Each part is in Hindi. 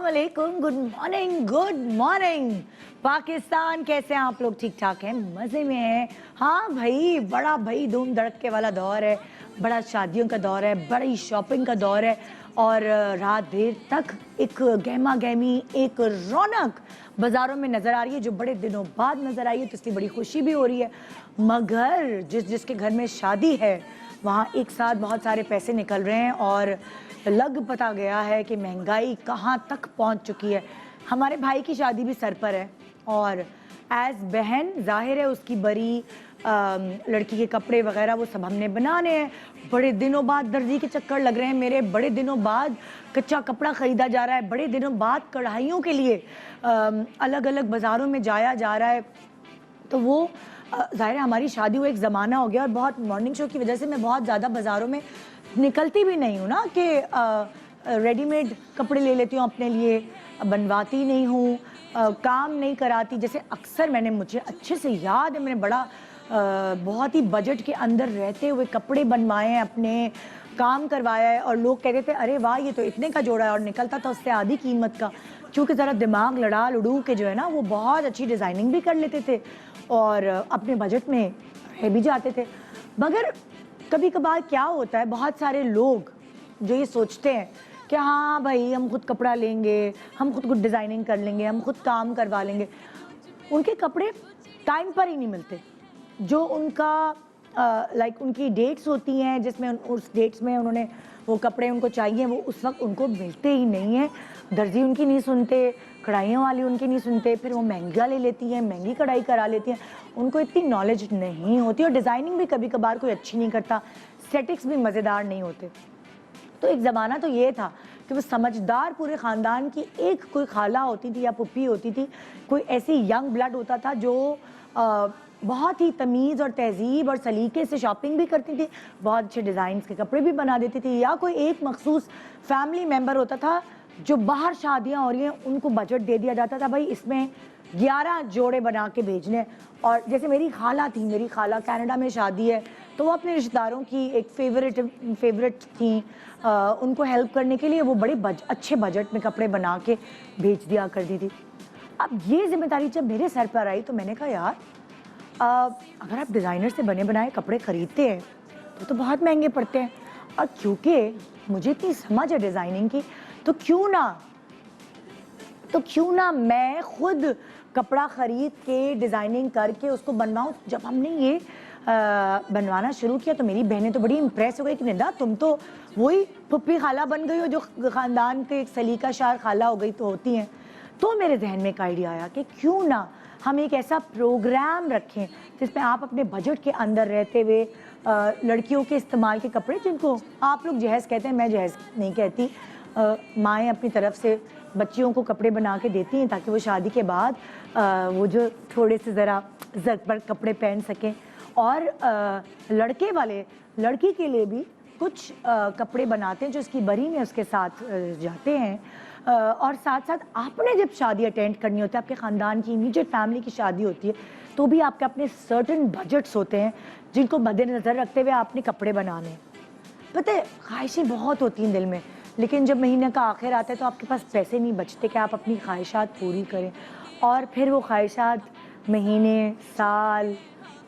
वालेकुम, गुड मॉर्निंग पाकिस्तान। कैसे हैं आप लोग? ठीक ठाक हैं, मज़े में हैं? हाँ भाई, बड़ा भाई धूम धड़के वाला दौर है, बड़ा शादियों का दौर है, बड़ी शॉपिंग का दौर है और रात देर तक एक गहमा गहमी, एक रौनक बाज़ारों में नज़र आ रही है जो बड़े दिनों बाद नज़र आई है, तो इसलिए बड़ी खुशी भी हो रही है। मगर जिसके घर में शादी है वहाँ एक साथ बहुत सारे पैसे निकल रहे हैं और लग पता गया है कि महंगाई कहाँ तक पहुँच चुकी है। हमारे भाई की शादी भी सर पर है और एज़ बहन जाहिर है उसकी बड़ी लड़की के कपड़े वगैरह वो सब हमने बनाने हैं। बड़े दिनों बाद दर्जी के चक्कर लग रहे हैं मेरे, बड़े दिनों बाद कच्चा कपड़ा ख़रीदा जा रहा है, बड़े दिनों बाद कढ़ाइयों के लिए अलग अलग बाज़ारों में जाया जा रहा है। तो वो ज़ाहिर है हमारी शादी हुई एक ज़माना हो गया और बहुत मॉर्निंग शो की वजह से मैं बहुत ज़्यादा बाज़ारों में निकलती भी नहीं हूँ ना कि रेडीमेड कपड़े ले लेती हूँ अपने लिए, बनवाती नहीं हूँ, काम नहीं कराती। जैसे अक्सर मुझे अच्छे से याद है मैंने बड़ा बहुत ही बजट के अंदर रहते हुए कपड़े बनवाए हैं, अपने काम करवाया है और लोग कहते थे अरे वाह ये तो इतने का जोड़ा है और निकलता था उससे आधी कीमत का, क्योंकि ज़रा दिमाग लड़ा लड़ू के जो है ना वो बहुत अच्छी डिज़ाइनिंग भी कर लेते थे और अपने बजट में रह भी जाते थे। मगर कभी कभार क्या होता है, बहुत सारे लोग जो ये सोचते हैं कि हाँ भाई हम खुद कपड़ा लेंगे, हम खुद डिज़ाइनिंग कर लेंगे, हम खुद काम करवा लेंगे, उनके कपड़े टाइम पर ही नहीं मिलते। जो उनका लाइक उनकी डेट्स होती हैं जिसमें उस डेट्स में उन्होंने वो कपड़े उनको चाहिए वो उस वक्त उनको मिलते ही नहीं हैं। दर्जी उनकी नहीं सुनते, कढ़ाइयों वाली उनकी नहीं सुनते, फिर वो महंगा ले लेती हैं, महंगी कढ़ाई करा लेती हैं, उनको इतनी नॉलेज नहीं होती और डिज़ाइनिंग भी कभी कभार कोई अच्छी नहीं करता, सेटिक्स भी मज़ेदार नहीं होते। तो एक ज़माना तो ये था कि वो समझदार पूरे ख़ानदान की एक कोई खाला होती थी या पुप्पी होती थी, कोई ऐसी यंग ब्लड होता था जो बहुत ही तमीज़ और तहज़ीब और सलीके से शॉपिंग भी करती थी, बहुत अच्छे डिज़ाइंस के कपड़े भी बना देती थी, या कोई एक मखसूस फैमिली मेम्बर होता था जो बाहर शादियाँ हो रही हैं उनको बजट दे दिया जाता था भाई इसमें 11 जोड़े बना के भेजने। और जैसे मेरी खाला कनाडा में शादी है तो वो अपने रिश्तेदारों की एक फेवरेट थी, उनको हेल्प करने के लिए वो बड़े अच्छे बजट में कपड़े बना के भेज दिया करती थी। अब ये जिम्मेदारी जब मेरे सर पर आई तो मैंने कहा यार अगर आप डिज़ाइनर से बने बनाए कपड़े ख़रीदते हैं तो बहुत महंगे पड़ते हैं, और क्योंकि मुझे इतनी समझ है डिज़ाइनिंग की तो क्यों ना मैं खुद कपड़ा ख़रीद के डिज़ाइनिंग करके उसको बनवाऊँ। जब हमने ये बनवाना शुरू किया तो मेरी बहनें तो बड़ी इम्प्रेस हो गई कि निदा तुम तो वही पुप्पी खाला बन गई हो जो ख़ानदान के एक सलीका शार खाला हो गई तो होती हैं। तो मेरे जहन में एक आइडिया आया कि क्यों ना हम एक ऐसा प्रोग्राम रखें जिसमें आप अपने बजट के अंदर रहते हुए लड़कियों के इस्तेमाल के कपड़े, जिनको आप लोग जहेज़ कहते हैं, मैं जहेज़ नहीं कहती, माएँ अपनी तरफ से बच्चियों को कपड़े बना के देती हैं ताकि वो शादी के बाद वो जो थोड़े से ज़रा ज़रबर कपड़े पहन सकें, और लड़के वाले लड़की के लिए भी कुछ कपड़े बनाते हैं जो उसकी बरी में उसके साथ जाते हैं। और साथ साथ आपने जब शादी अटेंड करनी होती है, आपके ख़ानदान की इमीडिएट फैमिली की शादी होती है, तो भी आपके अपने सर्टन बजट्स होते हैं जिनको मद्देनज़र रखते हुए आपने कपड़े बनाने हैं। पता है ख्वाहिशें बहुत होती हैं दिल में, लेकिन जब महीने का आखिर आता है तो आपके पास पैसे नहीं बचते कि आप अपनी ख्वाहिशात पूरी करें, और फिर वो ख्वाहिशात महीने, साल,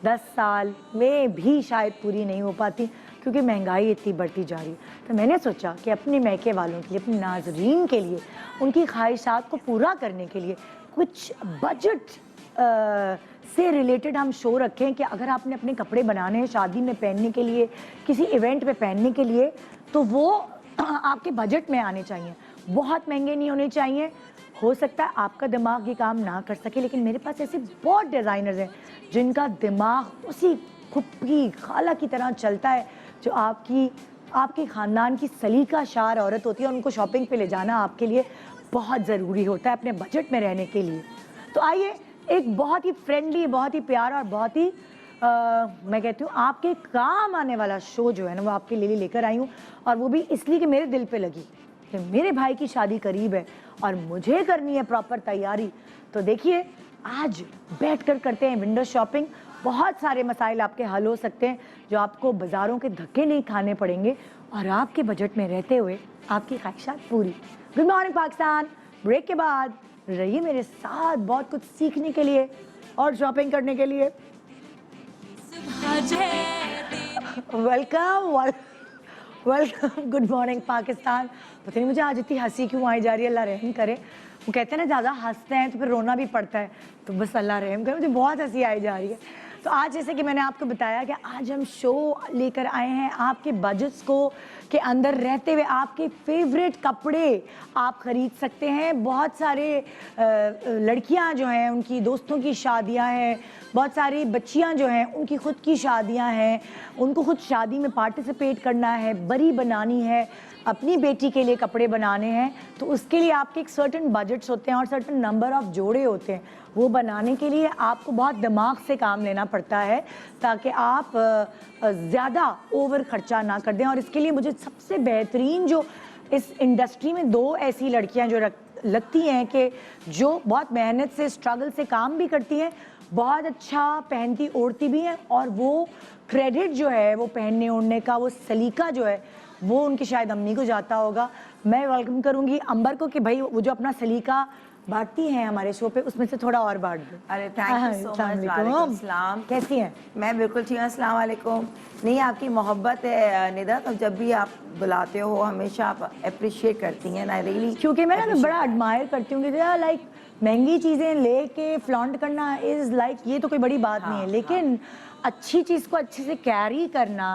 10 साल में भी शायद पूरी नहीं हो पाती क्योंकि महंगाई इतनी बढ़ती जा रही है। तो मैंने सोचा कि अपने मैके वालों के लिए, अपने नाज़रीन के लिए, उनकी ख्वाहिशात को पूरा करने के लिए कुछ बजट से रिलेटेड हम शो रखें कि अगर आपने अपने कपड़े बनाने हैं शादी में पहनने के लिए, किसी इवेंट में पहनने के लिए, तो वो आपके बजट में आने चाहिए, बहुत महंगे नहीं होने चाहिए। हो सकता है आपका दिमाग ये काम ना कर सके, लेकिन मेरे पास ऐसे बहुत डिज़ाइनर्स हैं जिनका दिमाग उसी फुप्पी खाला की तरह चलता है जो आपके ख़ानदान की सलीका शार औरत होती है, और उनको शॉपिंग पे ले जाना आपके लिए बहुत ज़रूरी होता है अपने बजट में रहने के लिए। तो आइए एक बहुत ही फ्रेंडली, बहुत ही प्यारा और बहुत ही मैं कहती हूँ आपके काम आने वाला शो जो है ना वो आपके लिए लेकर आई हूँ, और वो भी इसलिए कि मेरे दिल पे लगी कि मेरे भाई की शादी करीब है और मुझे करनी है प्रॉपर तैयारी। तो देखिए आज बैठ कर करते हैं विंडो शॉपिंग। बहुत सारे मसाइल आपके हल हो सकते हैं जो आपको बाज़ारों के धक्के नहीं खाने पड़ेंगे और आपके बजट में रहते हुए आपकी ख्वाहिशात पूरी। गुड मॉर्निंग पाकिस्तान, ब्रेक के बाद रहिए मेरे साथ बहुत कुछ सीखने के लिए और शॉपिंग करने के लिए। Welcome welcome, good morning Pakistan. पता नहीं मुझे आज इतनी हंसी क्यों आई जा रही है, अल्लाह रहम करे। वो कहते हैं ना ज़्यादा हंसते हैं तो फिर रोना भी पड़ता है, तो बस अल्लाह रहम करे, मुझे बहुत हंसी आई जा रही है। तो आज जैसे कि मैंने आपको बताया कि आज हम शो लेकर आए हैं आपके बजट्स को के अंदर रहते हुए आपके फेवरेट कपड़े आप ख़रीद सकते हैं। बहुत सारे लड़कियां जो हैं उनकी दोस्तों की शादियां हैं, बहुत सारी बच्चियां जो हैं उनकी ख़ुद की शादियां हैं, उनको ख़ुद शादी में पार्टिसिपेट करना है, बरी बनानी है, अपनी बेटी के लिए कपड़े बनाने हैं, तो उसके लिए आपके एक सर्टन बजट्स होते हैं और सर्टन नंबर ऑफ जोड़े होते हैं। वो बनाने के लिए आपको बहुत दिमाग से काम लेना पड़ता है ताकि आप ज़्यादा ओवर खर्चा ना कर दें। और इसके लिए मुझे सबसे बेहतरीन जो इस इंडस्ट्री में दो ऐसी लड़कियां जो लगती हैं कि जो बहुत मेहनत से स्ट्रगल से काम भी करती हैं, बहुत अच्छा पहनती ओढ़ती भी हैं, और वो क्रेडिट जो है वो पहनने ओढ़ने का वो सलीका जो है वो उनकी शायद अम्मी को जाता होगा। मैं वेलकम करूंगी अंबर को कि भाई वो जो अपना सलीका बांटती हैं हमारे शो पे उसमें से थोड़ा और बांट दो। अरे थैंक यू सो मच। वालेकुम सलाम। कैसी हैं? मैं बिल्कुल ठीक हूँ। अस्सलाम वालेकुम। नहीं, आपकी मोहब्बत है निदा, तो जब भी आप बुलाते हो हमेशा आप अप्रिशिएट करती हैं ना, रियली। क्योंकि मैं ना बड़ा एडमायर करती हूँ कि लाइक महंगी चीज़ें लेके फ्लॉन्ट करना इज़ लाइक ये तो कोई बड़ी बात नहीं है, लेकिन अच्छी चीज़ को अच्छे से कैरी करना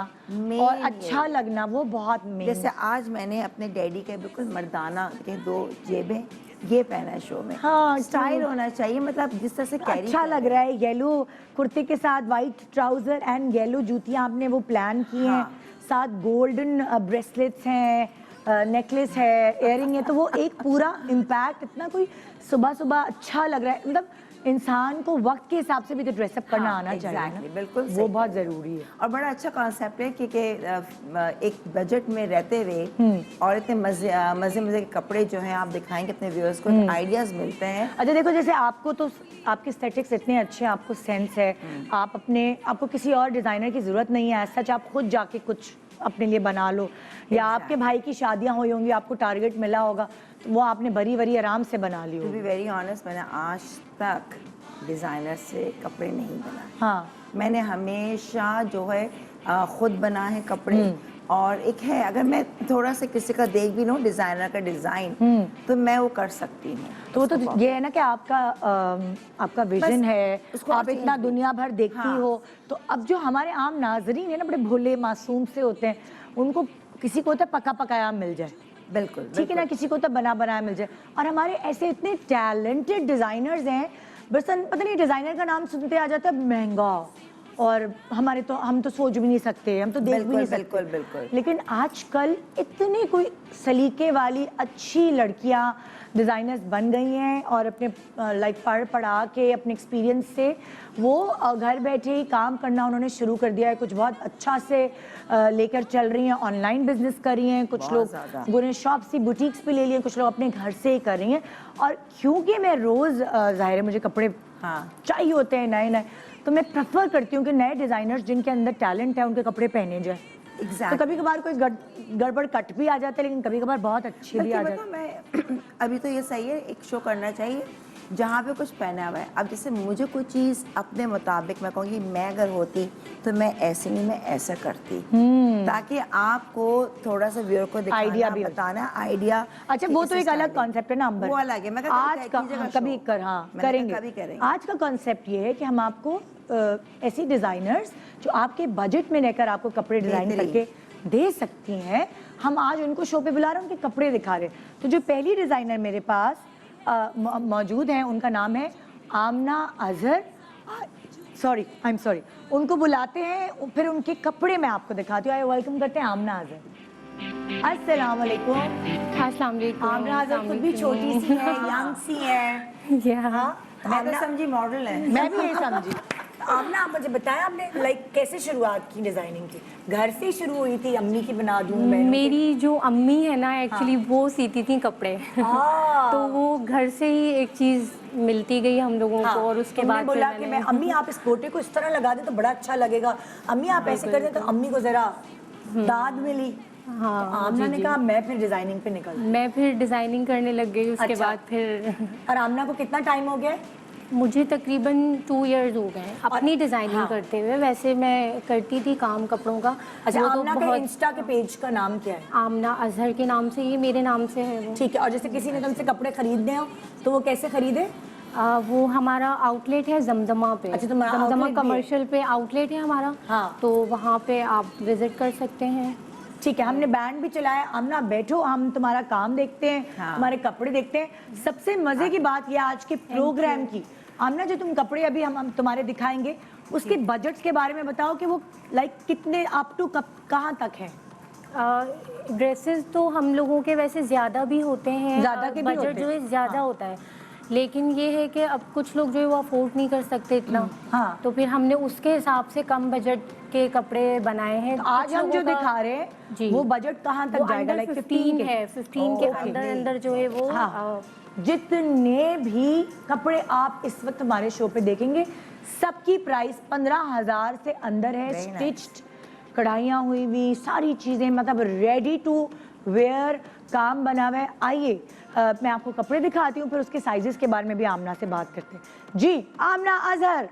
और अच्छा लगना वो बहुत मेन। जैसे आज मैंने अपने डैडी के बिल्कुल मर्दाना के 2 जेबें ये पहना है शो में। हाँ, स्टाइल होना चाहिए, मतलब जिस तरह से कैरी अच्छा लग रहा है। येलो कुर्ते के साथ वाइट ट्राउजर एंड येलो जूतियाँ आपने वो प्लान की हैं, साथ गोल्डन ब्रेसलेट्स हैं, नेकलेस है, इयरिंग है, तो वो एक पूरा इम्पैक्ट इतना कोई सुबह सुबह अच्छा लग रहा है। मतलब इंसान को वक्त के हिसाब से भी तो ड्रेसअप करना आना चाहिए ना? बिल्कुल वो बहुत ज़रूरी है और बड़ा अच्छा कॉन्सेप्ट है क्योंकि एक बजट में रहते हुए और इतने मजे के कपड़े जो हैं आप दिखाएंगे अपने व्यूअर्स को, आइडियाज मिलते हैं। अच्छा देखो, जैसे आपको तो आपके एस्थेटिक्स इतने अच्छे हैं, आपको सेंस है, आपको किसी और डिज़ाइनर की ज़रूरत नहीं है, सच आप खुद जाके कुछ अपने लिए बना लो, या आपके भाई की शादियां हुई होंगी, आपको टारगेट मिला होगा तो वो आपने बरी आराम से बना ली होगी। टू बी वेरी ऑनेस्ट, मैंने आज तक डिज़ाइनर से कपड़े नहीं बनाए। हाँ, मैंने हमेशा जो है खुद बना है कपड़े। और एक है, अगर मैं थोड़ा सा किसी का देख भी लूँ डिज़ाइनर का डिज़ाइन तो मैं वो कर सकती हूँ। तो वो तो ये है ना कि आपका विजन है, आप इतना दुनिया भर देखती हो, तो अब जो हमारे आम नाजरीन है ना, बड़े भोले मासूम से होते हैं, उनको किसी को तो पका पकाया मिल जाए, बिल्कुल ठीक है ना, किसी को तो बना बनाया मिल जाए। और हमारे ऐसे इतने टैलेंटेड डिज़ाइनर्स हैं, बस पता नहीं डिज़ाइनर का नाम सुनते आ जाता है महंगा, और हम तो सोच भी नहीं सकते, हम तो देख भी नहीं सकते। बिल्कुल। लेकिन आजकल इतनी कोई सलीके वाली अच्छी लड़कियां डिज़ाइनर्स बन गई हैं और अपने लाइक पढ़ा के अपने एक्सपीरियंस से वो घर बैठे ही काम करना उन्होंने शुरू कर दिया है। कुछ बहुत अच्छा से लेकर चल रही हैं, ऑनलाइन बिजनेस कर रही हैं, कुछ लोग उन्होंने शॉप सी बुटीक्स भी ले लिए, कुछ लोग अपने घर से ही कर रही हैं। और क्योंकि मैं रोज़ ज़ाहिर है मुझे कपड़े चाहिए होते हैं नए नए, तो मैं प्रेफर करती हूँ कि नए डिज़ाइनर्स जिनके अंदर टैलेंट है उनके कपड़े पहने जाए। तो कभी कभार कोई गड़बड़ कट भी आ जाता है, लेकिन कभी कभार बहुत अच्छे भी आ जाते हैं। मैं अभी तो ये सही है, एक शो करना चाहिए जहाँ पे कुछ पहना हुआ है। अब जैसे मुझे कोई चीज़ अपने मुताबिक, मैं कहूँगी मैं अगर होती तो मैं ऐसे नहीं, मैं ऐसा करती, ताकि आपको थोड़ा सा व्यूअर को दिखाना, आइडिया भी बताना, आइडिया। अच्छा, वो तो एक अलग कॉन्सेप्ट है ना अंबर, वो अलग है। मैं आज का कभी करेंगे। आज का कॉन्सेप्ट ये है कि हम आपको ऐसी डिज़ाइनर्स जो आपके बजट में रहकर आपको कपड़े डिज़ाइन करके दे सकती हैं, हम आज उनको शो पे बुला रहे हैं, उनके कपड़े दिखा रहे हैं। तो जो पहली डिज़ाइनर मेरे पास मौजूद हैं उनका नाम है आमना अजहर, आई एम सॉरी, उनको बुलाते हैं, फिर उनके कपड़े मैं आपको दिखाती हूँ। वेलकम करते हैं आमना अजहर। अस्सलाम वालेकुम। अस्सलाम वालेकुम। आमना अजहर खुद भी छोटी सी है, यंग सी है। हाँ, मैं तो समझी मॉडल है। मैं भी यही समझी। आमना, आप मुझे बताया आपने लाइक कैसे शुरुआत की डिजाइनिंग की? घर से शुरू हुई थी, अम्मी की बना दूं? मेरी जो अम्मी है ना एक्चुअली वो सीती थी कपड़े तो वो घर से ही एक चीज मिलती गई हम लोगों को। और उसके बाद बोला कि मैं अम्मी आप इस गोटे को इस तरह लगा दे तो बड़ा अच्छा लगेगा, अम्मी आप ऐसे कर दे, तो अम्मी को जरा दाद मिली हाँ आमना जी, ने जी। कहा मैं फिर डिजाइनिंग पे निकल। मैं फिर डिज़ाइनिंग करने लग गई उसके अच्छा। बाद फिर और आमना को कितना टाइम हो गया है? मुझे तकरीबन 2 इयर्स हो गए हैं अपनी डिज़ाइनिंग हाँ। करते हुए। वैसे मैं करती थी काम कपड़ों का। अच्छा, वो तो आमना का बहुत इंस्टा के पेज का नाम क्या है? आमना अजहर के नाम से, ये मेरे नाम से है वो। ठीक है, और जैसे किसी ने तुमसे कपड़े खरीदने हो तो वो कैसे खरीदे? वो हमारा आउटलेट है जमजमा पे। अच्छा, तुम्हारा जमजमा outlet भी है? कमर्शियल पे आउटलेट है हमारा। हाँ। तो वहाँ पे आप विजिट कर सकते हैं। ठीक है, हमने बैंड भी चलाया। आमना बैठो, हम तुम्हारा काम देखते हैं, हाँ। तुम्हारे कपड़े देखते हैं। सबसे मजे की बात यह आज के प्रोग्राम की, आमना जो तुम कपड़े अभी हम तुम्हारे दिखाएंगे उसके बजट्स के बारे में बताओ कि वो लाइक कितने अप टू कहाँ तक है? ड्रेसेस तो हम लोगों के वैसे ज़्यादा भी होते हैं, ज़्यादा के भी बजट होते जो हैं। है ज़्यादा हाँ। होता है। लेकिन ये है कि अब कुछ लोग जो है वो अफोर्ड नहीं कर सकते इतना। हाँ। तो फिर हमने उसके हिसाब से कम बजट के कपड़े बनाए हैं। तो आज कुछ हम जो लोगों का- दिखा रहे जी। हैं वो बजट कहाँ तक वो जाएगा? अंडर लाइक 15 है, 15 के ओके। अंदर अंदर जो है वो हाँ, जितने भी कपड़े आप इस वक्त हमारे शो पे देखेंगे सबकी प्राइस 15,000 से अंदर है। Very nice. स्टिच्ड, कढ़ाइयाँ हुई हुई सारी चीज़ें, मतलब रेडी टू वेयर काम बना हुआ है। आइए मैं आपको कपड़े दिखाती हूँ, फिर उसके साइजेस के बारे में भी आमना से बात करते हैं। जी आमना अजहर।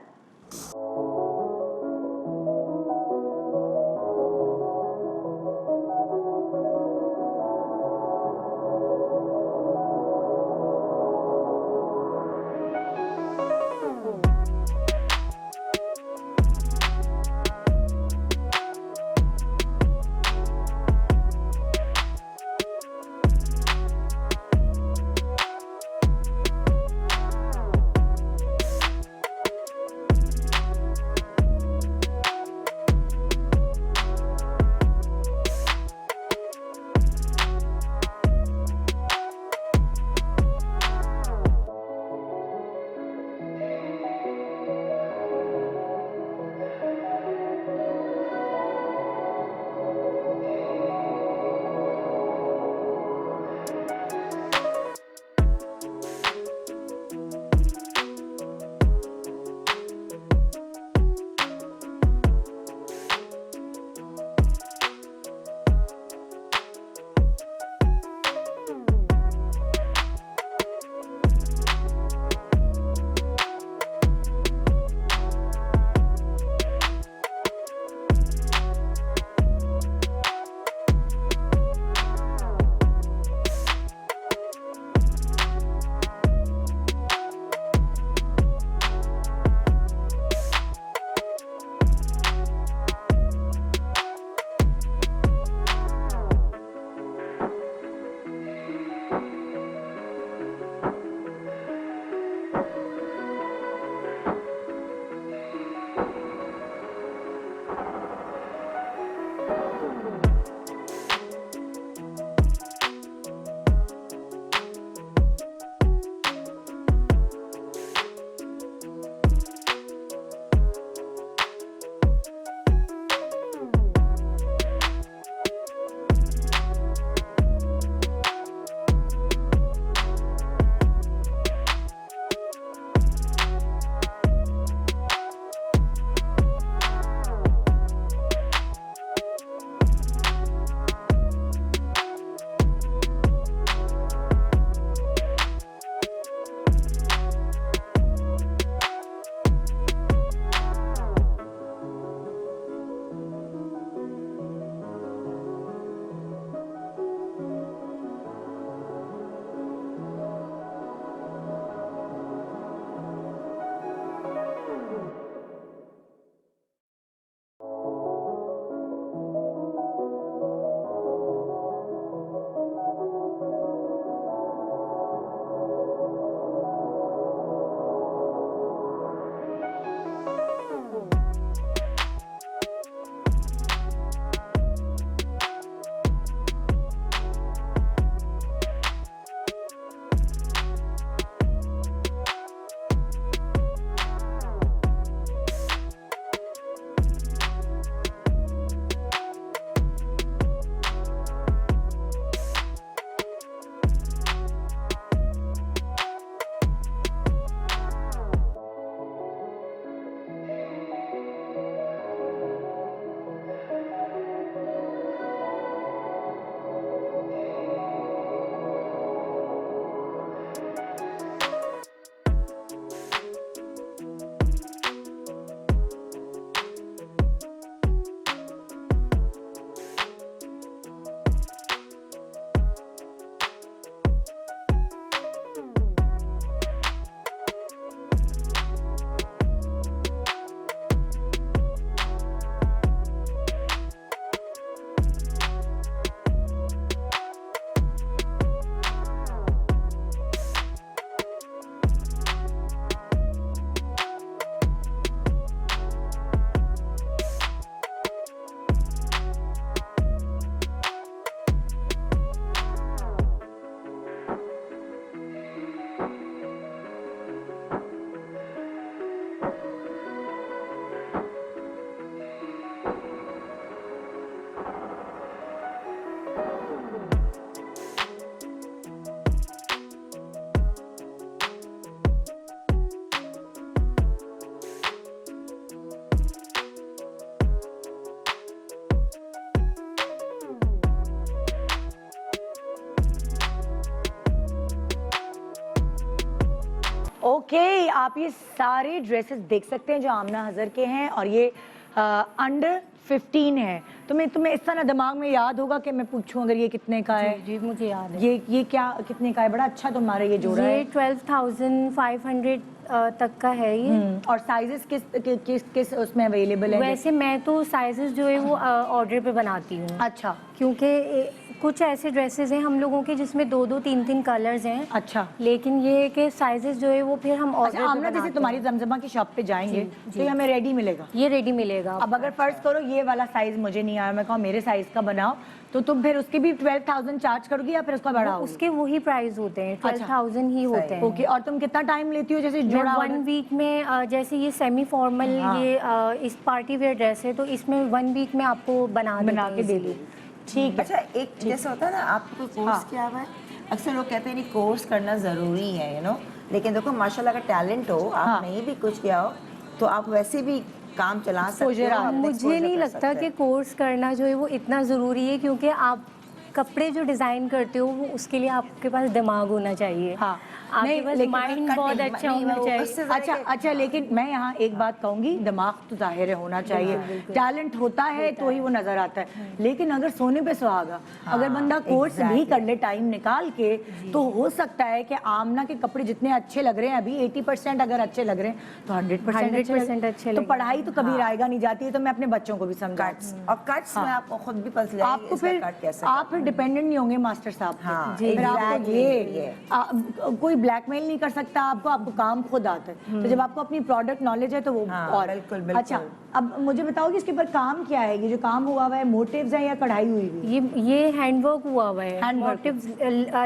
ओके आप ये सारे ड्रेसेस देख सकते हैं जो आमना हजर के हैं और ये अंडर 15 है। तुम्हें इस तरह दिमाग में याद होगा कि मैं पूछूं अगर ये कितने का है? जी मुझे याद है। ये क्या कितने का है? बड़ा अच्छा तुम्हारा ये जोड़ा है। ये 12,500 तक का है ये। और साइजेस किस उसमें अवेलेबल है? वैसे मैं तो साइजेस जो है वो ऑर्डर पे बनाती हूँ। अच्छा क्योंकि कुछ ऐसे ड्रेसेस हैं हम लोगों के जिसमें 2-2 3-3 कलर्स हैं। अच्छा लेकिन ये है कि साइजेस जो है वो फिर हम ऑर्डर अच्छा आमना जैसे तुम्हारी जमजमा की शॉप पे जाएंगे तो ये हमें रेडी मिलेगा? ये रेडी मिलेगा। अब अगर फर्ज करो ये वाला साइज मुझे नहीं आया, मैं कहूँ मेरे साइज का बनाओ, तो तुम फिर उसकी भी 12,000 चार्ज करोगी या फिर उसका बढ़ाओ? उसके वही प्राइस होते हैं, 12,000 ही होते हैं। ओके और तुम कितना टाइम लेती हो जैसे जोड़ा? 1 वीक में जैसे ये सेमी फॉर्मल ये इस पार्टी वेयर ड्रेस है तो इसमें 1 वीक में आपको बना के दे दी। ठीक है। अच्छा एक जैसे होता है ना आपको कोर्स किया हुआ है, अक्सर लोग कहते हैं नहीं कोर्स करना ज़रूरी है लेकिन देखो माशाल्लाह अगर टैलेंट हो आप नहीं भी कुछ किया हो तो आप वैसे भी काम चला सकते हो। मुझे नहीं लगता कि कोर्स करना जो है वो इतना ज़रूरी है क्योंकि आप कपड़े जो डिज़ाइन करते हो वो उसके लिए आपके पास दिमाग होना चाहिए। हाँ आपके पास माइंड बहुत अच्छा होना चाहिए। अच्छा लेकिन मैं यहाँ एक बात कहूँगी, दिमाग तो जाहिर है होना चाहिए, टैलेंट होता है तो ही वो नजर आता है। लेकिन अगर सोने पे सुहागा अगर बंदा कोर्स भी कर ले टाइम निकाल के तो हो सकता है कि आमना के कपड़े जितने अच्छे लग रहे हैं अभी 80% अगर अच्छे लग रहे हैं तो 100% अच्छे। तो पढ़ाई तो कभी रायगा नहीं जाती है। तो मैं अपने बच्चों को भी समझाती हूँ और कट्स में आपको खुद भी पता चलेगा आपको फिर आप फिर डिपेंडेंट नहीं होंगे मास्टर साहब पे। फिर आपको ये कोई ब्लैकमेल नहीं कर सकता आपको काम खुद आता है। तो जब आपको अपनी प्रोडक्ट नॉलेज है तो वो और बिल्कुल। अच्छा अब मुझे बताओ कि इसके ऊपर काम क्या है? ये जो काम हुआ हुआ है मोटिव्स है या कढ़ाई हुई हुई? ये हैंडवर्क हुआ हुआ है। मोटिव्स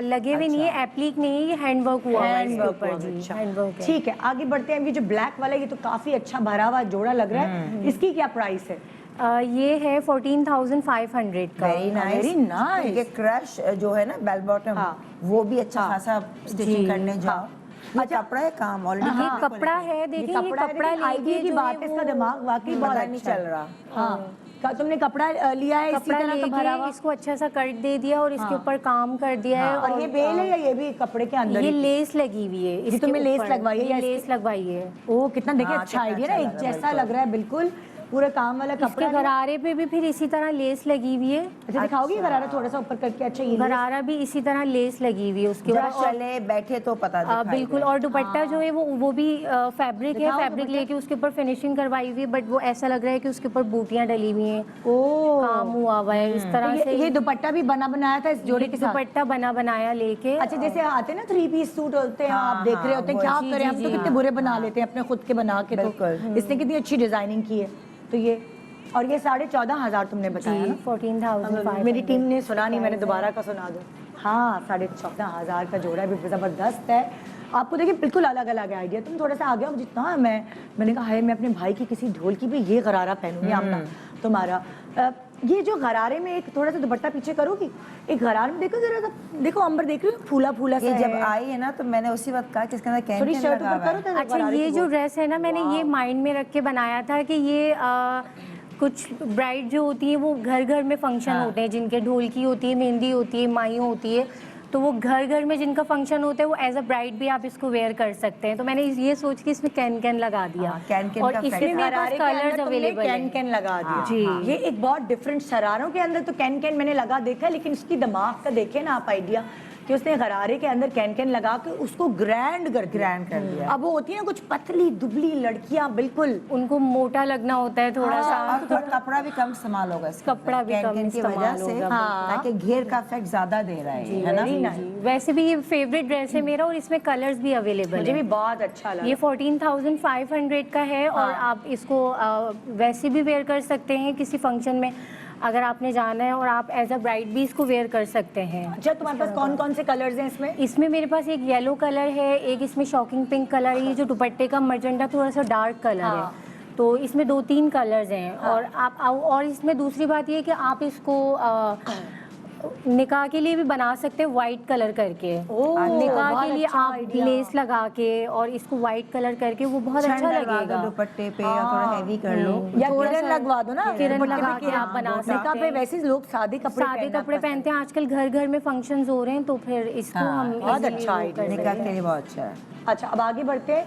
लगे हुए नहीं है, एप्लिक नहीं है, ये हैंडवर्क हुआ हुआ है इसके ऊपर जी। हैंडवर्क ठीक है आगे बढ़ते हैं। ये जो ब्लैक वाला ये तो काफी अच्छा भरा हुआ जोड़ा लग रहा है, इसकी क्या प्राइस है? ये है 14,500 का। Very nice. ये क्रश जो है ना बेल बॉटम वो भी अच्छा खासा स्टिचिंग करने जाओ। अच्छा कपड़ा है काम ऑलरेडी। ये कपड़ा है देखिए, ये कपड़ा लेके की बात है, इसका दिमाग वाकई बहुत नहीं चल रहा। हाँ तुमने कपड़ा लिया है इसी तरह का भरा हुआ? इसको अच्छा सा कट दे दिया और इसके ऊपर काम कर दिया है। और ये बेल है या ये भी कपड़े के अंदर? ये लेस लगी हुई है। इसके तुम्हें लेस लगवाई है? लेस लगवाई है। ओ कितना देखिए अच्छा आइडिया ना, एक जैसा लग रहा है बिल्कुल पूरा काम वाला कपड़ा। इसके गरारे पे भी फिर इसी तरह लेस लगी हुई है। अच्छा दिखाओगी गरारा थोड़ा सा ऊपर करके? अच्छा ये गरारा भी इसी तरह लेस लगी हुई है उसके ऊपर। चले बैठे तो पता दिखाई बिल्कुल। और दुपट्टा जो है वो भी फैब्रिक है, फैब्रिक लेके उसके ऊपर फिनिशिंग करवाई हुई है बट वो ऐसा लग रहा है कि उसके ऊपर बूटियां डली हुई हैं। काम हुआ हुआ है इस तरह से। ये दुपट्टा भी बना बनाया था इस जोड़े के साथ? दुपट्टा बना बनाया लेके। अच्छा जैसे आते हैं ना 3 पीस सूट होते हैं, आप देख रहे होते हैं क्या करें हम तो कितने बुरे बना लेते हैं अपने खुद के बना के। तो इसने कितनी अच्छी डिजाइनिंग की है। तो ये और ये 14,500 तुमने बताया ना? 14,500। मेरी टीम ने सुना नहीं, मैंने दोबारा का सुना दो। हाँ 14,500 का जोड़ा भी जबरदस्त है। आपको देखिए बिल्कुल अलग अलग आइडिया। तुम थोड़ा सा आ गया जितना मैंने कहा है मैं अपने भाई की किसी ढोल की भी ये गरारा पहनूंगी आमना तुम्हारा। ये जो गरारे में एक थोड़ा सा दुपट्टा पीछे करोगी, एक गरारे में देखो जरा, देखो अंबर देख रही हो फूला फूला सा। जब आई है ना तो मैंने उसी वक्त कहा कि इसके अंदर कैन शर्ट ऊपर करो तो अच्छा ये जो ड्रेस है ना मैंने ये माइंड में रख के बनाया था कि ये कुछ ब्राइड जो होती है वो घर घर में फंक्शन होते हैं जिनके ढोलकी होती है, मेहंदी होती है, माई होती है, तो वो घर घर में जिनका फंक्शन होता है वो एज अ ब्राइड भी आप इसको वेयर कर सकते हैं। तो मैंने ये सोच के इसमें कैन लगा दिया। और इसमें मेरे पास कलर्स अवेलेबल है। कैन लगा दिया जी। ये एक बहुत डिफरेंट शरारों के अंदर तो कैन मैंने लगा देखा, लेकिन इसकी दिमाग का देखे ना आप आइडिया कि उसने गरारे के अंदर कैन लगा के उसको ग्रैंड कर दिया। अब वो होती है ना कुछ पतली दुबली लड़कियां, बिल्कुल उनको मोटा लगना होता है थोड़ा सा। तो कपड़ा भी कम इस्तेमाल होगा, कपड़ा भी कम इस्तेमाल होगा ताकि घेर का इफेक्ट ज्यादा दे रहा है ना। वैसे भी ये फेवरेट ड्रेस है मेरा और इसमें कलर्स भी अवेलेबल है। मुझे भी बहुत अच्छा लगा। ये 14,500 का है और आप इसको वैसे भी वेयर कर सकते हैं किसी फंक्शन में अगर आपने जाना है, और आप एज अ ब्राइड भी इसको वेयर कर सकते हैं। अच्छा तुम्हारे पास कौन कौन से कलर्स हैं इसमें? इसमें मेरे पास एक येलो कलर है, एक इसमें शॉकिंग पिंक कलर है, ये जो दुपट्टे का मजेंडा थोड़ा सा डार्क कलर है, तो इसमें 2-3 कलर्स हैं। और आप और इसमें दूसरी बात ये कि आप इसको निकाह के लिए भी बना सकते हैं व्हाइट कलर करके। ओह, निकाह बहुत के लिए अच्छा आप idea। लेस लगा के और इसको व्हाइट कलर करके वो बहुत अच्छा छंड लगवा दो लगेगा। दुपट्टे पे या थोड़ा हैवी कर लो। या थोड़ा किरण सा लगवा दो ना, किरण दुपट्टे लगा पे के आप बना निकाह सकते पे हैं। वैसे लोग सादे कपड़े सादे कपड़े पहनते हैं आजकल, घर घर में फंक्शंस हो रहे हैं, तो फिर इसको हाँ, हम बहुत easily अच्छा वो idea कर है। निकाह सकते के हैं। लिए बहुत अच्छा है। अच्छा, अब आगे बढ़ते हैं।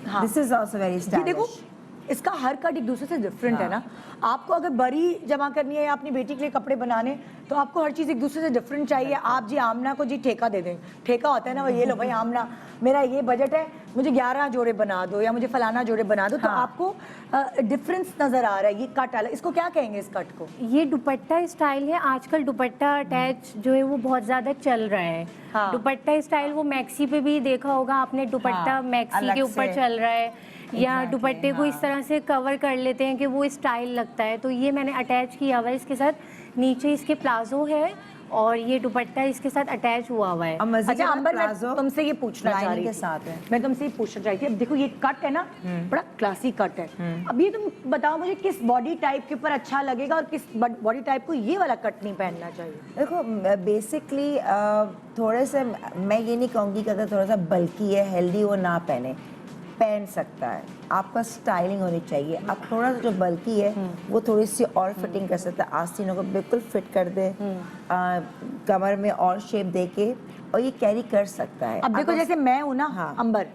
हाँ, दिस इज आल्सो वेरी ये देखो स्टाइलिश। इसका हर कट एक दूसरे से डिफरेंट है ना। आपको अगर बरी जमा करनी है या अपनी बेटी के लिए कपड़े बनाने, तो आपको हर चीज़ एक दूसरे से डिफरेंट चाहिए। आप जी आमना को जी ठेका दे दें, ठेका होता है ना वो, ये लो भाई आमना मेरा ये बजट है, मुझे 11 जोड़े बना दो या मुझे फलाना जोड़े बना दो, तो आपको डिफरेंस नज़र आ रहा है। ये कट अलग, इसको क्या कहेंगे इस कट को? ये दुपट्टा स्टाइल है। आजकल दुपट्टा अटैच जो है वो बहुत ज़्यादा चल रहा है। हाँ। दुपट्टा स्टाइल वो मैक्सी पे भी देखा होगा आपने, दुपट्टा हाँ, मैक्सी अलग के ऊपर से। चल रहा है, या Exactly, दुपट्टे को इस तरह से कवर कर लेते हैं कि वो स्टाइल लगता है। तो ये मैंने अटैच किया हुआ है इसके साथ। नीचे इसके प्लाजो है और ये दुपट्टा इसके साथ अटैच हुआ हुआ है। अब मजे अच्छा का अंबर, मैं प्लाजो तुमसे ये पूछना चाह लाइनिंग रही के थी। साथ है। मैं तुमसे ये पूछना चाह रही थी, अब देखो ये कट है ना, बड़ा क्लासी कट है। अब ये तुम बताओ मुझे किस बॉडी टाइप के ऊपर अच्छा लगेगा और किस बॉडी टाइप को ये वाला कट नहीं पहनना चाहिए? देखो बेसिकली थोड़े से मैं ये नहीं कहूँगी कि अगर थोड़ा सा बल्कि है हेल्दी वो ना पहन सकता है। आपका स्टाइलिंग होनी चाहिए। आप थोड़ा सा जो बल्कि है वो थोड़ी सी और फिटिंग कर सकता है, आस्तीनों को बिल्कुल फिट कर दे, कमर में और शेप दे के, और ये कैरी कर सकता है। अब देखो अगर- जैसे मैं हूँ ना, हाँ। अंबर,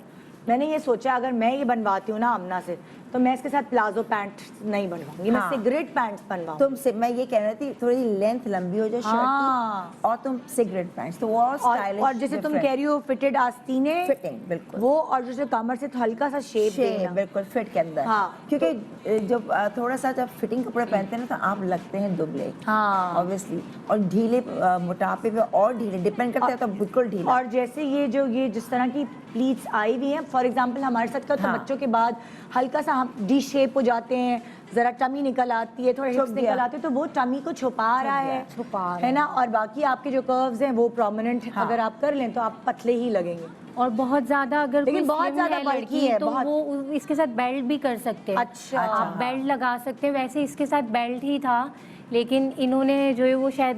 मैंने ये सोचा अगर मैं ये बनवाती हूँ ना आमना से, तो मैं इसके साथ प्लाजो पैंट नहीं बनवाऊंगी, मैं हाँ। सिगरेट पैंट्स बनवाऊंगी। तुमसे मैं ये कह रही थी थोड़ी लेंथ लंबी हो जाए शर्ट हाँ। की, और तुम सिगरेट पैंट्स तो वो और स्टाइलिश, और जैसे तुम कह रही हो फिटेड आस्तीने, फिटिंग बिल्कुल वो, और जैसे कमर से तो हल्का सा शेप देना। बिल्कुल फिट के अंदर। हाँ। क्योंकि जब थोड़ा सा जब फिटिंग कपड़े पहनते हैं ना, तो आप लगते हैं दुबले, हाँ। ऑब्वियसली, और ढीले मोटापे पे और ढीले डिपेंड करते हैं, तो बिल्कुल ढीला। और जैसे ये जिस तरह की प्लीट्स आई हुई हैं, फॉर एग्जांपल हमारे साथ का तो हाँ। बच्चों के बाद हल्का सा हम डी शेप हो जाते हैं, जरा टमी निकल आती है, थोड़ा हिप्स छुप निकल गया। आते हैं, तो वो टमी को छुपा रहा गया, है, छुपा रहा है ना। और बाकी आपके जो कर्व्स हैं वो प्रोमिनेंट हाँ। अगर आप कर लें तो आप पतले ही लगेंगे। और बहुत ज्यादा अगर लेकिन कोई बहुत slim ज्यादा है बल्कि लड़की है, तो बहुत। वो इसके साथ बेल्ट भी कर सकते हैं। अच्छा। आप बेल्ट लगा सकते हैं। वैसे इसके साथ बेल्ट ही था, लेकिन इन्होंने जो है वो शायद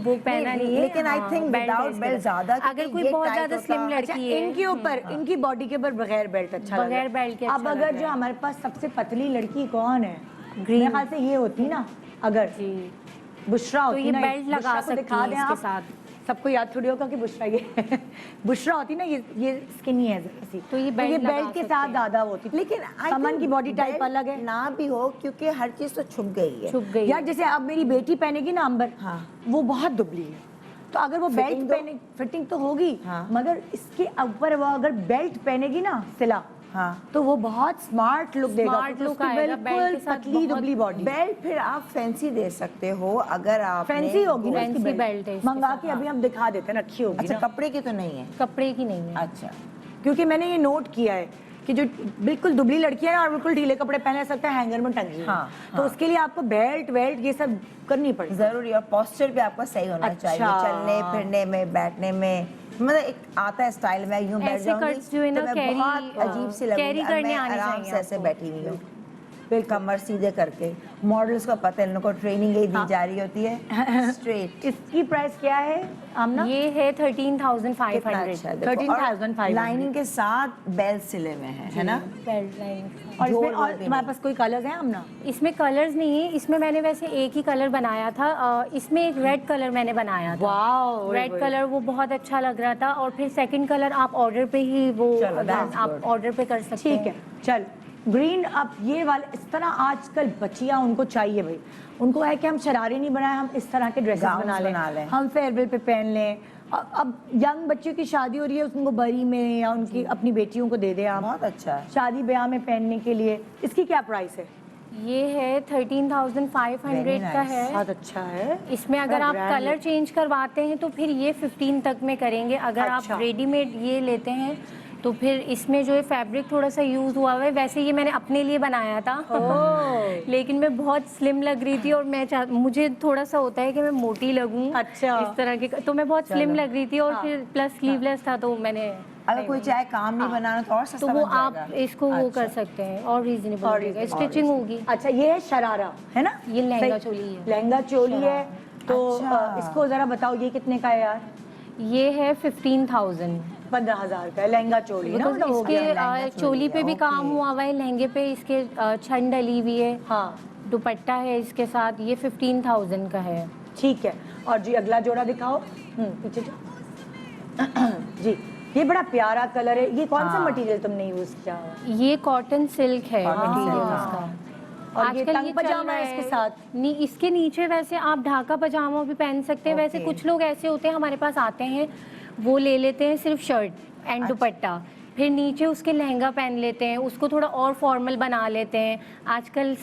वो पहना नहीं है। लेकिन I हाँ, think बेल्ट है without इसके belt साथ। ज़्यादा, अगर क्योंकि कोई ये बहुत tight ज्यादा होता- स्लिम अच्छा, लड़की है, इनके ऊपर इनकी बॉडी के ऊपर बगैर बेल्ट अच्छा लग रहा है। बगैर बेल्ट के अब अच्छा लग अगर रहा जो है। हमारे पास सबसे पतली लड़की कौन है, Green। मेरे ख्याल से ये होती ना, अगर जी, बुशरा होती ये ना, बेल्ट लगा बुशरा को सकती दिखा हैं दें इसके आप, साथ। सबको याद थोड़ी होगा कि बुशरा ये बुशरा होती ना, ये स्किनी है जरा सी, तो ये बेल्ट ये लगा बेल्ट के सकते साथ हैं। ज्यादा होती। लेकिन I समन think की बॉडी टाइप belt अलग है ना भी हो, क्योंकि हर चीज तो छुप गई है। छुप गई यार जैसे अब मेरी बेटी पहनेगी ना अंबर, हाँ। वो बहुत दुबली है, तो अगर वो Fitting बेल्ट तो- पहने, फिटिंग तो होगी, हाँ। मगर इसके ऊपर वो अगर बेल्ट पहनेगी ना सिला, हाँ। तो वो बहुत स्मार्ट लुक देगा, Smart क्योंकि look उसकी आएगा, बेल्ट बिल्कुल के साथ पतली बहुत- दुबली बॉडी। बेल्ट फिर आप फैंसी दे सकते हो, अगर आप फैंसी होगी ना Fancy इसकी belt है इसके मंगा साथ, के अभी हम दिखा देते हैं, रखी होगी अच्छा ना। कपड़े की तो नहीं है। कपड़े की नहीं है। अच्छा क्योंकि मैंने ये नोट किया है कि जो बिल्कुल दुबली लड़की है ना और बिल्कुल ढीले कपड़े पहने सकते हैं, हैंगर में टंगी है। हाँ, तो हाँ। उसके लिए आपको बेल्ट वेल्ट ये सब करनी पड़ेगी। जरूरी, और पोस्चर भी आपका सही होना अच्छा। चाहिए, चलने फिरने में, बैठने में, मतलब एक आता है स्टाइल में, यूं बैठ ऐसे जाऊंगी cuts जो है ना तो मैं carry, बहुत अजीब सी लगूंगी, carry और करने मैं आनी आराम चाहिए से ऐसे आपको। बैठी हुई हूँ, फिर कमर सीधे करके। मॉडल्स को पता है, इन लोगों को ट्रेनिंग ही दी जा रही होती है स्ट्रेट। इसकी प्राइस क्या है आमना? ये है कितना 13,500। अच्छा है, देखो। 13,500 लाइनिंग के साथ बेल्ट सिले हुए हैं, है ना। Belt line. और इसमें जोड़ और भी तुम्हारे नहीं। पास कोई कलर्स हैं आमना? इसमें कलर्स नहीं है, इसमें मैंने वैसे एक ही कलर बनाया था। इसमें एक रेड कलर मैंने बनाया था। वाओ, रेड कलर वो बहुत अच्छा लग रहा था, और फिर सेकंड कलर आप ऑर्डर पे ही वो चलो, that's आप good। ऑर्डर पे कर सकते हैं। ठीक है, चल ग्रीन। अब ये वाले इस तरह आजकल बच्चियां उनको चाहिए भाई, उनको है कि हम शरारे नहीं बनाए, हम इस तरह के ड्रेसेस Gowns बना बना लें, लें। हम फेयरवेल पे पहन लें। अब यंग बच्चियों की शादी हो रही है, उनको बरी में या उनकी अपनी बेटियों को दे दें आप, बहुत अच्छा है। शादी ब्याह में पहनने के लिए। इसकी क्या प्राइस है? ये है 13,500 Very का nice। है। बहुत अच्छा है। इसमें अगर बड़ा आप brand कलर चेंज करवाते हैं तो फिर ये 15 तक में करेंगे। अगर अच्छा। आप रेडीमेड ये लेते हैं तो फिर इसमें जो है फैब्रिक थोड़ा सा यूज़ हुआ हुआ है। वैसे ये मैंने अपने लिए बनाया था लेकिन मैं बहुत स्लिम लग रही थी, और मुझे थोड़ा सा होता है कि मैं मोटी लगूं, अच्छा। इस तरह के, तो मैं बहुत स्लिम लग रही थी, और फिर प्लस स्लीवलेस था, तो मैंने अगर कोई चाहे काम नहीं बनाना तो और सस्ता तो वो बन आप जाएगा। इसको वो कर अच्छा। सकते हैं, और रीजनेबल और रहेगा, reasonable, स्टिचिंग होगी। अच्छा, ये है शरारा, है ना? ये लहंगा सही। चोली है। लहंगा चोली है, तो अच्छा। इसको जरा बताओ ये कितने का है यार? ये है 15,000। 15,000 का है, लहंगा चोली ना, बिकॉज मतलब हो इसके गया। लहंगा चोली चोली पे है, भी काम ओके। हुआ हुआ है, लहंगे पे इसके छन डली हुई है, हाँ दुपट्टा है इसके साथ। ये 15,000 का है। ठीक है। और जी अगला जोड़ा दिखाओ। पीछे जाओ। जी ये बड़ा प्यारा कलर है, ये कौन सा हाँ। मटेरियल तुमने यूज किया हुआ है? ये कॉटन सिल्क है Cotton मटेरियल silk, इसका। हाँ। और ये आजकल तंग चल पजामा रहा है इसके साथ। इसके नीचे वैसे आप ढाका पजामा भी पहन सकते हैं। वैसे ओके। कुछ लोग ऐसे होते हैं हमारे पास आते हैं, वो ले लेते हैं सिर्फ शर्ट एंड अच्छा। दुपट्टा, फिर नीचे उसके लहंगा पहन लेते हैं, उसको थोड़ा और फॉर्मल बना लेते हैं। आजकल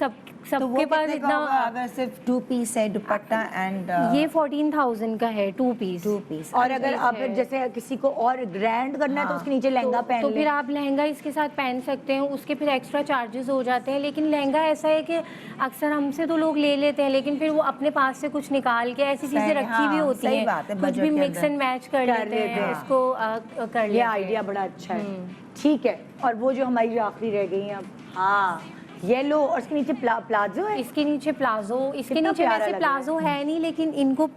तो वो सबके पास कितने का होगा इतना। अगर सिर्फ 2 पीस है दुपट्टा एंड ये 14,000 का है 2 पीस। 2 पीस? और अगर आप जैसे किसी को और ग्रैंड करना है तो हाँ। उसके नीचे लहंगा पहन तो ले। फिर आप लहंगा इसके साथ पहन सकते हैं, उसके फिर एक्स्ट्रा चार्जेस हो जाते हैं। लेकिन लहंगा ऐसा है कि अक्सर हमसे तो लोग ले लेते हैं, लेकिन फिर वो अपने पास से कुछ निकाल के ऐसी चीजें सही, रखी हुई हाँ, होती सही हैं, बात है, कुछ budget भी के मिक्स अंदर। एंड मैच कर लेते लेते हैं, हैं। उसको कर लेते ये हैं। आइडिया बड़ा अच्छा है। ठीक है। और वो जो हमारी जो आखिरी रह गई हैं अब, हाँ येलो, और इसके नीचे प्लाजो है। इसके नीचे प्लाजो, इसके कितना नीचे प्यारा वैसे लग रहा है। प्लाजो है नहीं, लेकिन इनको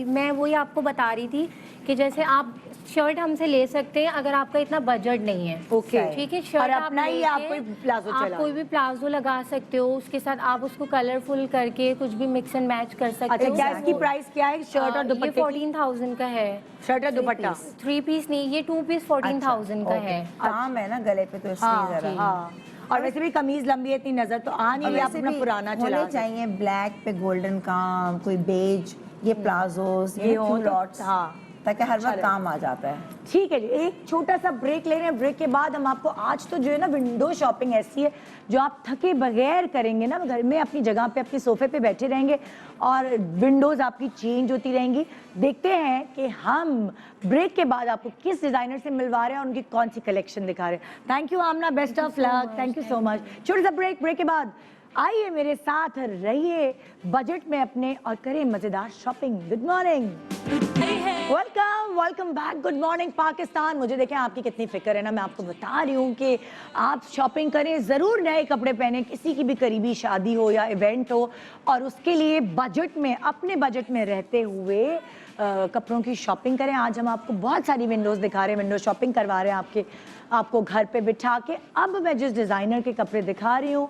मैं वही आपको बता रही थी कि जैसे आप शर्ट हमसे ले सकते हैं अगर आपका इतना बजट नहीं है। ओके। ठीक है, और शर्ट आप अपना ही लेके आप कोई प्लाजो आप चला कोई लो। भी प्लाजो लगा सकते हो, उसके साथ आप उसको कलरफुल करके कुछ भी मिक्स एंड मैच कर सकते अच्छा हो। क्या इसकी प्राइस क्या है शर्ट और ये दुपट्टे की? 14,000 का है। शर्ट और दुपट्टा। 3 पीस नहीं, ये 2 पीस 14,000 का है। काम है ना गले पे तो इसलिए हाँ जरा हाँ। और वैसे भी कमीज लंबी है, इतनी नजर तो आ नहीं और रही, आप वैसे अपना भी पुराना चला होने के। चाहिए ब्लैक पे गोल्डन काम, कोई बेज, ये प्लाजोस, ये ये हो तो- लॉट्स, हाँ। ताकि हर अच्छा वक्त काम आ जाता है। ठीक है जी, एक छोटा सा ब्रेक ले रहे हैं। ब्रेक के बाद हम आपको आज तो जो है ना विंडो शॉपिंग ऐसी है जो आप थके बगैर करेंगे ना, घर में अपनी जगह पे अपने सोफे पे बैठे रहेंगे और विंडोज आपकी चेंज होती रहेंगी। देखते हैं कि हम ब्रेक के बाद आपको किस डिजाइनर से मिलवा रहे हैं और उनकी कौन सी कलेक्शन दिखा रहे हैं। Thank you Amna, best of luck, thank you so much. छोटा सा ब्रेक के बाद आइए मेरे साथ रहिए बजट में अपने और करें मजेदार shopping. Good morning, welcome back. Good morning Pakistan. मुझे देखें आपकी कितनी फिक्र है ना, मैं आपको बता रही हूँ कि आप शॉपिंग करें, ज़रूर नए कपड़े पहने, किसी की भी करीबी शादी हो या इवेंट हो, और उसके लिए बजट में, अपने बजट में रहते हुए कपड़ों की शॉपिंग करें। आज हम आपको बहुत सारी विंडोज़ दिखा रहे हैं, विंडो शॉपिंग करवा रहे हैं आपको घर पे बिठा के। अब मैं जिस डिज़ाइनर के कपड़े दिखा रही हूँ,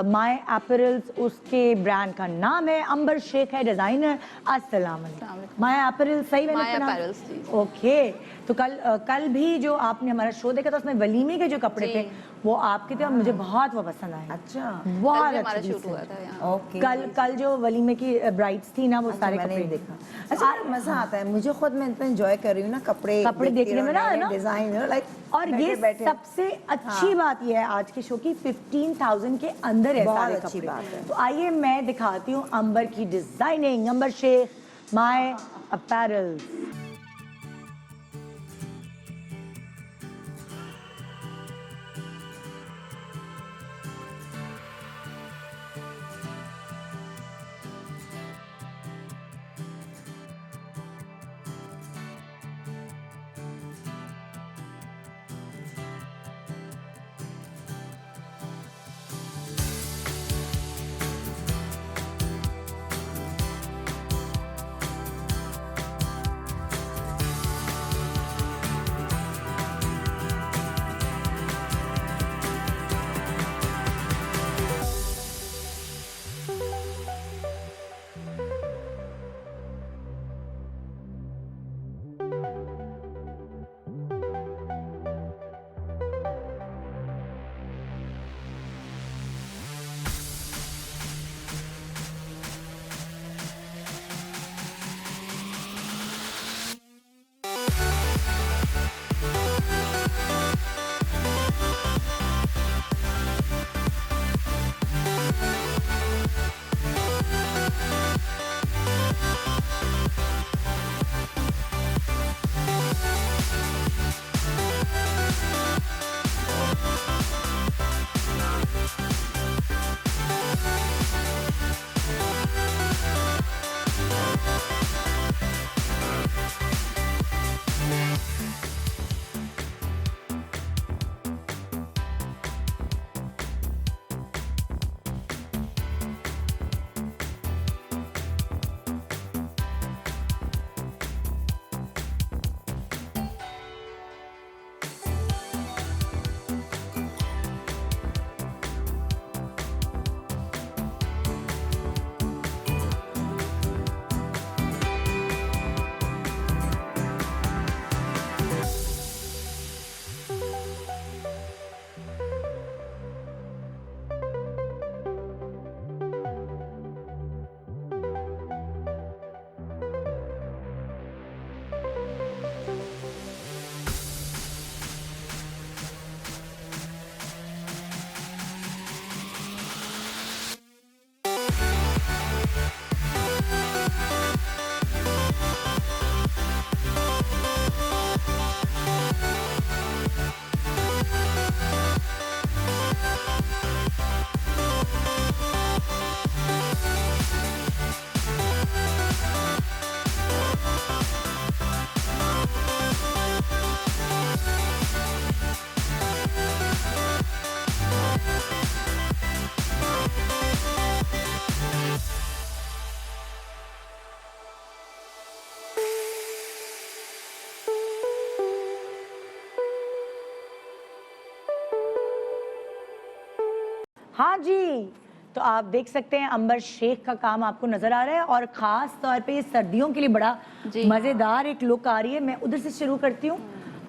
माय अपैरल्स, उसके ब्रांड का नाम है, अंबर शेख है डिज़ाइनर। अस्सलाम वालेकुम। माय अपैरल्स सही मैंने माया सुना? अपैरल्स, जी। ओके। तो कल भी जो आपने हमारा शो देखा था उसमें वलीमे के जो कपड़े जी। थे वो आपके थे और मुझे बहुत वो पसंद आए। अच्छा, बहुत कल भी हमारा अच्छी शूट चीज़ हुआ है। था यहाँ। ओके। कल जो वलीमे की ब्राइड्स थी ना, वो अच्छा, सारे मैंने कपड़े नहीं देखा। अच्छा, मजा आता है मुझे, खुद मैं इतना एंजॉय कर रही हूँ ना कपड़े देखने में ना डिजाइन, लाइक और ये सबसे अच्छी बात ये है आज के शो की 15,000 के अंदर है बहुत सारे अच्छी कपड़े। बात है। तो आइए मैं दिखाती हूँ अंबर की designing. Amber Sheikh my apparels. हाँ जी, तो आप देख सकते हैं अंबर शेख का काम आपको नजर आ रहा है और खास तौर पे ये सर्दियों के लिए बड़ा जी। मजेदार एक लुक आ रही है। मैं उधर से शुरू करती हूँ।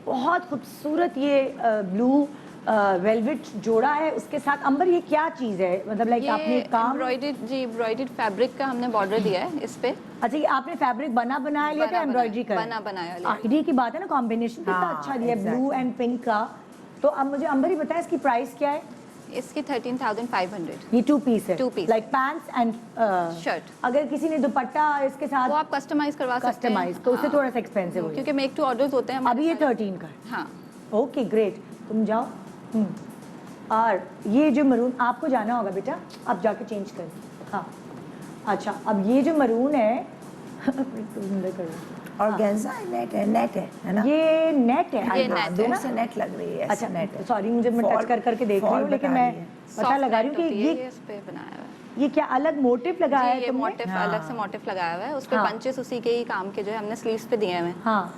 बहुत खूबसूरत ये ब्लू वेलवेट जोड़ा है, उसके साथ अंबर ये क्या चीज है, मतलब लाइक आपने ये काम एम्ब्रॉयडर्ड फैब्रिक का हमने बॉर्डर दिया है इस पे। अच्छा, ये आपने फैब्रिक बना बनाया लिया था बना एम्ब्रॉयडरी का? बना बनाया लिया। आखिरी की बात है ना, कॉम्बिनेशन कितना हाँ, अच्छा दिया है ब्लू exactly. एंड पिंक का। तो अब मुझे अंबर ही बताया इसकी प्राइस क्या है? इसकी 13,500। ये 2 पीस है, Two piece like pants and shirt. अगर किसी ने दुपट्टा इसके वो साथ आप कस्टमाइज करवा सकते हैं। कस्टमाइज तो उससे हाँ। थोड़ा सा एक्सपेंसिव हो क्योंकि मेक टू ऑर्डर्स होते हैं अभी ये हमारे 13 का है। साथ। हाँ, ओके ग्रेट, तुम जाओ। और ये जो मरून, आपको जाना होगा बेटा, आप जाके चेंज कर। हाँ अच्छा, अब ये जो मरून है अंदर कर लो। और गेंजा नेट है ना? ये नेट है, ये आई नेट दूर है से नेट लग रही है, अच्छा नेट है। सॉरी, मुझे मैं टच कर करके देख रही हूँ, लेकिन मैं पता Soft लगा रही हूँ net कि होती है, ये इस पे बनाया हुआ है। ये क्या अलग मोटिव लगाया है ये तुमने? मोटिफ अलग से मोटिफ लगाया हुआ है, उस पे हाँ। पंचेस उसी के ही काम के जो है हमने स्लीव्स पे दिए हुए हैं। हाँ,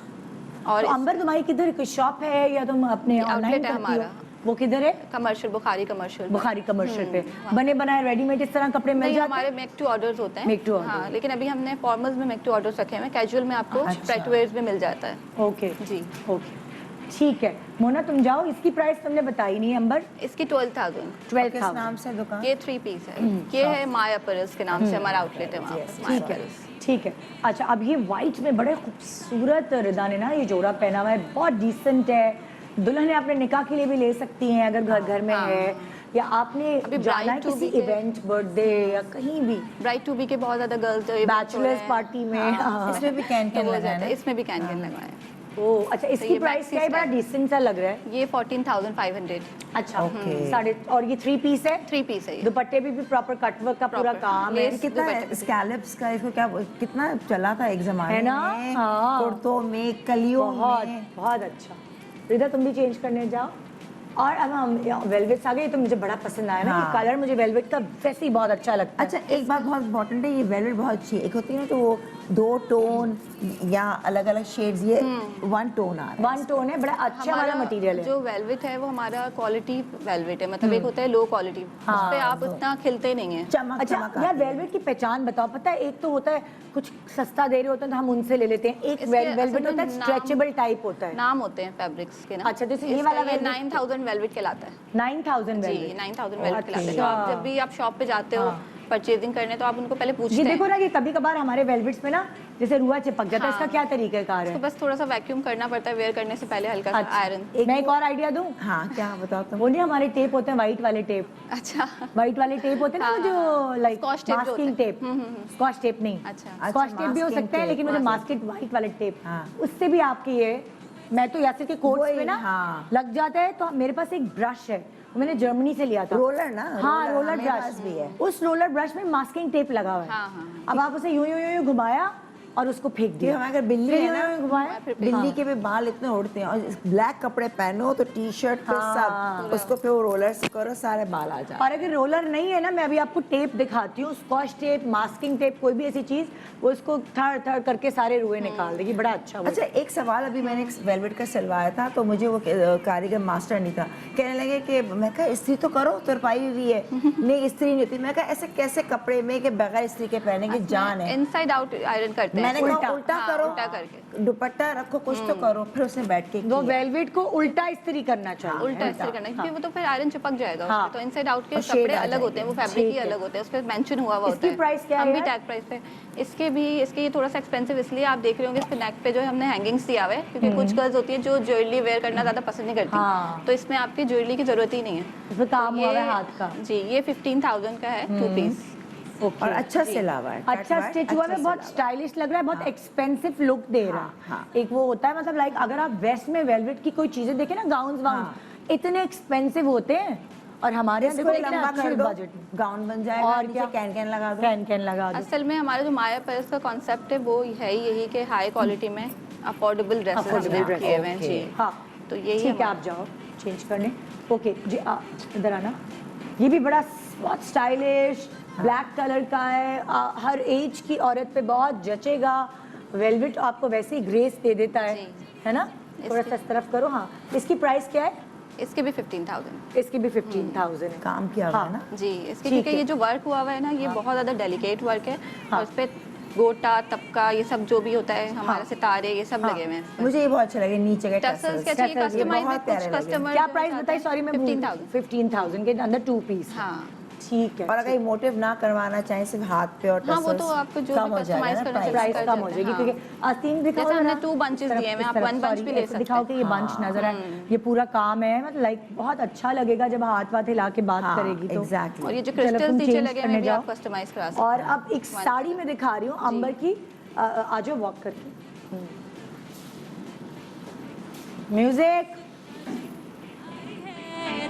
और तो अंबर तुम्हारी किधर कोई शॉप है या तुम अपने ये ऑनलाइन outlet है करती हो? हमारा। वो किधर है? Commercial Bukhari commercial Bukhari commercial पे बने बनाए रेडीमेड इस तरह कपड़े मिल नहीं, जाते हमारे हैं? मेक टू ऑर्डर्स होते हैं। Make to order। हाँ, लेकिन अभी हमने फॉर्मल्स में मेक टू ऑर्डर्स रखे हुए हैं। कैजुअल में आपको अच्छा। स्ट्रेट वेयर्स में मिल जाता है। ओके जी। ओके ठीक है। मोना तुम जाओ, इसकी प्राइस तुमने बताई नहीं अंबर। इसकी 12,000। किस 12,000 नाम से दुकान? ये 3 पीस है। ये है माया परल्स के नाम से हमारा आउटलेट है वहाँ Yes, पर। ठीक है ठीक है। अच्छा, अब ये वाइट में बड़े खूबसूरत रिदा ने ना ये जोड़ा पहना हुआ है, बहुत डिसेंट है। दुल्हन ने अपने निकाह के लिए भी ले सकती हैं अगर घर घर में हाँ। है, या आपने अभी जाना है bride to किसी be के- इवेंट, बर्थडे या कहीं भी, ब्राइड टू बी के बहुत ज्यादा गर्ल्स बैचलर्स पार्टी में। हाँ। इसमें भी कैन लगाया है। इसमें भी कैन लगवाए हैं। ओह अच्छा, इसकी ये प्राइस maxi क्या है? बड़ा style। डिसेंट सा लग रहा है। ये 14,500। अच्छा Okay। साढ़े, और ये 3 पीस है? 3 पीस है ये। दुपट्टे भी प्रॉपर कटवर्क का पूरा Proper। काम है। ये ये कितना दुपट्टे स्कैलप्स का, इसको क्या कितना चला था एक जमाने है ना? में, हाँ। कुर्तों में, कलियों बहुत में। बहुत अच्छा। रिदा तुम भी चेंज करने जाओ। और अब हम वेलवेट्स आ गए, तो मुझे बड़ा पसंद आया ना, हाँ। ये कलर मुझे वेलवेट का वैसे ही बहुत अच्छा लगता है। अच्छा, एक बात बहुत इंपॉर्टेंट है, ये वेलवेट बहुत अच्छी है। एक होती है ना तो वो 2 टोन या अलग अलग शेड्स, ये 1 टोन आ रहा है। 1 टोन है, बड़ा अच्छा वाला मटेरियल है। जो वेलवेट है वो हमारा क्वालिटी वेलवेट है, मतलब एक होता है लो क्वालिटी, हाँ, उस पे आप उतना खिलते नहीं है। चमक अच्छा चमक यार, आती है। वेलवेट की पहचान बताओ। पता है, एक तो होता है कुछ सस्ता दे रहे होते हैं तो हम उनसे ले लेते हैं, एक इसके वेलवेट असल में होता है नाम- स्ट्रेचेबल टाइप होता है। नाम होते हैं फैब्रिक्स के ना। अच्छा, जैसे ये इसका वाला ये velvet- 9,000 वेलवेट कहलाता है। 9,000 जी, वेलवेट। 9,000 वेलवेट कहलाता है। तो अच्छा। आप जब भी आप शॉप पे जाते हो हाँ। परचेजिंग करने, तो आप उनको पहले पूछते ये हैं। देखो ना, ये कभी कभार हमारे वेलवेट्स में ना जैसे रुआ चिपक जाता है, हाँ। इसका क्या तरीकाकार तो है? बस थोड़ा सा वैक्यूम करना पड़ता है वेयर करने से पहले, हल्का सा आयरन। मैं एक और आइडिया दूं? हाँ, क्या बताओ तुम? वो नहीं, हमारे टेप होते हैं व्हाइट वाले टेप, अच्छा। व्हाइट वाले टेप होते हैं ना, वो जो लाइक Scotch tape जो मास्किंग होते टेप, स्कॉच टेप नहीं, अच्छा। स्कॉच टेप भी हो masking सकते हैं, tape, लेकिन मुझे masking मास्किंग व्हाइट वाले टेप, हाँ। उससे भी आपकी ये, मैं तो यासिर के कोट्स वही, पे ना हाँ। लग जाता है। तो मेरे पास एक ब्रश है, वो मैंने जर्मनी से लिया था। रोलर ना? हाँ, रोलर मेरे ब्रश पास भी है। उस रोलर ब्रश में मास्किंग टेप लगा हुआ है। हाँ, हाँ। अब आप उसे यूं यूं यूं घुमाया और उसको फेंक कि दिया। हमारे घर बिल्ली फिर है यूं ना, यूं घुमाया, बिल्ली के भी बाल इतने उड़ते हैं, और ब्लैक कपड़े पहनो तो टी शर्ट पे हाँ। सब, उसको फिर वो रोलर से करो, सारे बाल आ जाते और अगर रोलर नहीं है ना, मैं अभी आपको टेप दिखाती हूँ, स्कॉच टेप, मास्किंग टेप, कोई भी ऐसी चीज, वो इसको थड़ थड़ करके सारे रुए निकाल देगी। बड़ा अच्छा वो। अच्छा, एक सवाल, अभी मैंने एक वेलवेट का सिलवाया था, तो मुझे वो कारीगर मास्टर नहीं था, कहने लगे कि मैं कहा इस्त्री तो करो, तुरपाई हुई है। नहीं, इस्त्री नहीं होती। मैं कहा ऐसे कैसे कपड़े में कि बगैर इस्त्री के पहने की जान है। इनसाइड आउट आयरन करते हैं। मैंने कहा उल्टा हाँ, करो, उल्टा करके। दुपट्टा रखो, कुछ तो करो, फिर उसने बैठ के वो किया। वेलवेट को उल्टा इस्त्री करना चाहिए। उल्टा इस्त्री करना है, क्योंकि वो तो फिर आयरन चिपक जाएगा हाँ। उसमें। तो इनसाइड आउट के और कपड़े shade आ अलग होते हैं, वो फैब्रिक ही ठीक है। अलग होते हैं, उस पर मेंशन हुआ हुआ होता इसकी है। price क्या है हम भी यार? टैग प्राइस पे इसके ये थोड़ा सा एक्सपेंसिव इसलिए आप देख रहे होंगे, इसके नेक पे जो है हमने हैंगिंग्स दिया हुआ है, क्योंकि कुछ गर्ल्स होती है जो ज्वेलरी वेयर करना ज्यादा पसंद नहीं करती। हाँ। तो इसमें आपकी ज्वेलरी की जरूरत ही नहीं है। इसमें काम तो हुआ ये- है हाथ का। जी, ये 15,000 का है 2 पीस। ओके। और अच्छा सिला हुआ है, अच्छा कट वर्क, स्टिच हुआ अच्छा है, बहुत सिला हुआ स्टाइलिश लग रहा है, बहुत एक्सपेंसिव लुक दे रहा है। हाँ। एक वो होता है, मतलब लाइक अगर आप वेस्ट में वेलवेट की कोई चीजें देखें ना, गाउन हाँ। इतने एक्सपेंसिव होते हैं, और हमारे यहाँ इसको देखो इतने लंबा अच्छे कर दो, बजट में गाउन बन जाएगा, और नीचे क्या? कैन कैन लगा दो। कैन कैन लगा दो। असल में हमारा जो माया पर्स का कॉन्सेप्ट है वो है ही यही कि हाई क्वालिटी में अफोर्डेबल ड्रेसेस Affordable dress, किए हुए हैं। okay। जी हाँ, तो यही ठीक है, हमारा- आप जाओ चेंज करने। ओके जी, इधर आना। ये भी बड़ा बहुत स्टाइलिश ब्लैक कलर का है, हर एज की औरत पे बहुत जचेगा। वेलवेट आपको वैसे ही ग्रेस दे देता है, जी। है ना? थोड़ा सा इस तरफ करो। हाँ, इसकी प्राइस क्या है? इसके भी 15,000। इसकी भी 15,000 है। काम किया हुआ है हाँ। ना। जी, इसके ठीक क्योंकि है। ये जो वर्क हुआ हुआ है ना, ये बहुत ज़्यादा डेलिकेट वर्क है। हाँ। और इस पे गोटा, तपका, ये सब जो भी होता है, हमारे सितारे, ये सब हाँ। लगे हुए हैं इस पे। मुझे ये बहुत अच्छा लगे नीचे के टसल्स टसल्स। क्या चाहिए, टसल्स, ये कस्टमाइज बहुत कुछ प्यारे लगे। कस्टमर क्या प्राइस बताइए, सॉरी मैं 15,000। 15,000 के अंदर 2 पीस। हाँ ठीक है। और अगर ये मोटिव ना करवाना चाहें सिर्फ हाथ पे और हाँ, वो तो टसल्स, आपको जो कम भी हो जाएगा customize ना करना प्राइस। प्राइस कर कम हो सकते हैं, जाएगी हाँ। क्योंकि आस्तीन दिखाओ जैसे हमने जरा। 2 bunches इस तरफ- दिए हैं, इस आप तरफ, 1 bunch sorry, भी ले ऐसे सकते दिखाओ हैं। कि ये बंच नजर आए, ये पूरा काम है, मतलब लाइक बहुत अच्छा लगेगा जब हाथ वाथ हिला के बात हाँ, करेगी तो। exactly। और ये जो चलो, क्रिस्टल्स तुम नीचे change लगे करने हैं, भी जाओ। आप कस्टमाइज करा सकते और हैं। अब एक साड़ी में दिखा रही हूँ अंबर की, आ जाओ वॉक करके। म्यूजिक।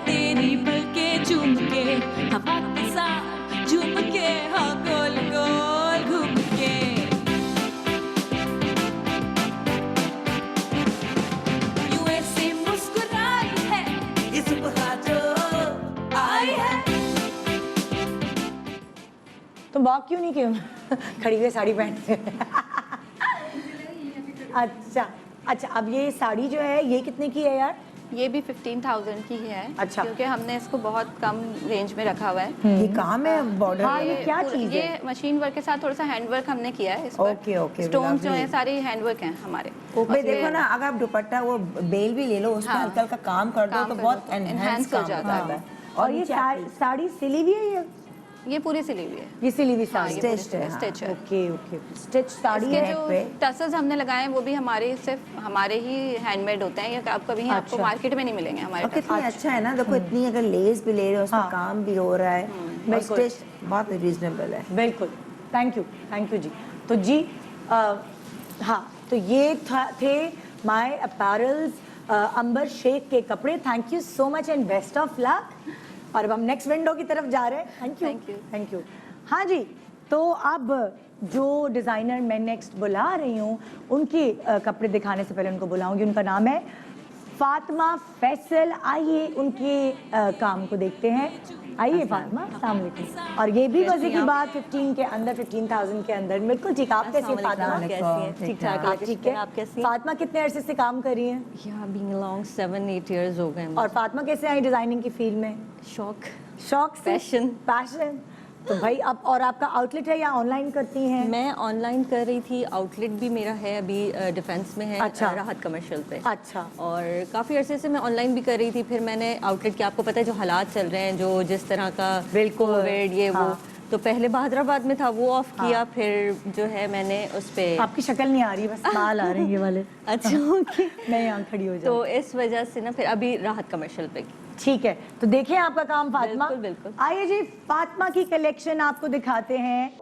तेरी पलके चूम के हवा के साथ झूम के हाँ गोल गोल घूम के यूं ऐसे मुस्कुराई है ये सुबह जो आई है। तुम वॉक क्यों नहीं किए? खड़ी हुई साड़ी पहन के। अच्छा, अब ये साड़ी जो है ये कितने की है यार? ये भी 15,000 की ही है। अच्छा। क्योंकि हमने इसको बहुत कम रेंज में रखा हुआ है। ये काम है बॉर्डर हाँ, ये क्या पूरा- चीज़ ये है? मशीन वर्क के साथ थोड़ा सा हैंड वर्क हमने किया है इस पर। Okay, okay, स्टोन्स जो lovely। है सारे हैंड वर्क हैं हमारे। भाई देखो ना, अगर आप दुपट्टा वो बेल भी ले लो, उसमें हाँ। हल्का हल्का काम कर दो काम तो कर बहुत दो तो एनहांस enhance हो काम जाता होता है। है। और ये नीचे आप- साड़ी सिली हुई है ये पूरी सिली हुई है। ये सिली हुई हाँ, साड़ी ये है? Stitched है, हाँ। स्टिच है। ओके, स्टिच साड़ी इसके है। जो पे। टसल्स हमने लगाए हैं वो भी हमारे सिर्फ हमारे ही हैंडमेड होते हैं, ये आप कभी आपको अच्छा। मार्केट में नहीं मिलेंगे हमारे और टसल्स। कितनी अच्छा है ना, देखो इतनी अगर लेस भी ले रहे हो उसमें हाँ। काम भी हो रहा है और बिल्कुल। स्टिच बहुत रीजनेबल है। बिल्कुल, थैंक यू जी। तो जी हाँ, तो ये थे माय अपैरल्स अंबर शेख के कपड़े। Thank you so much and best of luck. और अब हम नेक्स्ट विंडो की तरफ जा रहे हैं। Thank you. हाँ जी, तो अब जो डिज़ाइनर मैं नेक्स्ट बुला रही हूँ उनके कपड़े दिखाने से पहले उनको बुलाऊंगी। उनका नाम है फातिमा फैसल। आइए उनके काम को देखते हैं। आइए फातिमा, अस्सलाम वालेकुम। और ये भी मजे की बात 15 के अंदर, 15,000 के अंदर। बिल्कुल ठीक। आप कैसी हैं फातिमा? कैसी हैं? ठीक ठाक। आप ठीक है? आप कैसी हैं? फातिमा कितने अरसे से काम कर रही हैं? Yeah, being along 7-8 years हो गए और फातिमा कैसे आई डिजाइनिंग की फील्ड में? शौक शौक से? Passion। पैशन। तो भाई अब, और आपका आउटलेट है या ऑनलाइन करती हैं? मैं ऑनलाइन कर रही थी, आउटलेट भी मेरा है अभी डिफेंस में है। अच्छा। राहत कमर्शियल पे। अच्छा। और काफ़ी अरसे से मैं ऑनलाइन भी कर रही थी, फिर मैंने आउटलेट के, आपको पता है जो हालात चल रहे हैं, जो जिस तरह का बिल्कुल। कोविड ये हाँ। वो, तो पहले बहादुराबाद में था वो ऑफ हाँ। किया, फिर जो है मैंने उस पे आपकी शक्ल नहीं आ रही, बस बाल आ रहे हैं ये वाले। अच्छा ओके। मैं यहाँ खड़ी हो तो जाऊँ। इस वजह से ना फिर अभी राहत कमर्शियल पे। ठीक है, तो देखिए आपका काम फातिमा। बिल्कुल, बिल्कुल। आइए जी, फातिमा की कलेक्शन आपको दिखाते हैं।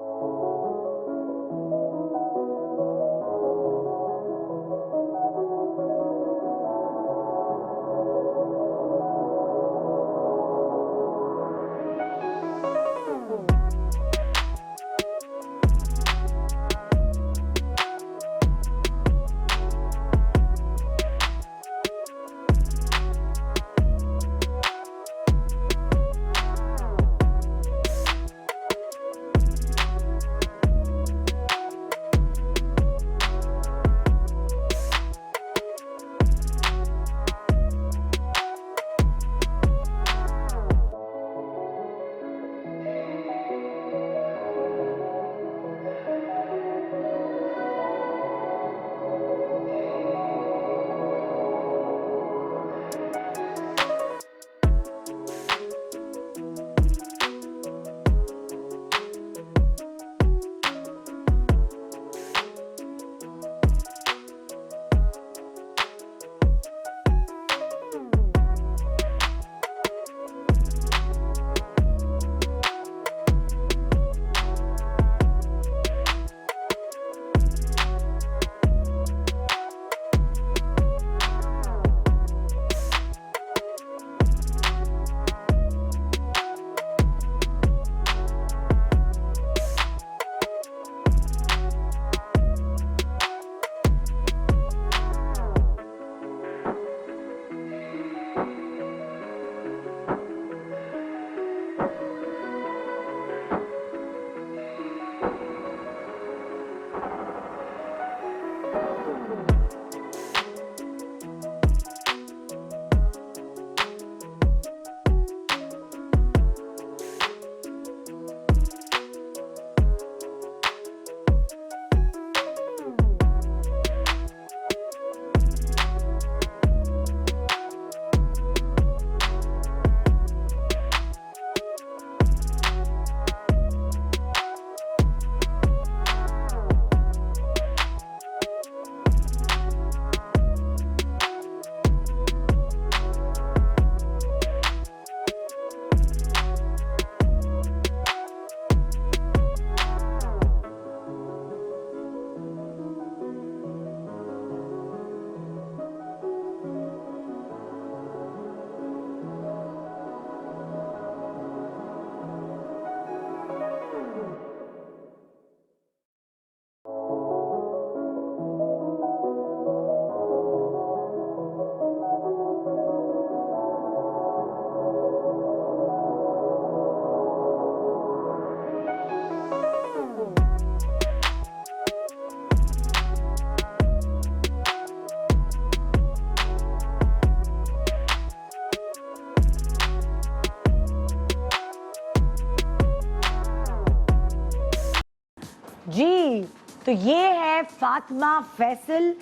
तो ये है फातिमा फैसल,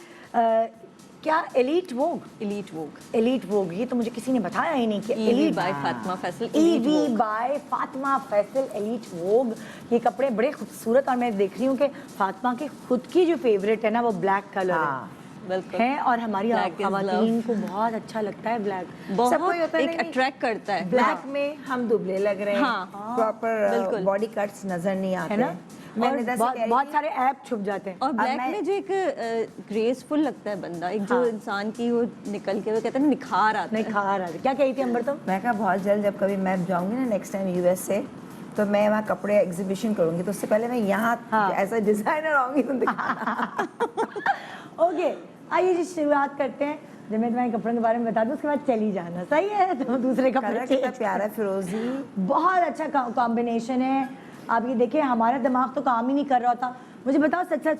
क्या एलीट वोग? एलीट वोग, ये तो मुझे किसी ने बताया ही नहीं कि EV by Fatima Faisal, Elite EV Vogue। By Fatima Faisal Elite Vogue. ये कपड़े बड़े खूबसूरत, और मैं देख रही हूँ कि फातिमा की खुद की जो फेवरेट है ना वो ब्लैक कलर हाँ, बिल्कुल है, और हमारी Black is खवातीन को बहुत अच्छा लगता है ब्लैक। बहुत सबको ये होता है, एक नहीं, अट्रैक्ट करता है। ब्लैक में हम दुबले लग रहे हैं, हाँ, प्रॉपर बिल्कुल। बॉडी कट्स नजर नहीं आते है ना, मैं और निदा से बहुत कह रही बहुत थी, सारे ऐप छुप जाते हैं। और ब्लैक मैं- में जो एक ग्रेसफुल लगता है बंदा, एक जो हाँ। इंसान की वो निकल के वो कहते हैं ना निखार आता नहीं है। खा रहा, क्या कही थी अंबर तुम? मैं कहा बहुत जल्द जब कभी मैं जाऊंगी ना नेक्स्ट टाइम यूएस से, तो मैं वहाँ कपड़े एग्जीबिशन करूंगी, तो उससे पहले मैं यहाँ हाँ। एज अ डिजाइनर आऊंगी तो दिखाना। ओके, आइए जी शुरुआत करते हैं। जब मैं तुम्हारे कपड़ों के बारे में बता दूं उसके बाद चली जाना, सही है? तो दूसरे कपड़े कलर कितना प्यारा है, फिरोजी। बहुत अच्छा कॉम्बिनेशन है। आप ये देखिए, हमारा दिमाग तो काम ही नहीं कर रहा था। मुझे बताओ सच सच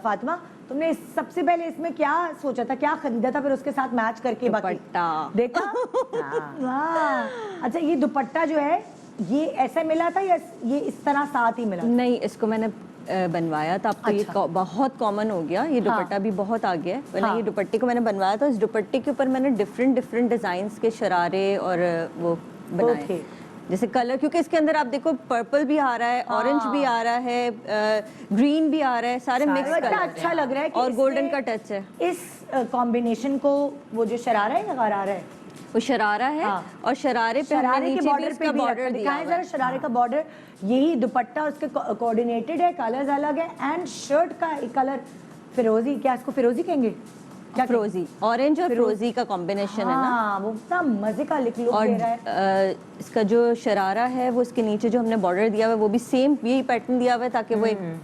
फातिमा, तुमने सबसे पहले इसमें क्या सोचा था, क्या खरीदा था, फिर उसके साथ मैच करके बाकी दुपट्टा। देखा? वाह, अच्छा ये दुपट्टा जो है ये ऐसा मिला था या ये इस तरह साथ ही मिला था? नहीं, इसको मैंने बनवाया था। अब तो ये अच्छा। बहुत कॉमन हो गया, ये दुपट्टा भी बहुत आ गया है। वरना हाँ। ये दुपट्टे को मैंने बनवाया था, इस दुपट्टे के ऊपर मैंने डिफरेंट डिफरेंट डिजाइन्स के शरारे और वो बनाए। ओके। जैसे कलर, क्योंकि इसके अंदर आप देखो पर्पल भी आ रहा है, ऑरेंज भी आ रहा है, ग्रीन भी आ रहा है, सारे मिक्स इतना कलर अच्छा लग रहा है कि और गोल्डन इसमें का टच है। इस कॉम्बिनेशन को, वो जो शरारा है या गरारा है, वो शरारा है हाँ। और शरारे पे हमने शरारे के नीचे भी बॉर्डर पे उसका भी बॉर्डर दिया दिखाएं हुआ जरा है। शरारे का बॉर्डर। यही दुपट्टा उसके कोऑर्डिनेटेड है, कलर्स अलग है, एंड शर्ट का एक कलर फिरोजी, क्या इसको फिरोजी कहेंगे? क्या फिरोजी, ऑरेंज और फिरोजी का कॉम्बिनेशन है ना। हाँ, वो इतना मजे का लुक और दे रहा है। इसका जो शरारा है वो इसके नीचे जो हमने बॉर्डर दिया हुआ है वो भी सेम यही पैटर्न दिया हुआ है, ताकि वो एक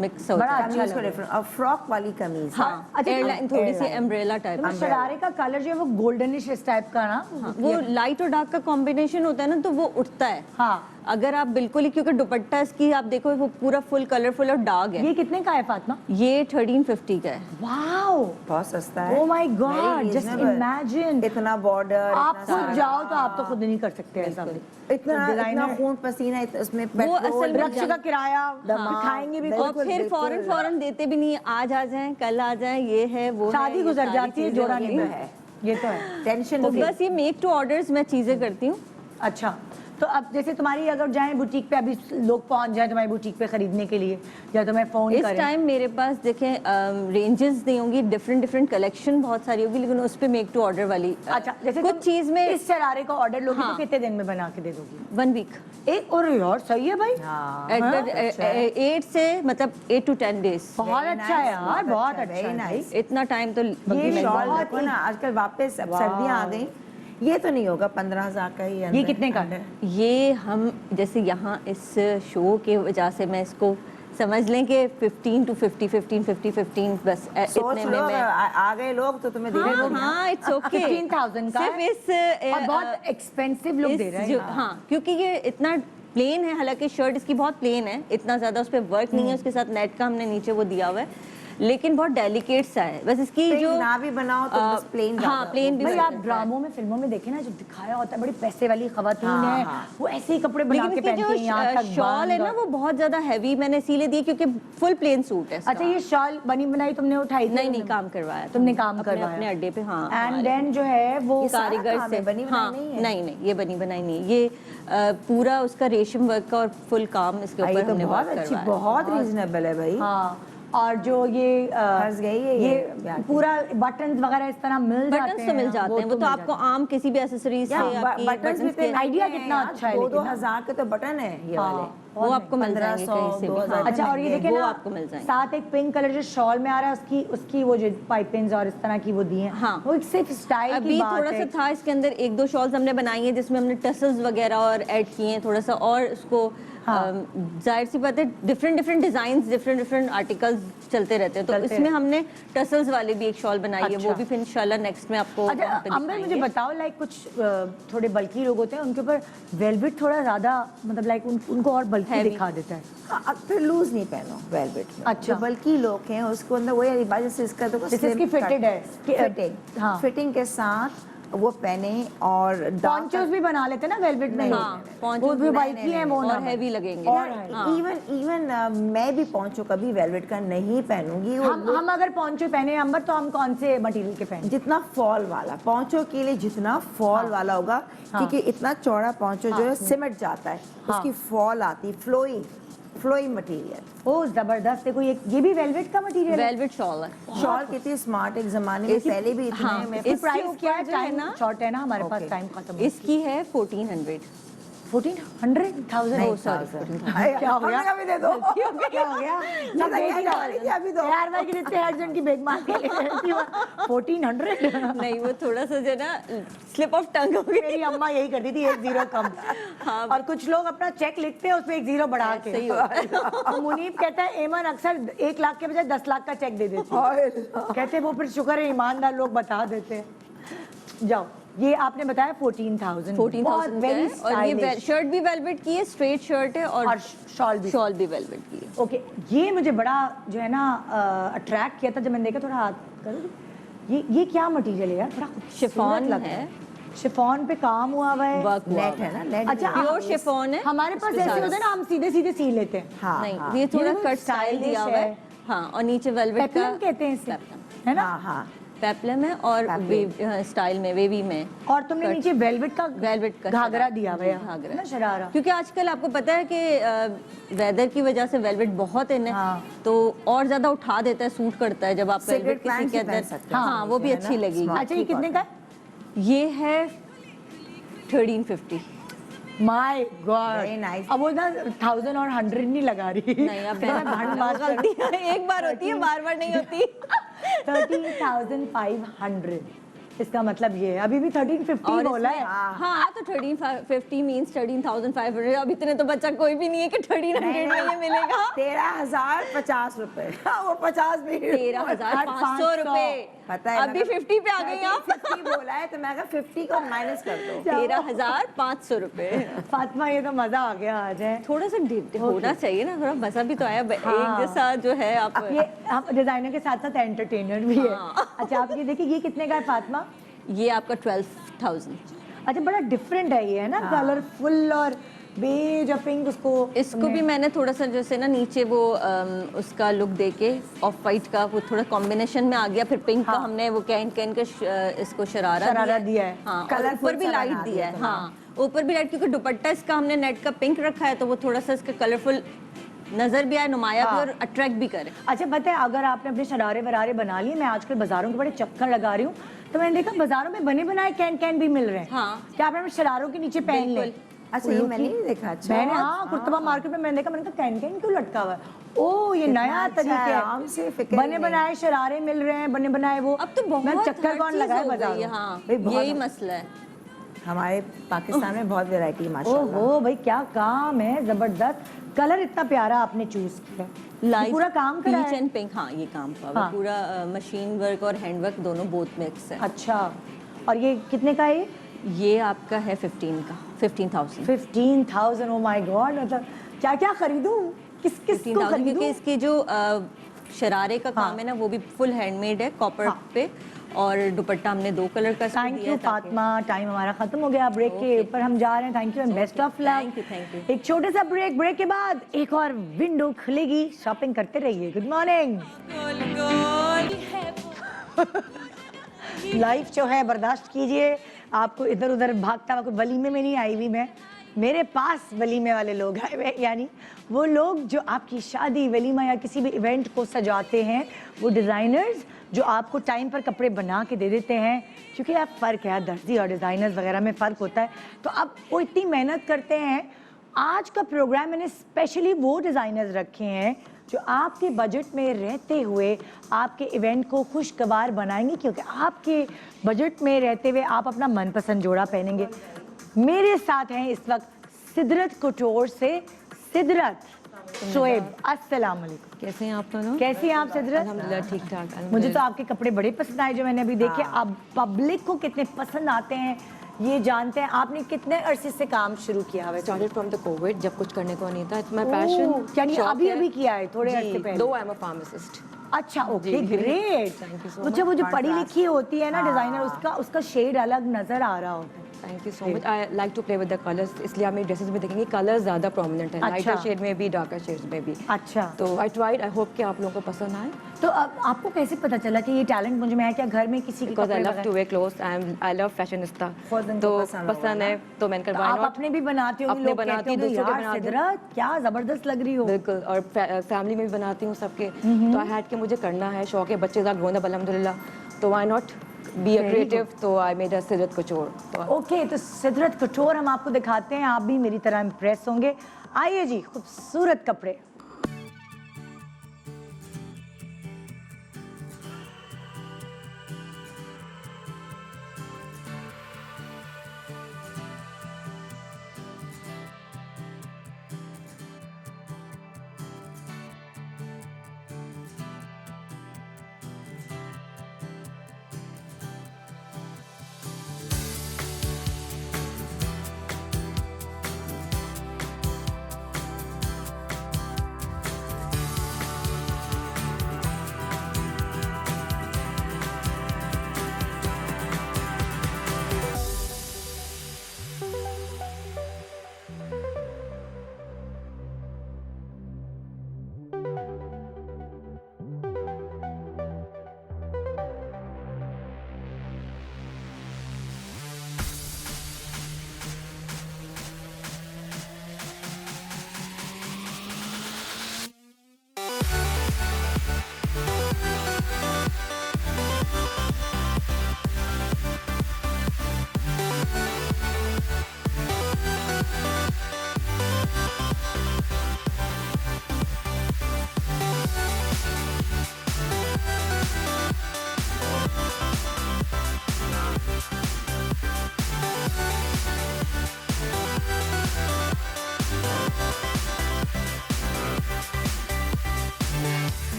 मिक्स हो बड़ा जाए। अच्छा कमीज को लग रहा है। डिफरेंट, और फ्रॉक वाली कमीज। हाँ, अच्छा, एयरलाइन थोड़ी सी airline। Umbrella type. तो शरारे का कलर जो है वो गोल्डनिश इस टाइप का ना, वो लाइट और डार्क का कॉम्बिनेशन होता है ना, तो वो उठता है। हाँ। अगर आप बिल्कुल ही, क्योंकि दुपट्टा इसकी आप देखो वो पूरा फुल कलरफुल और डार्क है। ये कितने का है फातिमा? ये 1350 का है। वाओ, बहुत सस्ता है। Oh my God, Very just reasonable। imagine। इतना बॉर्डर, आप खुद जाओ तो आप तो खुद नहीं कर सकते ऐसा भी। इतना तो इतना designer- खून पसीना उसमें वो पेट्रोल, असल में रक्षा का किराया खाएंगे भी, और बिल्कुल, फिर बिल्कुल। फौरन फौरन देते भी नहीं है, आज आ जाएं कल आ जाएं, ये है वो है, शादी ये गुजर सारी जाती है, चीजें जोड़ा हो नहीं गई। है, ये तो है। टेंशन तो फ्री। बस ये मेक टू ऑर्डर्स मैं चीजें करती हूँ। अच्छा, तो अब जैसे तुम्हारी अगर जाएं बुटीक पे, अभी लोग पहुंच जाए तुम्हारी बुटीक पे खरीदने के लिए, या तो मैं फोन इस करें, टाइम मेरे पास देखें रेंजेस नहीं होंगी, डिफरेंट डिफरेंट कलेक्शन बहुत सारी होगी, लेकिन उस पे मेक टू ऑर्डर वाली अच्छा जैसे कुछ तुम चीज में इस शरारे का ऑर्डर लोगे हाँ। तो कितने दिन में बना के दे दोगी? 1 वीक, एक, और यार सही है भाई, हाँ, एट अच्छा है। 8 से मतलब 8 to 10 डेज। बहुत Very अच्छा है nice, यार, बहुत very अच्छा है भाई। nice। इतना टाइम तो ये बल्कि शॉल बहुत देखो ही- ना, आजकल वापस अब वाह। सर्दियां आ गई, ये तो नहीं होगा 15,000 का ही। ये कितने का है? ये हम जैसे यहाँ इस शो के वजह से मैं इसको समझ लें कि 15 to 50, 15 बस सोच इतने लो, में अगर मैं आ गए लोग तो तुम्हें देने हाँ को हाँ इट्स ओके 15,000 का सिर्फ है? इस और बहुत एक्सपेंसिव लोग दे रहे हैं। हाँ, क्योंकि ये इतना प्लेन है, हालांकि शर्ट इसकी बहुत प्लेन है, इतना ज्यादा उस पर वर्क नहीं है, उसके साथ नेट का हमने नीचे वो दिया हुआ है, लेकिन बहुत डेलिकेट सा है। बस इसकी Plain जो ना भी बनाओ तो बस plain हाँ ज्यादा प्लेन भी भाई बन आप सकता है। ड्रामों में, फिल्मों में देखे ना, जब दिखाया होता है बड़ी पैसे वाली खवातीन हाँ, है, हाँ। वो ऐसे ही कपड़े बना लेकिन के इसकी पहनती हैं, यहाँ जो तक शॉल है बंद ना और- वो बहुत ज्यादा हैवी मैंने इसीलिए दी क्योंकि फुल प्लेन सूट है इसका। अच्छा, ये शॉल बनी बनाई तुमने उठाई थी? नहीं काम करवाया था। तुमने काम अपने करवाया अपने अड्डे पे। हाँ, एंड हमारे। देन जो है वो ये सारा कारीगर काम से है, बनी बनाई हाँ, नहीं है? नहीं ये बनी बनाई नहीं है, ये पूरा उसका रेशम वर्क का और फुल काम इसके ये ऊपर तो हमने बहुत वर्क अच्छी, करवाया। बहुत रीजनेबल है भाई। हाँ, और जो ये फंस गई है ये ब्याह पूरा बटन्स वगैरह इस तरह मिल जाते हैं, बटन्स तो मिल जाते हैं, वो तो आपको आम किसी भी एक्सेसरीज से आपकी बटन्स भी buttons के idea कितना अच्छा है, 2,000 के तो बटन है ये वाले। वो आपको मिल जाएंगे 1500, कहीं से भी। 2000 हाँ। अच्छा, और ये देखिए वो ना, आपको मिल जाएंगे। साथ एक पिंक कलर जो शॉल में आ रहा है उसकी वो जो पाइपिंग्स और इस तरह की वो दी हैं, हाँ। वो एक सिर्फ स्टाइल की अभी बात थोड़ा है। सा था इसके अंदर, 1-2 शॉल्स हमने बनाई है जिसमें हमने टसल्स वगैरह और ऐड किए हैं थोड़ा सा, और उसको हाँ। जाहिर सी बात है डिफरेंट डिजाइन, डिफरेंट आर्टिकल्स चलते रहते हैं, तो चलते इसमें हमने टसल्स वाली भी एक शॉल बनाई है, अच्छा। वो भी फिर इंशाल्लाह नेक्स्ट में आपको अच्छा वहाँ पे अंबर, मुझे दिखाएंगे। बताओ, लाइक कुछ थोड़े बल्कि लोग होते हैं उनके ऊपर वेलवेट थोड़ा ज्यादा, मतलब लाइक उनको और बल्कि Heavy। दिखा देता है। हाँ, अब फिर लूज नहीं पहनो वेलवेट में। अच्छा। जो बल्कि लोग हैं उसको अंदर वही बात, जैसे इसका तो जैसे इसकी fitted है। फिटिंग, हाँ। फिटिंग के साथ वो पहने और पॉन्चोस भी बना लेते हैं ना वेलवेट में, हाँ, वो भी बाइक ही है वो और ना हैवी लगेंगे। और हाँ। इवन मैं भी पॉन्चो कभी वेलवेट का नहीं पहनूंगी। वो हम अगर पॉन्चो पहने अंबर तो हम कौन से मटेरियल के पहने? जितना फॉल वाला पॉन्चो के लिए जितना फॉल वाला होगा, क्योंकि इतना चौड़ा पॉन्चो जो है सिमट जाता है, उसकी फॉल आती, फ्लोइंग मटेरियल। ओ जबरदस्त। देखो ये भी वेलवेट का मटेरियल है। वेलवेट शॉल है। शॉल कितनी स्मार्ट, एक जमाने में पहले भी इतने हाँ, में इसकी इसके प्राइस क्या है? ऊपर जो है टाइम ना- शॉर्ट है ना हमारे पास, Okay. टाइम खत्म। इसकी है 1400। 1400,000। Oh, sorry, क्या हो गया? हमें अभी दे दो। क्या हो गया? सब क्या बेच ही डाल रही थी अभी दो? यार भाई कितने हेडजन की बेग मार के 1400। नहीं, वो थोड़ा सा जो है ना स्लिप ऑफ टंग हो गई। मेरी अम्मा यही करती थी, एक जीरो कम। हाँ। और कुछ लोग अपना चेक लिखते हैं उसमें एक जीरो बढ़ा के। सही होता तो मुनीब कहता है एमन अक्सर 1 लाख के बजाय 10 लाख का चेक दे देती है। कहते हैं वो फिर शुक्र है ईमानदार लोग बता देते हैं। जाओ, ये आपने बताया 14,000। 14,000 का है। और ये शर्ट भी वेलवेट की है, स्ट्रेट शर्ट है, और शॉल भी। शॉल भी वेलवेट की है। ओके, ये मुझे बड़ा जो है ना अट्रैक्ट किया था जब मैंने देखा। थोड़ा हाथ करो, ये क्या मटेरियल है यार? थोड़ा खूबसूरत शिफॉन लग रहा है। शिफॉन पे काम हुआ हुआ है। वर्क हुआ नेट है ना, नेट। अच्छा, प्योर शिफॉन है। हमारे पास इसके ऐसे साथ- होते हैं ना, हम सीधे सीधे सी लेते हैं। हाँ, नहीं, हाँ। ये थोड़ा ये कट स्टाइल दिया हुआ है। stylish हाँ, और नीचे वेलवेट का पेप्लम कहते हैं इसे, पेप्लम। है ना? हाँ, हाँ। पेप्लम है और स्टाइल में, वेवी में। और तुमने नीचे वेलवेट का वेलवेट का घाघरा दिया हुआ है, घाघरा। ना शरारा। क्योंकि आजकल आपको पता है कि वेदर की वजह से वेलवेट बहुत इन है, हाँ। तो और ज्यादा उठा देता है, सूट करता है जब आप Cigarette वेलवेट किसी pants के भी पहन अंदर। सकते हैं। हाँ, वो भी है ना? अच्छी लगेगी। Smart। अच्छा, ये कितने का है? ये है 1350। My God. Very nice। अब वो ना 1000 और 100 नहीं लगा रही। नहीं, अब गलती एक बार होती है, बार बार नहीं होती। 13,500। इसका मतलब ये है, अभी भी 1350 और बोला इसमें- है। हाँ, तो 1350 मीन्स 13,500। अब इतने तो बच्चा कोई भी नहीं है कि 1300 में ये मिलेगा। 13,050 रुपए। हाँ, वो 50 भी 13,500 रुपए। पता है, अभी 50 पे आ गई आप। 50 बोला है तो मैं कहा 50 को माइनस कर दो। 13,500 रुपए। फातिमा, ये तो मजा आ गया आज है। थोड़ा सा होना चाहिए ना, थोड़ा मजा भी तो आया। एक जैसा जो है आप ये हम डिजाइनर के साथ साथ एंटरटेनर भी है। हाँ। अच्छा, आप ये देखिए, ये कितने का है फातिमा? ये आपका 12,000। अच्छा, बड़ा डिफरेंट है ये, है ना? कलरफुल और बेज और पिंक। उसको इसको भी मैंने थोड़ा सा जैसे ना नीचे वो उसका लुक देके ऑफ वाइट का वो थोड़ा कॉम्बिनेशन में आ गया, फिर पिंक का हमने वो कैन कैन का इसको शरारा दिया है। हाँ, और Colourful ऊपर भी सा लाइट बना दिया दिया है। थोड़ा। हाँ, ऊपर भी लाइट, क्योंकि दुपट्टा इसका हमने नेट का पिंक रखा है, तो वो थोड़ा सा इसका कलरफुल नजर भी आए, नुमाया भी और अट्रैक्ट भी करे। अच्छा, पता है, अगर आपने अपने शरारे वरारे बना लिए, मैं आजकल बाजारों के बड़े चक्कर लगा रही हूँ, तो मैंने देखा बाजारों में बने बनाए कैन भी मिल रहे हैं। हाँ। क्या आप अपने शरारों के नीचे पहन लें? बिल्कुल। अच्छा, ये मैंने नहीं देखा। अच्छा, मैंने कुर्तबा मार्केट में मैंने देखा, मैंने कहा कैन क्यों लटका हुआ है? ओ, ये नया अच्छा तरीका है, है। आराम से फिक्र बने नहीं। बनाए शरारे मिल रहे हैं, बने बनाए वो। अब तो बहुत मैं चक्कर हर कौन चीज़ लगाए हो गई बाजार है। में? हाँ, भाई, बहुत यही मसला है। हमारे पाकिस्तान में बहुत वैरायटी माशाल्लाह। ओहो भाई, क्या काम है, जबरदस्त। कलर इतना प्यारा आपने चूज किया। लाइट पूरा काम करा पीच है। And pink. हाँ, ये काम का हाँ। पूरा मशीन वर्क और हैंड वर्क दोनों बोथ मिक्स है। अच्छा, और ये कितने का है? ये आपका है 15,000। 15,000। ओ माय गॉड, मतलब क्या क्या खरीदूं, किस किस को 15,000 खरीदूं? क्योंकि इसकी जो शरारे का काम है ना, वो भी फुल हैंडमेड है, कॉपर पे। और दुपट्टा हमने 2 कलर का इसको थैंक दिया यू है ताकि- फातिमा, टाइम हमारा खत्म हो गया। ब्रेक के ऊपर हम जा रहे हैं। Thank you and best of luck. Thank you. एक छोटे सा ब्रेक के बाद एक और विंडो खुलेगी। शॉपिंग करते रहिए। Good morning. गोल गोल है लाइफ जो है बर्दाश्त कीजिए। आपको इधर उधर भागता हुआ, कोई वलीमे में नहीं आई हुई मैं, मेरे पास वलीमे वाले लोग आए हुए, यानी वो लोग जो आपकी शादी, वलीमा या किसी भी इवेंट को सजाते हैं, वो डिज़ाइनर्स जो आपको टाइम पर कपड़े बना के दे देते हैं। क्योंकि आप फ़र्क है, दर्जी और डिज़ाइनर्स वगैरह में फ़र्क होता है, तो अब वो इतनी मेहनत करते हैं। आज का प्रोग्राम मैंने स्पेशली वो डिज़ाइनर्स रखे हैं जो आपके बजट में रहते हुए आपके इवेंट को खुशगवार बनाएंगे, क्योंकि आपके बजट में रहते हुए आप अपना मनपसंद जोड़ा पहनेंगे। मेरे साथ हैं इस वक्त सिदरत कुटोर से सिदरत शोएब। अस्सलाम वालेकुम। कैसे हैं आप दोनों? कैसी हैं आप सिदरत? अल्हम्दुलिल्लाह, ठीक ठाक। मुझे तो आपके कपड़े बड़े पसंद आए जो मैंने अभी देखे। अब पब्लिक को कितने पसंद आते हैं ये जानते हैं। आपने कितने अरसे से काम शुरू किया हुआ है? Started from the COVID, जब कुछ करने को नहीं था. It's my passion. यानी शौक अभी है। अभी किया है, थोड़े जी, अरसे पहले। though I'm a pharmacist. अच्छा ओके जी। ग्रेट। Thank you so मुझे वो जो much. पढ़ी लिखी होती है ना हाँ। डिजाइनर, उसका शेड अलग नजर आ रहा होता है। Thank you so much. I like to play with the colours, इसलिए आप मेरी ड्रेसेस में देखेंगे कलर्स ज़्यादा प्रोमिनेंट है, अच्छा। लाइटर शेड में भी, डार्कर शेड्स में भी। अच्छा, तो आई ट्राइड, आई होप कि आप लोगों को पसंद आए। तो अब आपको कैसे पता चला कि ये टैलेंट मुझे में है? क्या घर में किसी के बिकॉज आई कपड़े लव टू वगैरह? Wear clothes and I love fashionista, फौजन को तो पसंद होगा पसंद है ना? तो मैंने तो कहा आप व्हाई अपने भी बनाती हो? अपने लोग बनाती कहते हूँ, होंगे दूसरों के यार बनाती हूँ। सिदरा क्या जबरदस्त लग रही हो। बिल्कुल, और फैमिली में भी बनाती हूँ सबके, तो आई हैड कि मुझे करना है, शौक है, बच्चे साथ ग्रोन अप अल्हम्दुलिल्लाह, तो why not be a Very creative, तो आई मेड अ सिदरत कचौर। तो ओके, तो सिदरत कटोर हम आपको दिखाते हैं, आप भी मेरी तरह इम्प्रेस होंगे। आइए जी, खूबसूरत कपड़े।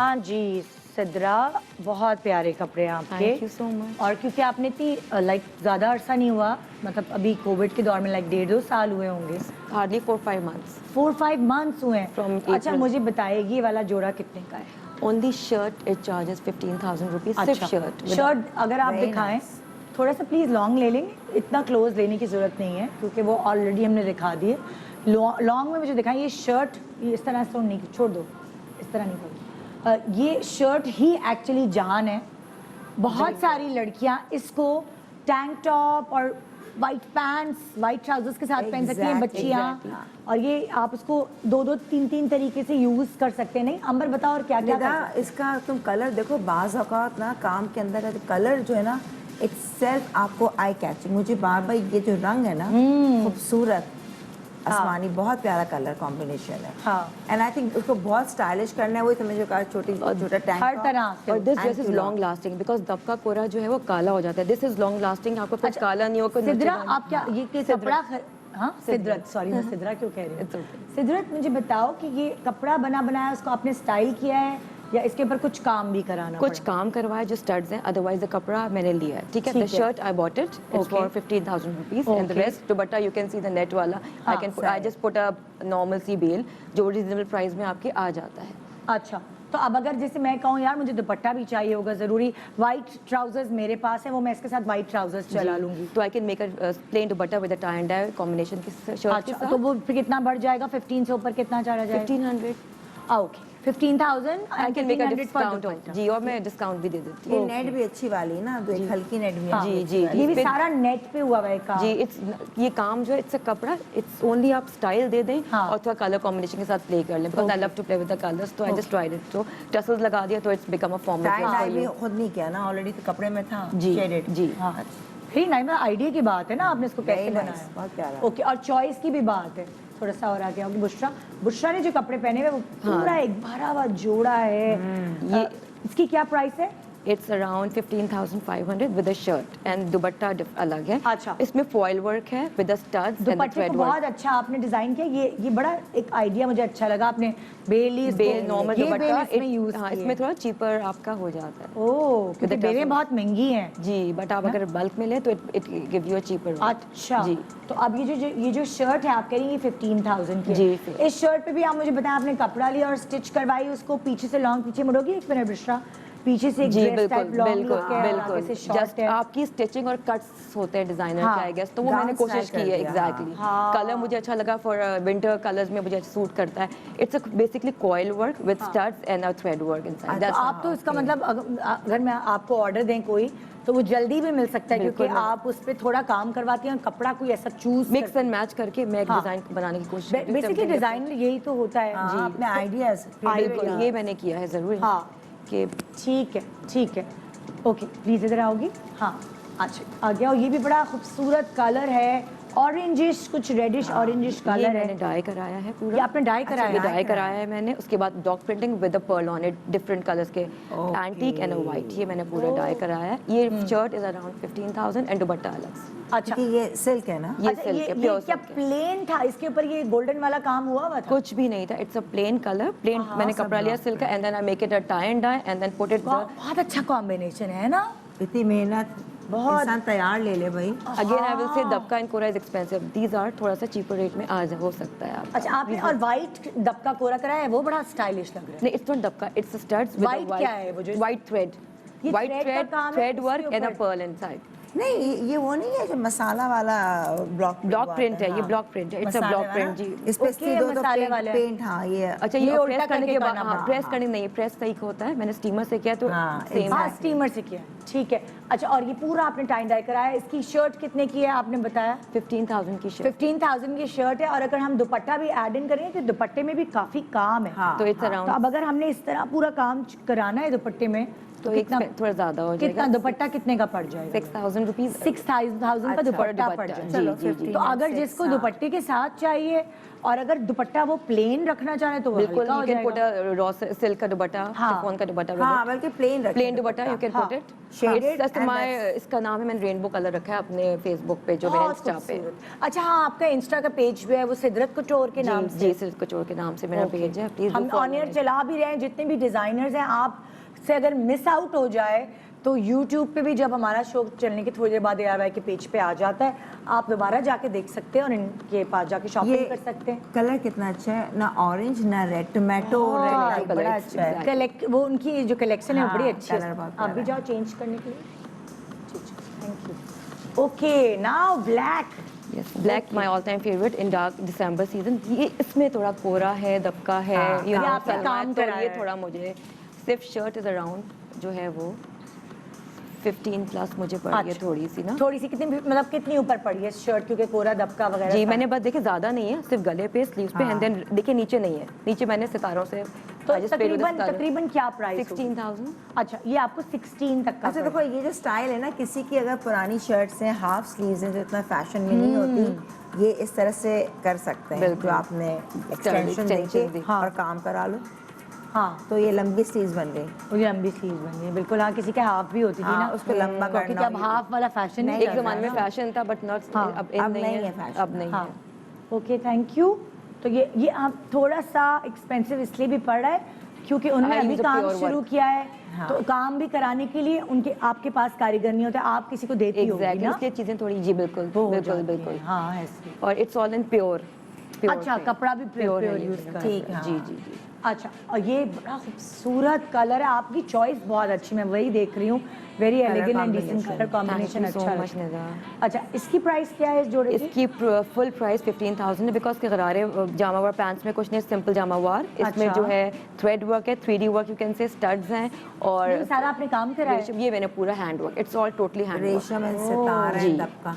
हाँ जी सिद्रा, बहुत प्यारे कपड़े हैं आपके। Thank you so much. और क्योंकि आपने इतनी लाइक ज़्यादा अरसा नहीं हुआ, मतलब अभी कोविड के दौर में लाइक 1.5-2 साल हुए होंगे, Hardly 4-5 months. 4-5 मंथ्स हुए हैं। From अच्छा April. मुझे बताइए ये वाला जोड़ा कितने का है? Only shirt it charges 15,000 rupees. सिर्फ shirt. शर्ट अगर आप Very दिखाएं nice. थोड़ा सा प्लीज लॉन्ग ले लेंगे, इतना क्लोज लेने की जरूरत नहीं है क्योंकि वो ऑलरेडी हमने दिखा दिए। लॉन्ग में मुझे दिखाएं ये शर्ट, ये इस तरह से नहीं, छोड़ दो, इस तरह नहीं करो। ये शर्ट ही एक्चुअली जान है। बहुत सारी लड़कियां इसको टैंक टॉप और वाइट पैंट्स, वाइट ट्राउजर्स के साथ पहन सकती हैं Exactly, बच्चियां। exactly. और ये आप उसको 2-2, 3-3 तरीके से यूज कर सकते हैं। नहीं अंबर बताओ और क्या क्या निदा, इसका तुम कलर देखो, बाज औकात ना काम के अंदर का जो कलर जो है ना इट्सेल्फ आपको आई कैचिंग। मुझे बार बार ये जो रंग है ना खूबसूरत आसमानी, बहुत प्यारा कलर कॉम्बिनेशन है। हाँ। एंड आई थिंक उसको बहुत स्टाइलिश करना है, वही तुमने जो कहा छोटा टैंक हर तरह से। और this And dress is too long lasting because दबका कोरा जो है वो काला हो जाता है। दिस इज लॉन्ग लास्टिंग, आपको कुछ काला नहीं होगा। सिद्रा आप क्या ये कपड़ा हाँ सिद्रत, सॉरी मैं सिद्रा क्यों कह रही It's हूँ। okay. सिद्रत मुझे बताओ कि ये कपड़ा बना बनाया उसको आपने स्टाइल किया है या इसके ऊपर कुछ काम भी कराना कुछ पड़ा? काम करवाया जो स्टड्स हैं, अदरवाइज द कपड़ा मैंने लिया है। ठीक है, द ठीक है। Shirt I bought it, it's Okay. For 15,000 rupees and the Okay. Rest dupatta you can see the net वाला। हाँ, I just put a normal sea bell जो रीजनेबल प्राइस में आपके आ जाता है। अच्छा तो अब अगर जैसे मैं कहूँ यार मुझे दुपट्टा भी चाहिए होगा ज़रूरी, वाइट ट्राउजर्स मेरे पास है, वो मैं इसके साथ वाइट ट्राउजर्स चला लूंगी। तो I can make a plain dupatta with a tie and dye combination की शर्ट के अच्छा साथ। तो वो फिर कितना बढ़ जाएगा? 15 से ऊपर कितना चला जाएगा? 1500 okay 15,000 I can make a 1500 for discount dupatta. जी, और मैं डिस्काउंट भी दे देती ये हूँ। नेट भी अच्छी वाली ना, तो एक हल्की नेट भी हाँ, अच्छी जी, वाली। ये भी फिर- सारा नेट पे हुआ हुआ है काम। जी, इट्स ये काम जो है इट्स अ कपड़ा, इट्स ओनली आप स्टाइल दे दें हाँ। और थोड़ा कलर कॉम्बिनेशन के साथ प्ले कर लें because I love to play with the colours. तो आई जस्ट ट्राइड इट, तो टसल्स लगा दिया तो it's become a formal tie dress dye for भी यू। खुद नहीं किया ना, ऑलरेडी तो कपड़े में था जी, शेडेड। जी। हाँ फिर नहीं मैं आइडिया की बात है ना, आपने इसको कैसे Very nice, बनाया। बहुत प्यारा। ओके और चॉइस की भी बात है, थोड़ा सा और आगे आओगे। बुशरा ने जो कपड़े पहने हुए वो पूरा एक भरा हुआ जोड़ा है। इसकी क्या प्राइस है? It's around 15,500 with a shirt and dupatta अलग है। अच्छा। इसमें फॉइल वर्क है with the studs and the दुपट्टे थ्रेड को वर्क। बहुत अच्छा आपने डिजाइन किया। ये बड़ा एक आइडिया मुझे अच्छा लगा, आपने बेली बेल नॉर्मल दुपट्टा इसमें यूज हाँ, इसमें थोड़ा चीपर आपका हो जाता है। ओह क्योंकि the बेलें tassels. बहुत महंगी हैं। जी, बट आप अगर बल्क में लें तो it give you a cheaper. अच्छा जी। तो अब ये जो शर्ट है आप कह रही हैं ये 15,000 की है। जी, फिर। इस शर्ट पे भी आप मुझे बताएं आपने कपड़ा लिया और स्टिच करवाई उसको, पीछे से लॉन्ग, पीछे मुड़ोगी एक मिनट बुशरा, पीछे से एक जी ड्रेस बिल्कुल टाइप लॉन्ग बिल्कुल लुक है और आगे बिल्कुल, से शॉर्ट जस्ट है। आपकी स्टिचिंग और कट्स होते हैं डिजाइनर हाँ, के आई गेस, तो वो gown मैंने कोशिश style की कर है दिया, एग्जैक्टली। हाँ। कलर मुझे अच्छा लगा फॉर विंटर कलर्स में मुझे सूट करता है। It's a basically coil work with studs and a thread work inside. तो आप तो इसका मतलब अगर मैं आपको ऑर्डर दें कोई तो वो जल्दी भी मिल सकता है क्योंकि बिल्कुल। आप उस पर थोड़ा काम करवाती हैं और कपड़ा कोई ऐसा चूज मिक्स एंड मैच करके मैं एक हाँ। डिजाइन बनाने की कोशिश करती हूँ। बेसिकली डिजाइन यही तो होता है। हाँ, अपने आइडियाज बिल्कुल, ये मैंने किया है जरूर। हाँ। कि ठीक है ओके प्लीज इधर आओगी। हाँ अच्छा आ गया। और ये भी बड़ा खूबसूरत कलर है, ऑरेंजिश कुछ रेडिश ऑरेंजिश ये कलर मैंने है। डाई कराया है पूरा। ये आपने डाई कराया ये है? डाई कराया है मैंने। उसके बाद dog printing with a pearl on it, different colours के, एंटीक एंड अ वाइट, ये मैंने पूरा डाई कराया है। ये shirt is around 15,000 and dupatta अलग से। अच्छा क्योंकि ये सिल्क है ना। ये अच्छा, सिल्क है, ये प्योर क्या सिल्क है। प्लेन था? इसके ऊपर ये गोल्डन वाला काम हुआ हुआ था? कुछ भी नहीं था, it's a plain colour, plain मैंने कपड़ा लिया सिल्क का and then I make it a tie and dye and then put it बहुत अच्छा कॉम्बिनेशन है ना। इतनी मेहनत बहुत। इंसान तैयार ले ले भाई। अगेन आई विल से दबका एंड कोरा इज एक्सपेंसिव, दीज आर थोड़ा सा चीपर रेट में आ हो सकता है आप। अच्छा आपने और वाइट दबका कोरा कराया है, वो बड़ा स्टाइलिश लग रहा है। नहीं, इट्स नॉट दबका, इट्स स्टड्स विद White क्या है वो जो- वाइट थ्रेड, ये वाइट thread का थ्रेड, काम है थ्रेड इसके वर्क एंड अ ऊपर? Pearl inside. नहीं ये वो नहीं है जो मसाला वाला ब्लॉक प्रिंट है, ये ब्लॉक प्रिंट है, इट्स अ ब्लॉक प्रिंट जी। इस पे Okay, दो मसाले वाले। पेंट। हाँ ये अच्छा, ये ये उल्टा प्रेस करने करके के बाद, करना हाँ पड़ता प्रेस करने नहीं, प्रेस सही होता है, मैंने स्टीमर से किया तो हाँ, सेम हाँ है। स्टीमर से किया ठीक है। अच्छा और ये पूरा आपने टाई डाई कराया, इसकी शर्ट कितने की है आपने बताया? 15,000 की शर्ट, 15,000 की शर्ट है। और अगर हम दुपट्टा भी ऐड इन करें तो दुपट्टे में भी काफी काम है। हाँ, तो इट्स तो अराउंड, अब अगर हमने इस तरह पूरा काम कराना है दुपट्टे में तो कितना थोड़ा ज्यादा हो कितना जाएगा। दुपट्टा कितने का पड़ जाएगा? 6,000 रुपीज। 6,000 का अच्छा, दुपट्टा पड़ जी, जाएगा। चलो, जी, जी। 15 तो अगर and जिसको 6, दुपट्टे के साथ चाहिए और अगर दुपट्टा वो प्लेन रखना चाह रहे तो वो बिल्कुल, हल्का हो यू कैन पुट जाएगा। अ रॉ सिल्क का दुपट्टा, हाँ। शिफॉन का दुपट्टा विद हाँ बल्कि प्लेन रखें प्लेन दुपट्टा यू कैन हाँ। Put it. Shaded it's just and my, इसका नाम है, मैंने रेनबो कलर रखा है अपने फेसबुक पे जो मेरे बहुत इंस्टा पे। खूबसूरत। अच्छा हाँ आपका इंस्टा का पेज भी है वो सिदरत कटोर के नाम से। जी, सिल्क कचोर के नाम से मेरा पेज है, प्लीज हम ऑन एयर चला भी रहे हैं, जितने भी डिजाइनर्स हैं आप से अगर मिस आउट हो जाए तो YouTube पे भी जब हमारा शो चलने के थोड़ी देर बाद ARY के पेज पे आ जाता है, आप दोबारा जाके देख सकते हैं और इनके पास जाके शॉपिंग कर सकते हैं। कलर कितना अच्छा है, ना ऑरेंज ना रेड, टोमेटो रेड colour बड़ा is अच्छा है। कलेक्ट वो उनकी जो कलेक्शन है वो बड़ी हाँ, अच्छी है। colour बहुत आप भी प्यारा जाओ चेंज करने के लिए। Thank you. Okay now black. Yes, black my all time favorite in dark December season. ये इसमें थोड़ा कोरा है, दबका है, हाँ, you know, आपने सलवार, काम तो कराया ये है। थोड़ा मुझे सिर्फ शर्ट इज अराउंड जो है वो 15 प्लस मुझे पड़ी है अच्छा। थोड़ी सी ना। थोड़ी सी कितनी मतलब कितनी ऊपर पड़ी है शर्ट, क्योंकि कोरा दबका वगैरह जी था। मैंने बस देखे ज़्यादा नहीं है, सिर्फ गले पे स्लीव्स पे एंड देन देखिए नीचे नहीं है, नीचे मैंने सितारों से तो I just played with the तकरीबन सितारे। तकरीबन क्या प्राइस 16,000। अच्छा ये आपको 16 तक का अच्छा पड़ा। देखो ये जो स्टाइल है ना, किसी की अगर पुरानी शर्ट्स हैं हाफ स्लीव्स हैं जो इतना फैशन में नहीं होती, ये इस तरह से कर सकते हैं बिल्कुल। जो आपने एक्सटेंशन extension देके दी। और काम करा लो, हाँ तो ये लंबी स्लीव्स बन गई। वो लंबी स्लीव बन गई बिल्कुल। हाँ किसी के हाफ भी होती थी हाँ, ना, उसको लंबा क्योंकि करना अब भी। हाफ वाला फैशन नहीं एक चल रहा ज़माने में है ना। फैशन था बट नॉट हाँ, अब अब नहीं नहीं है है fashion। अब नहीं हाँ है। Okay thank you. तो ये आप थोड़ा सा एक्सपेंसिव इसलिए भी पड़ रहा है क्योंकि उन्होंने I अभी use a काम pure शुरू work। किया है, हाँ। तो काम भी कराने के लिए उनके आपके पास कारीगर नहीं होते, आप किसी को देती होगी एग्जैक्टली ना। इसलिए चीज़ें थोड़ी जी बिल्कुल वो हो बिल्कुल जाती बिल्कुल हैं, हाँ ऐसे। और इट्स ऑल इन प्योर अच्छा कपड़ा भी प्योर है ये यूज मेरा। कर ठीक है, जी हाँ। जी जी। अच्छा और ये बड़ा खूबसूरत कलर है, आपकी चॉइस बहुत अच्छी, मैं वही देख रही हूँ। Very elegant and decent colour combination Thank you so अच्छा much, है। निदा। अच्छा इसकी प्राइस क्या है इस जोड़े की? इसकी फुल प्राइस 15,000 है बिकॉज के गरारे जामावार पैंट्स में कुछ नहीं, सिंपल जामावार इसमें अच्छा। जो है थ्रेड वर्क है, 3D work you can say, studs हैं और नहीं, सारा आपने काम कराया है? रेशम, ये मैंने पूरा hand work, it's all totally hand work. रेशम एंड सितारा जी। एंड दबका।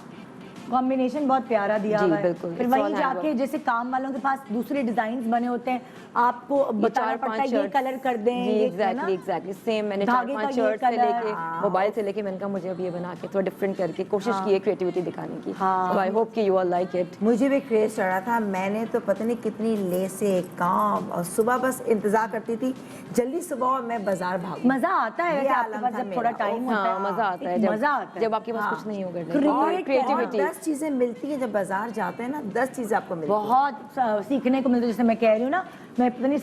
कॉम्बिनेशन बहुत प्यारा दिया जी, हुआ है। बिल्कुल, फिर it's वहीं all जाके handwork। जैसे काम वालों के पास दूसरे डिजाइन बने होते हैं, आपको बताना चार पड़ता है पांच ये shirts। कलर कर दें, जी ये एग्जैक्टली एग्जैक्टली सेम मैंने धागे 4-5 का ये शर्ट से colour। लेके मोबाइल से लेके मैंने कहा मुझे अब ये बना के थोड़ा डिफरेंट करके कोशिश की है क्रिएटिविटी दिखाने की। हाँ। सो आई होप कि यू ऑल लाइक इट। मुझे भी क्रेज चढ़ा था, मैंने तो पता नहीं कितनी लेसे काम, और सुबह बस इंतजार करती थी जल्दी सुबह और मैं बाजार भागूं। मजा आता है ये वैसे आपके आलम पास था जब मेरा। थोड़ा टाइम होता है। हाँ मजा आता है एक जब मजा आता है जब आपके पास कुछ नहीं होगा Create क्रिएटिविटी। 10 चीजें मिलती हैं जब बाजार जाते हैं ना, 10 चीजें आपको मिलती हैं। बहुत सीखने को मिलता है। जैसे मैं कह रही हूँ ना, मैं पता नहीं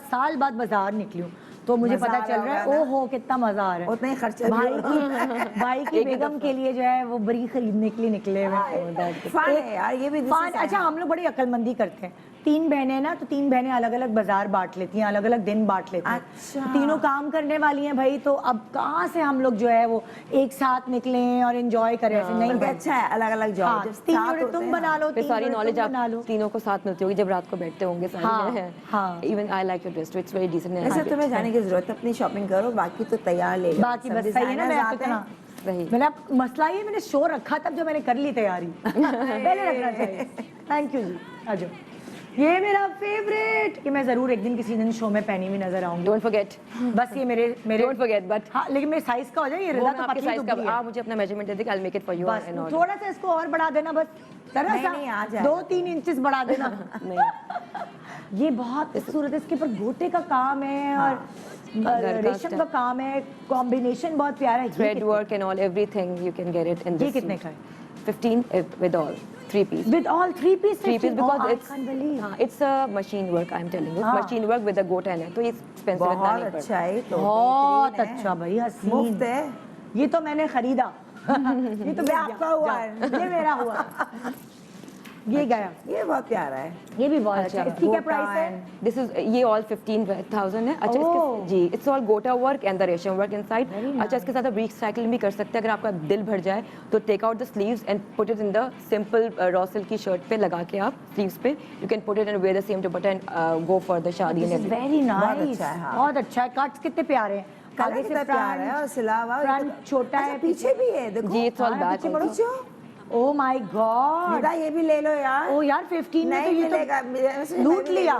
साल बाद बाजार निकली हूँ तो मुझे मजा पता आ चल रहा रहा है होगा ना? ओहो कितना मजा आ रहा है। उतना ही खर्चा भी भाई होगा। भाई की बेगम के लिए जो है वो बड़ी खरीदने के लिए निकले हुए। फन है यार ये भी। फन। अच्छा हम लोग बड़ी अक्लमंदी करते हैं, 3 बहनें ना, तो 3 बहनें अलग अलग बाजार बांट लेती हैं, अलग अलग दिन बांट लेती हैं। अच्छा। तो तीनों काम करने वाली हैं भाई, तो अब कहाँ से हम लोग जो है वो एक साथ निकलें और एंजॉय करें, ऐसे नहीं बल्कि बनता। अच्छा है अलग अलग जॉब हाँ, जब 3 साथ जोड़े होते तुम हैं बना ना। लो, फिर 3 सारी जोड़े नॉलेज तुम आप बना लो। तीनों को साथ मिलती होगी जब रात को बैठते होंगे हाँ, सारी। हाँ। Even I like your dress, it's very decent. वैसे तुम्हें जाने की जरूरत है, अपनी शॉपिंग करो, बाकी तो तैयार ले लो। बाकी सब बस सही है ना, designers मैं आते हैं। सही। मैंने मसला ये मैंने शो रखा तब जब मैंने कर ली तैयारी पहले रखना चाहिए। थैंक यू जी। आ जाओ, ये मेरा फेवरेट, कि मैं जरूर एक दिन किसी दिन शो में पहनी हुई नजर आऊंगी। डोंट फॉरगेट, बस ये मेरे डोंट फॉरगेट बट हाँ लेकिन मेरे साइज का हो जाए, ये वो रजा मैं तो आपके पतली साइज दुबली का है। आप मुझे अपना measurement they they, I will make it for you बस एंड ऑल। थोड़ा सा इसको और बढ़ा देना, बस जरा नहीं, सा नहीं, आ जाएगा। 2-3 इंचेस बढ़ा देना। नहीं ये बहुत खूबसूरत है, इसके ऊपर गोटे का काम है और घर का रेशम का काम है, कॉम्बिनेशन बहुत प्यारा है। Thread work and all everything you can get it in ये दिस। कितने का है? 15 with all 3 piece. With all 3 piece? 3 piece because I it's can't believe. it's a machine work I'm telling you. हाँ। Machine work with a goat hand है तो ये expensive इतना बहुत नहीं अच्छा है तो बहुत बेहतरीन है। अच्छा भाई, हसीन। मुफ्त है। ये तो मैंने खरीदा। ये तो ये आपका हुआ है। ये मेरा हुआ। ये गया, ये बहुत प्यारा है। ये भी बहुत अच्छा है। इसकी क्या गोटा प्राइस है? and- This is ये all 15,000 है। अच्छा Oh. इसके जी it's all गोटा work and the रेशम work inside। Very अच्छा इसके साथ आप recycling भी कर सकते हैं, अगर आपका दिल भर जाए तो take out the sleeves and put it in the simple raw silk की shirt पे लगा के आप sleeves पे you can put it and wear the same dupatta and go for the शादी This and is everything। very बहुत nice। अच्छा है, हाँ। बहुत अच्छा है। कट्स कितने प्यारे हैं। कलर आगे से कितना प्यारा है और सिलावा फ्रंट छोटा है, पीछे भी है देखो। जी it's all हाँ, back पीछे बढ़ो। also। Oh my God. Nida ये भी ले लो यार। ओ यार 15 में तो नहीं ये मिलेगा, तो लूट लिया।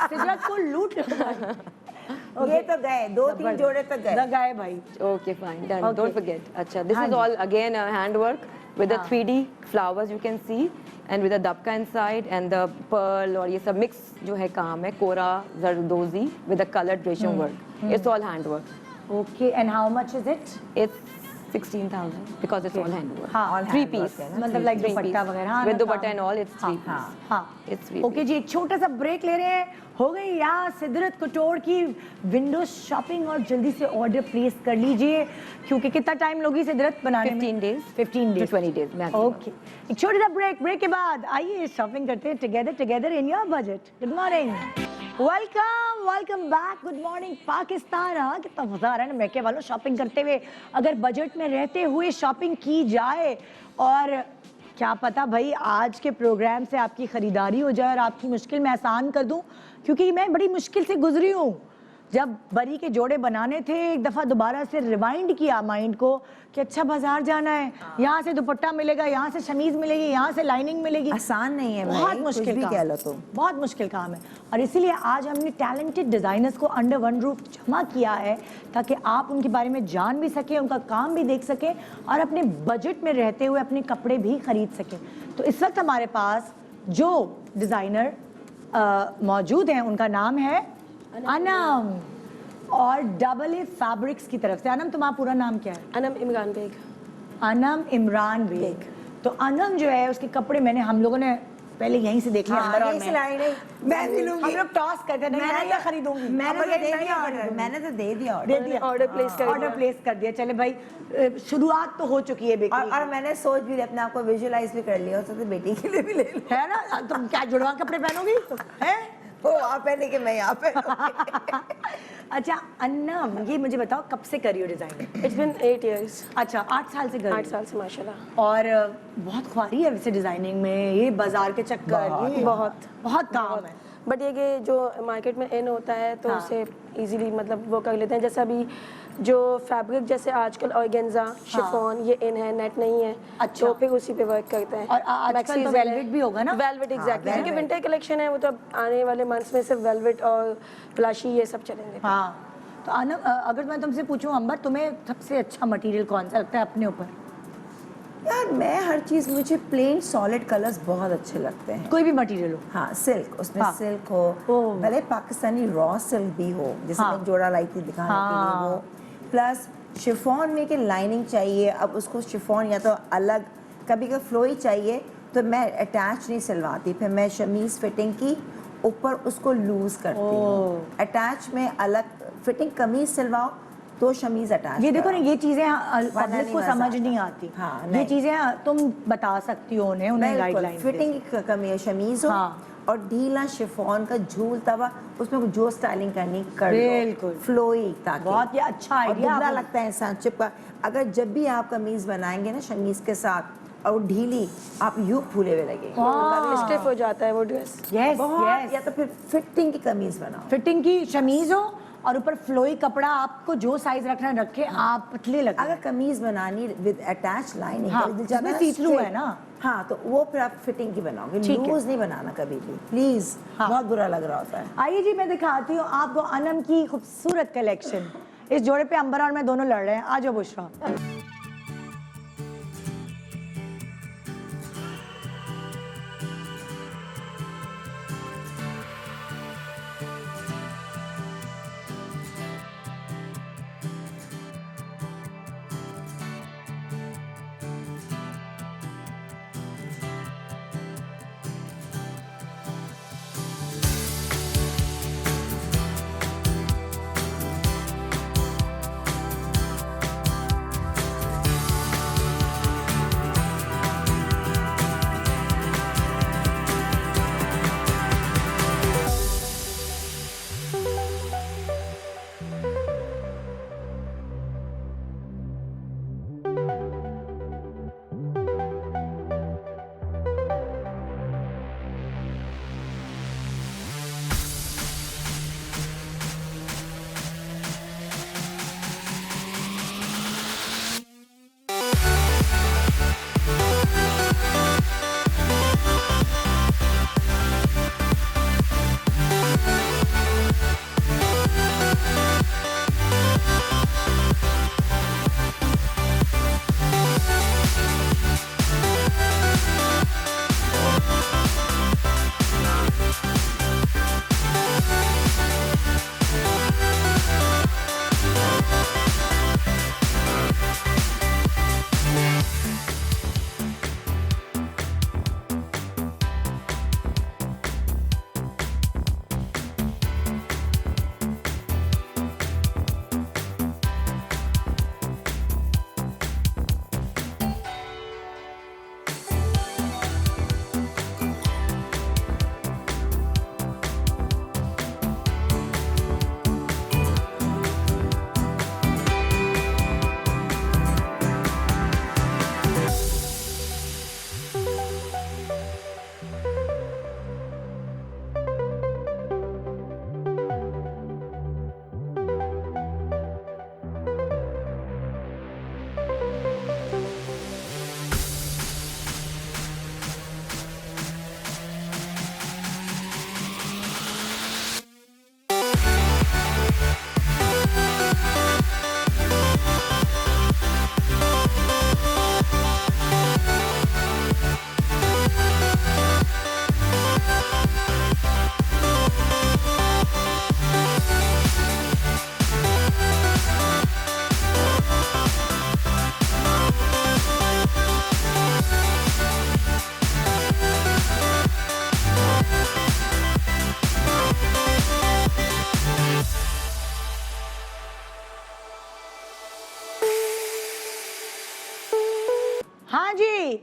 सिजरत को लूट लिया। ये तो गए, 2-3 जोड़े तो गए। गए भाई। Okay, fine, done. Okay. Don't forget. Acha, this हाँ is ji. all again handwork with the हाँ। 3D flowers you can see and with the dabka inside and the pearl और ये सब mix जो है काम है कोरा zardozi with the colored रेशम work. It's all handwork. Okay, and how much is it? It's 16,000 because it's all handwork. हाँ, all three handwork piece. है ना, मतलब लाइक Three दुपट्टा piece. वगैरह हाँ, With ना, दुपट्टा काम- and all, it's three हाँ, piece. हाँ It's three ओके जी, एक छोटा सा ब्रेक ले रहे हैं। हो गई यहाँ सिदरत कुटोर की विंडो शॉपिंग और जल्दी से ऑर्डर प्लेस कर लीजिए क्योंकि कितना टाइम लोगी सिदरत बनाने में? 15 days. 15 To days 20 days maximum. Okay, एक छोटा सा ब्रेक के बाद आइए शॉपिंग करते हैं together in your budget. Good morning, welcome back, good morning Pakistan. हाँ, कितना मजा आ रहा है ना मैके वालों शॉपिंग करते हुए। अगर बजट में रहते हुए शॉपिंग की जाए और क्या पता भाई आज के प्रोग्राम से आपकी खरीदारी हो जाए और आपकी मुश्किल मैं आसान कर दूं, क्योंकि मैं बड़ी मुश्किल से गुजरी हूँ। जब बरी के जोड़े बनाने थे एक दफ़ा दोबारा से रिवाइंड किया माइंड को कि अच्छा बाजार जाना है, यहाँ से दुपट्टा मिलेगा, यहाँ से शमीज मिलेगी, यहाँ से लाइनिंग मिलेगी। आसान नहीं है बहुत भाई, मुश्किल कुछ भी काम कह लो तुम। बहुत मुश्किल काम है और इसीलिए आज हमने टैलेंटेड डिज़ाइनर्स को अंडर वन रूफ जमा किया है ताकि आप उनके बारे में जान भी सकें, उनका काम भी देख सकें और अपने बजट में रहते हुए अपने कपड़े भी खरीद सकें। तो इस वक्त हमारे पास जो डिज़ाइनर मौजूद हैं उनका नाम है अनम और डबल ए फैब्रिक्स की तरफ से। अनम, तुम्हारा पूरा नाम क्या है? अनम इमरान बेग। अनम इमरान बेग। तो अनम जो है उसके कपड़े मैंने हम लोगों ने पहले यहीं से देख लिया अंदर और मैं भी लूंगी। हम लोग टॉस करते थे, मैं क्या खरीदूंगी? मैंने तो दे दिया ऑर्डर। दे दिया, ऑर्डर प्लेस कर ऑर्डर प्लेस कर दिया। चले भाई, शुरुआत तो हो चुकी है बेकरी और मैंने सोच भी अपने आप को विजुअलाइज भी कर लिया, हो सकता है बेटी के लिए भी ले लो। है ना? तुम क्या जुड़वा कपड़े पहनोगी? हैं? वो आप पहने के मैं यहाँ पे। अच्छा अन्नम, ये मुझे बताओ कब से कर रही हो डिजाइनिंग? It's been 8 years। अच्छा 8 साल से कर रही 8 हो। साल से माशाल्लाह। और बहुत ख्वारी है वैसे डिजाइनिंग में, ये बाजार के चक्कर, ये बहुत काम है। बट ये कि जो मार्केट में इन होता है तो हाँ। उसे इजीली मतलब वो कर लेते हैं। जैसे अभी जो फैब्रिक जैसे आजकल ऑर्गेन्जा शिफॉन ये इन है, नेट नहीं है। अच्छा। तो फिर उसी पे वर्क करते हैं। और आजकल तो वेलवेट भी होगा ना? वेलवेट एग्जैक्टली, क्योंकि velvet। विंटर कलेक्शन है वो तो अब आने वाले मंथ्स में सिर्फ वेलवेट और फ्लैशी ये सब चलेंगे। हाँ, तो अनम अगर मैं तुमसे पूछूं अंबर, तुम्हें सबसे अच्छा मटेरियल कौन सा लगता है अपने ऊपर? यार मैं हर चीज, मुझे प्लेन सॉलिड कलर्स बहुत अच्छे लगते हैं। कोई भी मटेरियल हो। हाँ, सिल्क, उसमें हाँ। सिल्क हो, ओह। भले पाकिस्तानी रॉ सिल्क भी हो, जैसे हाँ। मैं जोड़ा लाई थी दिखाने के लिए वो, प्लस शिफॉन में कि लाइनिंग चाहिए। अब उसको शिफॉन या तो अलग, कभी कभी फ्लोई चाहिए तो मैं अटैच नहीं सिलवाती, फिर मैं शमीज फिटिंग की ऊपर उसको लूज करती हूँ। अटैच में अलग फिटिंग कमीज सिलवाओ तो शमीज अटैच। ये देखो ना, ये चीजें वरना पब्लिक नहीं को मजा समझ आता। नहीं आती। हाँ, ये नहीं। चीजें तुम बता सकती हो उन्हें गाइडलाइन। फिटिंग की कमी है, शमीज हो हाँ। और ढीला शिफॉन का झूल तवा, उसमें जो स्टाइलिंग करनी कर लो। बिल्कुल। फ्लोई, ताकि बहुत ही अच्छा और आइडिया दुबला आपने। लगता है इंसान चिपका। अगर जब भी आप कमीज बनाएंगे ना शमीज के साथ और ढीली, आप यूं फूले हुए लगेंगे। स्टिफ हो जाता है वो ड्रेस। यस बहुत, यस। या तो फिर फिटिंग की कमीज बनाओ। फिटिंग की शमीज हो और ऊपर फ्लोई कपड़ा, आपको जो साइज रखना है रखे, आप पतले लगे। अगर कमीज बनानी विद अटैच लाइनिंग, हाँ, जिसमें see through है ना। हाँ, तो वो फिर आप फिटिंग की बनाओगे, ठीक है। लूज नहीं बनाना कभी भी प्लीज। हाँ। बहुत बुरा लग रहा होता है। आइए जी, मैं दिखाती हूँ आपको अनम की खूबसूरत कलेक्शन। इस जोड़े पे अंबर और मैं दोनों लड़ रहे हैं। आ जाओ बुशरा।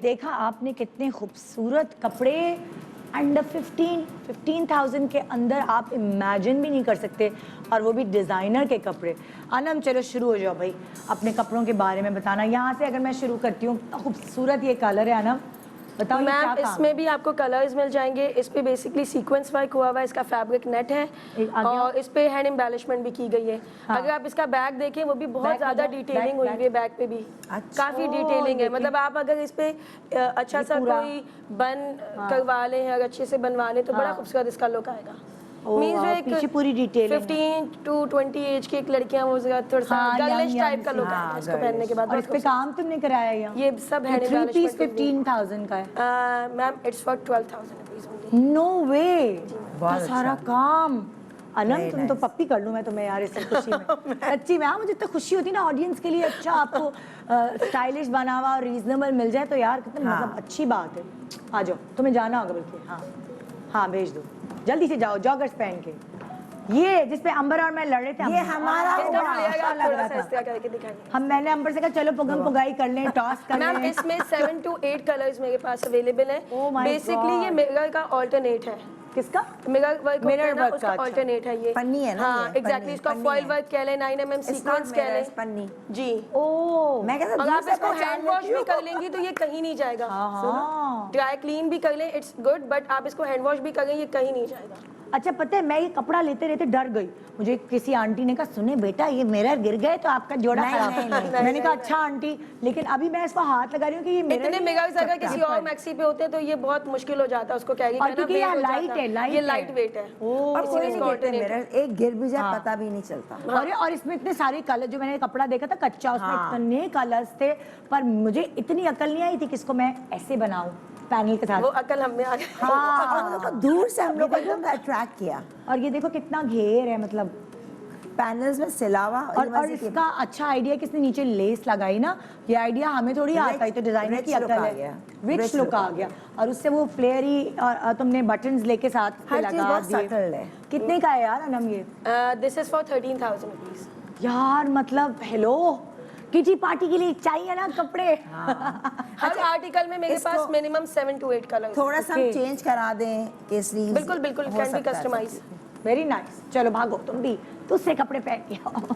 देखा आपने कितने खूबसूरत कपड़े अंडर 15,000 के अंदर आप इमेजिन भी नहीं कर सकते, और वो भी डिज़ाइनर के कपड़े। अनम चलो शुरू हो जाओ भाई, अपने कपड़ों के बारे में बताना। यहाँ से अगर मैं शुरू करती हूँ, खूबसूरत ये कलर है अनम, बताओ ये क्या मैम काम है? इसमें भी आपको कलर्स मिल जाएंगे। इस पे बेसिकली सीक्वेंस वर्क हुआ हुआ है, इसका फैब्रिक नेट है आगे और इस पे हैंड एम्बेलिशमेंट भी की गई है। हाँ। अगर आप इसका बैग देखें वो भी बहुत बैग ज़्यादा में डिटेलिंग हुई हुई है बैग पे भी। अच्छा। काफ़ी ओह, डिटेलिंग है, देखिए। मतलब आप अगर इस पे अच्छा सा पूरा। कोई बन करवा लें या अच्छे से बनवा लें तो बड़ा हाँ। खूबसूरत इसका लुक आएगा। ओह, मीन्स जो वाह, एक पीछे पूरी डिटेलिंग है। 15 to 20 एज की एक लड़कियां वो थोड़ा सा हाँ, गर्लिश young टाइप का सी। लुक हाँ, आएगा इसको girlish। पहनने के बाद। और इस पे काम तुमने कराया यहाँ? ये सब हैंड थ्री पीस एम्बेलिशमेंट 15,000 का है? Ma'am it's for 12,000 rupees only. No way, बहुत सारा अच्छा। काम। अनम Very तुम तो nice। पप्पी कर लूँ मैं तुम्हें यार, इससे खुशी में सच्ची में। हाँ, मुझे इतना खुशी होती है ना ऑडियंस के लिए अच्छा आपको स्टाइलिश बना हुआ और रीजनेबल मिल जाए तो यार कितनी हाँ। मतलब अच्छी बात है। आ जाओ, तुम्हें जाना होगा बल्कि। हाँ हाँ, भेज दो जल्दी से, जाओ जॉगर्स पहन के। ये जिसपे अंबर और मैं लड़े थे, ये हमारा इसका हुआ। फ्लेयर अच्छा आप लग थोड़ा रहा सा था। इस तरह करके दिखाएंगे। हम मैंने अंबर से कहा चलो पुगम पुगाई कर लें, टॉस कर मैम लें। इसमें 7 to 8 कलर्स मेरे पास अवेलेबल Oh है। my बेसिकली ये God। मिरर का ऑल्टरनेट है। किसका? मिरर वर्क Mirror होता है ना, work उसका का, अच्छा। ऑल्टरनेट है ये। पन्नी है ना हाँ ये, एग्जैक्टली, पन्नी, इसका पन्नी फॉइल है। वर्क कह लें, 9mm सीक्वेंस कह लें पन्नी। जी। ओ मैं कहता और दूर आप से इसको पहचान हैंड वॉश लेती भी हूँ। कर लेंगी तो ये कहीं नहीं जाएगा। हाँ। ड्राई क्लीन भी कर लें इट्स गुड, बट आप इसको हैंड वॉश भी करें ये कहीं नहीं जाएगा। अच्छा पता है, मैं ये कपड़ा लेते रहते डर गई। मुझे किसी आंटी ने कहा सुने बेटा ये मिरर गिर गए तो आपका जोड़ा नहीं, खराब। नहीं, नहीं, मैंने कहा अच्छा आंटी, लेकिन अभी मैं इसको हाथ लगा रही हूँ कि ये मिरर इतने मिरर्स अगर किसी और मैक्सी पे होते तो ये बहुत मुश्किल हो जाता है उसको कैरी और करना। क्योंकि weight ये हो लाइट जाता है, लाइट ये है। लाइट वेट है। और कोई नहीं इसका गिरते alternate मिरर, एक गिर भी जाए हाँ। पता भी नहीं चलता। और इसमें इतने सारे कलर, जो मैंने कपड़ा देखा था कच्चा उसमें हाँ। इतने कलर्स थे, पर मुझे इतनी अकल नहीं आई थी कि इसको मैं ऐसे बनाऊं पैनल के साथ। वो अकल हम में आ गई। हाँ। और देखो दूर से हम लोग को एकदम अट्रैक्ट किया। और ये देखो कितना घेर है, मतलब पैनल्स में सिलावा और इसका अच्छा आइडिया किसने नीचे लेस लगाई ना, ये आइडिया हमें थोड़ी आता है, तो डिजाइनर rich की look अकल आ है। गया। रिच Rich लुक look आ आ गया, और उससे वो फ्लेयरी और तुमने बटन्स लेके साथ पे हर चीज लगा बहुत दिए। subtle है। कितने का है यार अनम ये? This is for 13,000 rupees. यार मतलब हेलो, किटी पार्टी के लिए चाहिए ना कपड़े। हर आर्टिकल में मेरे इसको- पास मिनिमम 7 to 8 कलर। थोड़ा सा हम Okay। चेंज करा दें के स्लीव्स। बिल्कुल बिल्कुल, हो कैन बी सकता है। कस्टमाइज। Very nice. चलो भागो तुम भी, तुझसे कपड़े पहन के आओ।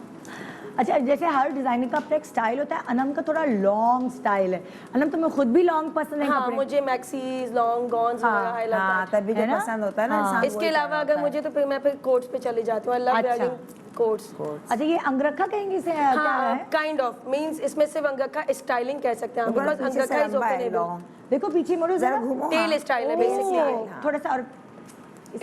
अच्छा, जैसे हर डिजाइनर का अपना एक स्टाइल होता है, अनम का थोड़ा लॉन्ग स्टाइल है। अनम तुम्हें खुद भी लॉन्ग पसंद है हाँ कपड़े? मुझे मैक्सीज लॉन्ग गॉन्स हाँ, वगैरह आई लव हाँ, दैट। तभी है जो ना? पसंद होता है ना हाँ। इंसान इसके वही अलावा पहनता अगर है। मुझे तो फिर मैं फिर कोट्स पे चली जाती हूँ। आई लव अच्छा। Wearing quotes. अच्छा, ये अंगरखा कहेंगे इसे क्या हाँ है? काइंड ऑफ मींस इसमें सिर्फ अंगरखा स्टाइलिंग कह सकते हैं हम, बिकॉज़ बिकॉज पीछे से अंगरखा इज लंबा है, ओपनेबल। long। देखो पीछे मुड़ो जरा जरा। घूमो। टेल हाँ। स्टाइल है ओह, बेसिकली। थोड़ा सा और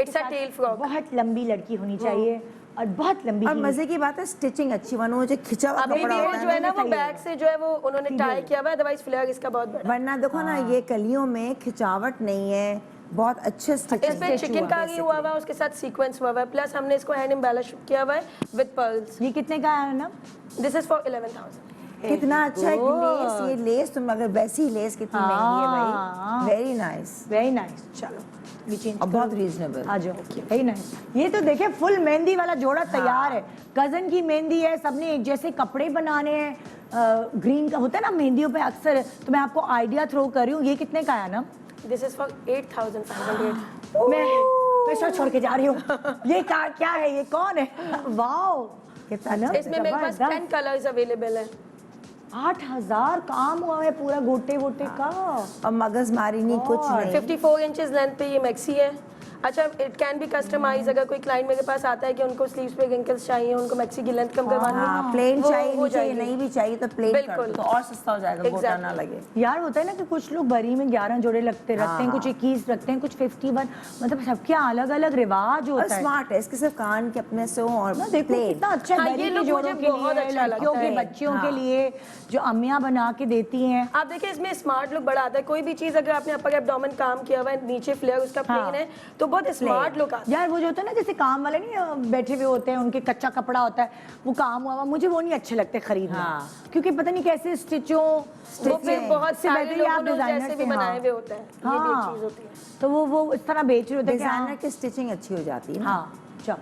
इट्स अ टेल फ्रॉक। बहुत लंबी लड़की होनी चाहिए और बहुत लंबी और हील। मजे की बात है स्टिचिंग अच्छी बनो, मुझे खिंचा हुआ अभी कपड़ा भी वो होता जो है ना वो सही बैक से जो है वो उन्होंने सीधे। टाई किया हुआ है, अदरवाइज फ्लेयर इसका बहुत बड़ा। वरना देखो ना ये कलियों में खिंचावट नहीं है, बहुत अच्छे इस स्टिचिंग पे चिकनकारी हुआ हुआ है, उसके साथ सीक्वेंस हुआ हुआ है, प्लस हमने इसको हैंड एम्बेलिश किया हुआ है विद पर्ल्स। ये कितने का है अनम? This is for 11,000। कितना अच्छा एक लेस, ये लेस तुम अगर वैसी लेस कितनी महंगी है हाँ। भाई। Very nice very nice. चलो ये चेंज और बहुत रीजनेबल। आ जाओ। Very nice. ये तो देखे फुल मेहंदी वाला जोड़ा तैयार है। कजन की मेहंदी है, सबने एक जैसे कपड़े बनाने हैं। ग्रीन का होता है ना मेहंदियों पे अक्सर, तो मैं आपको आइडिया थ्रो कर रही हूँ। ये कितने का है ना? This is for 8,500। मैं शो छोड़ के जा रही हूँ। ये क्या है, ये कौन है? वाओ कितना ना इसमें मेरे पास 10 कलर्स अवेलेबल है। 8,000 काम हुआ है पूरा गोटे वोटे का। और मगज मारी नहीं कुछ नहीं। 54 इंचेस लेंथ पे ये मैक्सी है। अच्छा इट कैन बी कस्टमाइज, अगर कोई क्लाइंट मेरे पास आता है कि उनको स्लीव्स पे रिंकल्स चाहिए, उनको मैक्सी की लेंथ कम करवानी है, हाँ, प्लेन वो चाहिए हो नहीं चाहिए, जाएगी। नहीं भी चाहिए तो प्लेन कर बिल्कुल। दो, तो और सस्ता हो जाएगा, गोटा Exactly। ना लगे। यार होता है ना कि कुछ लोग भरी में 11 जोड़े रखते हैं, कुछ 21 रखते हैं, कुछ 51, मतलब सबके अलग अलग रिवाज और होता है स्मार्ट है, इसके सिर्फ कान के अपने से हो और ना। देखो plain। कितना अच्छा हाँ, बरी ये के look जोड़ों मुझे के बहुत लिए, अच्छा लड़कियों लगता के है। बच्चियों के हाँ। लिए जो अम्मियाँ बना के देती हैं। आप देखिए इसमें स्मार्ट लुक बड़ा आता है। कोई भी चीज अगर आपने अपर एब्डोमेन काम किया हुआ है, नीचे फ्लेयर उसका हाँ। प्लेन है, तो बहुत स्मार्ट लुक आता है। यार वो जो होता है ना, जैसे काम वाले नहीं बैठे हुए होते हैं, उनके कच्चा कपड़ा होता है, वो काम हुआ, मुझे वो नहीं अच्छे लगते खरीदना। हाँ। क्योंकि पता नहीं कैसे स्टिचों वो फिर बहुत इससे सारे बेहतर लोगों आप ने डिजाइनर जैसे से, भी बनाए हाँ। हुए होते हैं, ये भी एक चीज होती है। तो वो इस तरह बेच रहे होते हैं कि डिजाइनर की स्टिचिंग अच्छी हो जाती है ना। हाँ, चलो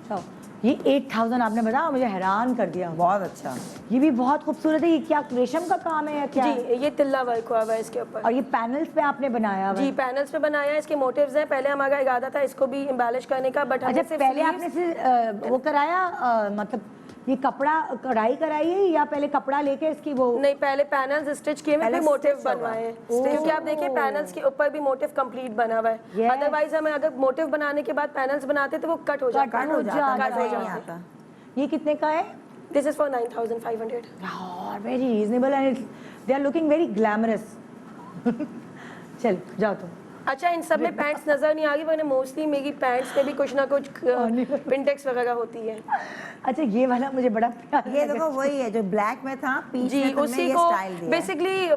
चलो ये 8000 आपने बताया, मुझे हैरान कर दिया। बहुत अच्छा। ये भी बहुत खूबसूरत है। ये क्या रेशम का काम है या क्या? जी, ये तिल्ला वर्क हुआ हुआ है इसके ऊपर। और ये पैनल्स पे आपने बनाया हुआ है? जी, पैनल्स पे बनाया है। इसके मोटिव्स हैं। पहले हमारा इरादा था इसको भी एम्बेलिश करने का, बट अच्छा, पहले आपने सिर्फ वो कराया, मतलब ये कपड़ा कढ़ाई कराई है या पहले कपड़ा लेके इसकी वो? नहीं, पहले पैनल्स स्टिच किए हुए, पहले फिर मोटिव stitch होगा। बनवाए हैं। क्योंकि आप देखिए पैनल्स के ऊपर भी मोटिव कंप्लीट बना हुआ है। Yes. अदरवाइज हमें अगर मोटिव बनाने के बाद पैनल्स बनाते तो वो कट हो जाता कट हो जाता, कट हो नहीं जाता। आता। ये कितने का है? This is for 9500। और very reasonable and they are looking very glamorous. चल जाओ तुम। अच्छा, इन सब में पैंट्स नजर नहीं आ रही, वरना मोस्टली मेरी पैंट्स पे भी कुछ ना कुछ पिंटेक्स वगैरह होती है। अच्छा, ये वाला मुझे बड़ा प्यारा ये लगा। देखो वही है जो ब्लैक में था, पीच जी, में तुमने उसी ये को स्टाइल दिया है। बेसिकली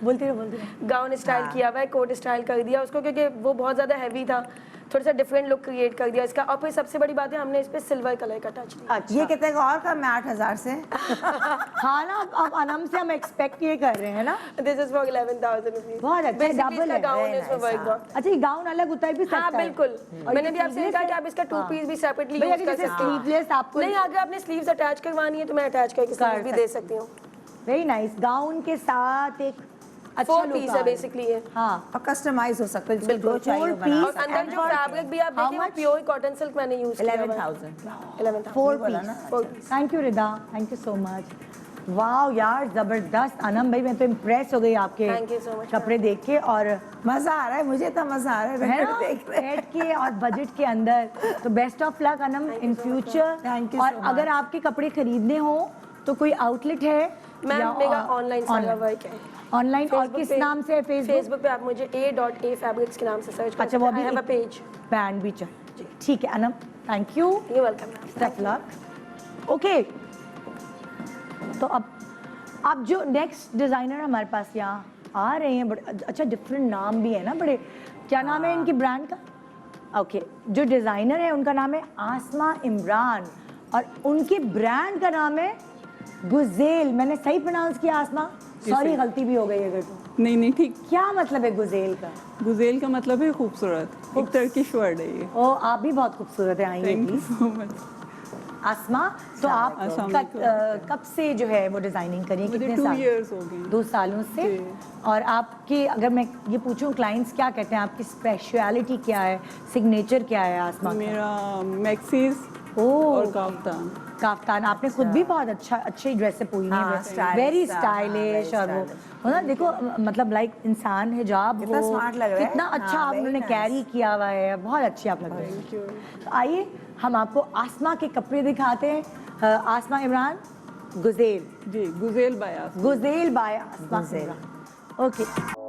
बोलती रहो। गाउन स्टाइल किया हुआ है, कोट स्टाइल कर दिया उसको, क्योंकि वो बहुत ज़्यादा हैवी था, थोड़ा सा डिफरेंट लुक क्रिएट कर दिया इसका। और फिर सबसे बड़ी बात है, हमने इस पे सिल्वर कलर का टच दिया। अच्छा, ये कितने का और कम है? 8000 से। हाँ ना, अब अनम से हम एक्सपेक्ट ये कर रहे हैं ना। This is for 11,000 rupees. बहुत अच्छा, डबल है। Gown very is for nice, work हाँ। गाउन। अच्छा, ये गाउन अलग उतर भी सकता हाँ है? बिल्कुल, और मैंने ये भी आपसे sleeveless कहा कि है? आप इसका 2 हाँ। पीस भी सेपरेटली भैया, यूज कर जैसे सकते हो। sleeveless आपको नहीं, अगर आपने स्लीव्स अटैच करवानी है तो मैं अटैच करके कर स्लीव्स भी दे सकती हूँ। Very nice. गाउन के साथ एक अच्छा 4 look पीस आ है रहा बेसिकली ये। हाँ, और कस्टमाइज हो सकता है, जिसको बिल्कुल। जो चाहिए वो 4 बना piece और सकते अंदर जो फैब्रिक भी आप How देखिए वो much? प्योर कॉटन सिल्क मैंने यूज किया हुआ है। 11,000। 11,000। 4 बोला पीस। ना? 4 piece. Thank you Rida, thank you so much. Wow यार, जबरदस्त। अनम भाई, मैं तो इम्प्रेस हो गई आपके Thank you so much, कपड़े देख के। और मजा आ रहा है, मुझे तो मजा आ रहा है है ना, देख रहे हैं। सेट के और बजट के अंदर। तो best of luck Anam in future. Thank you और so much. अगर आपके कपड़े खरीदने हो तो कोई आउटलेट है? मैम, मेरा ऑनलाइन सारा वर्क है। ऑनलाइन। और Facebook किस पे- नाम से? फेसबुक फेसबुक पे आप मुझे a.a fabrics के नाम से सर्च कर अच्छा, वो सकते हैं। अभी I have a page। Band भी चाहिए। ठीक है Anam, thank you. You're welcome, ma'am. Best of luck. Okay, तो अब जो नेक्स्ट डिज़ाइनर हमारे पास यहाँ आ रहे हैं, बड़े अच्छा डिफरेंट नाम भी है ना बड़े। क्या नाम है इनकी ब्रांड का? ओके, जो डिज़ाइनर है उनका नाम है आसमा इमरान और उनके ब्रांड का नाम है गुजेल। मैंने सही प्रोनाउंस किया आसमा? सॉरी, गलती भी हो गई अगर तो। नहीं ठीक। क्या मतलब है गुजेल का? गुजेल का मतलब है खूबसूरत। एक टर्किश वर्ड है ये। ओ, आप भी बहुत खूबसूरत है। आइए thank you please. So much. Asma, तो आप अस्सलाम कब से जो है वो डिजाइनिंग करी? मुझे कितने 2 साल? years हो गए। 2 सालों से। जी। और आपकी, अगर मैं ये पूछूं, क्लाइंट्स क्या कहते हैं? आपकी स्पेशलिटी क्या है, सिग्नेचर क्या है आसमा का? मेरा मैक्सीज ओह, और काफ्तान। काफ्तान। आपने खुद भी बहुत अच्छी ड्रेसें पहनी हाँ, है, stylish वेरी सा, हाँ, स्टाइलिश। very और वो stylish। हो ना, देखो मतलब लाइक इंसान हिजाब कितना हो, smart लग रहा है। कितना अच्छा हाँ, आप very उन्होंने nice। कैरी किया हुआ है, बहुत अच्छी आप लग रही हैं। तो आइए हम आपको आसमा के कपड़े दिखाते हैं। आसमा इमरान, गुजेल। जी, गुजेल बायास। गुजेल बाय आसमा गुजेल। इमरान। ओके।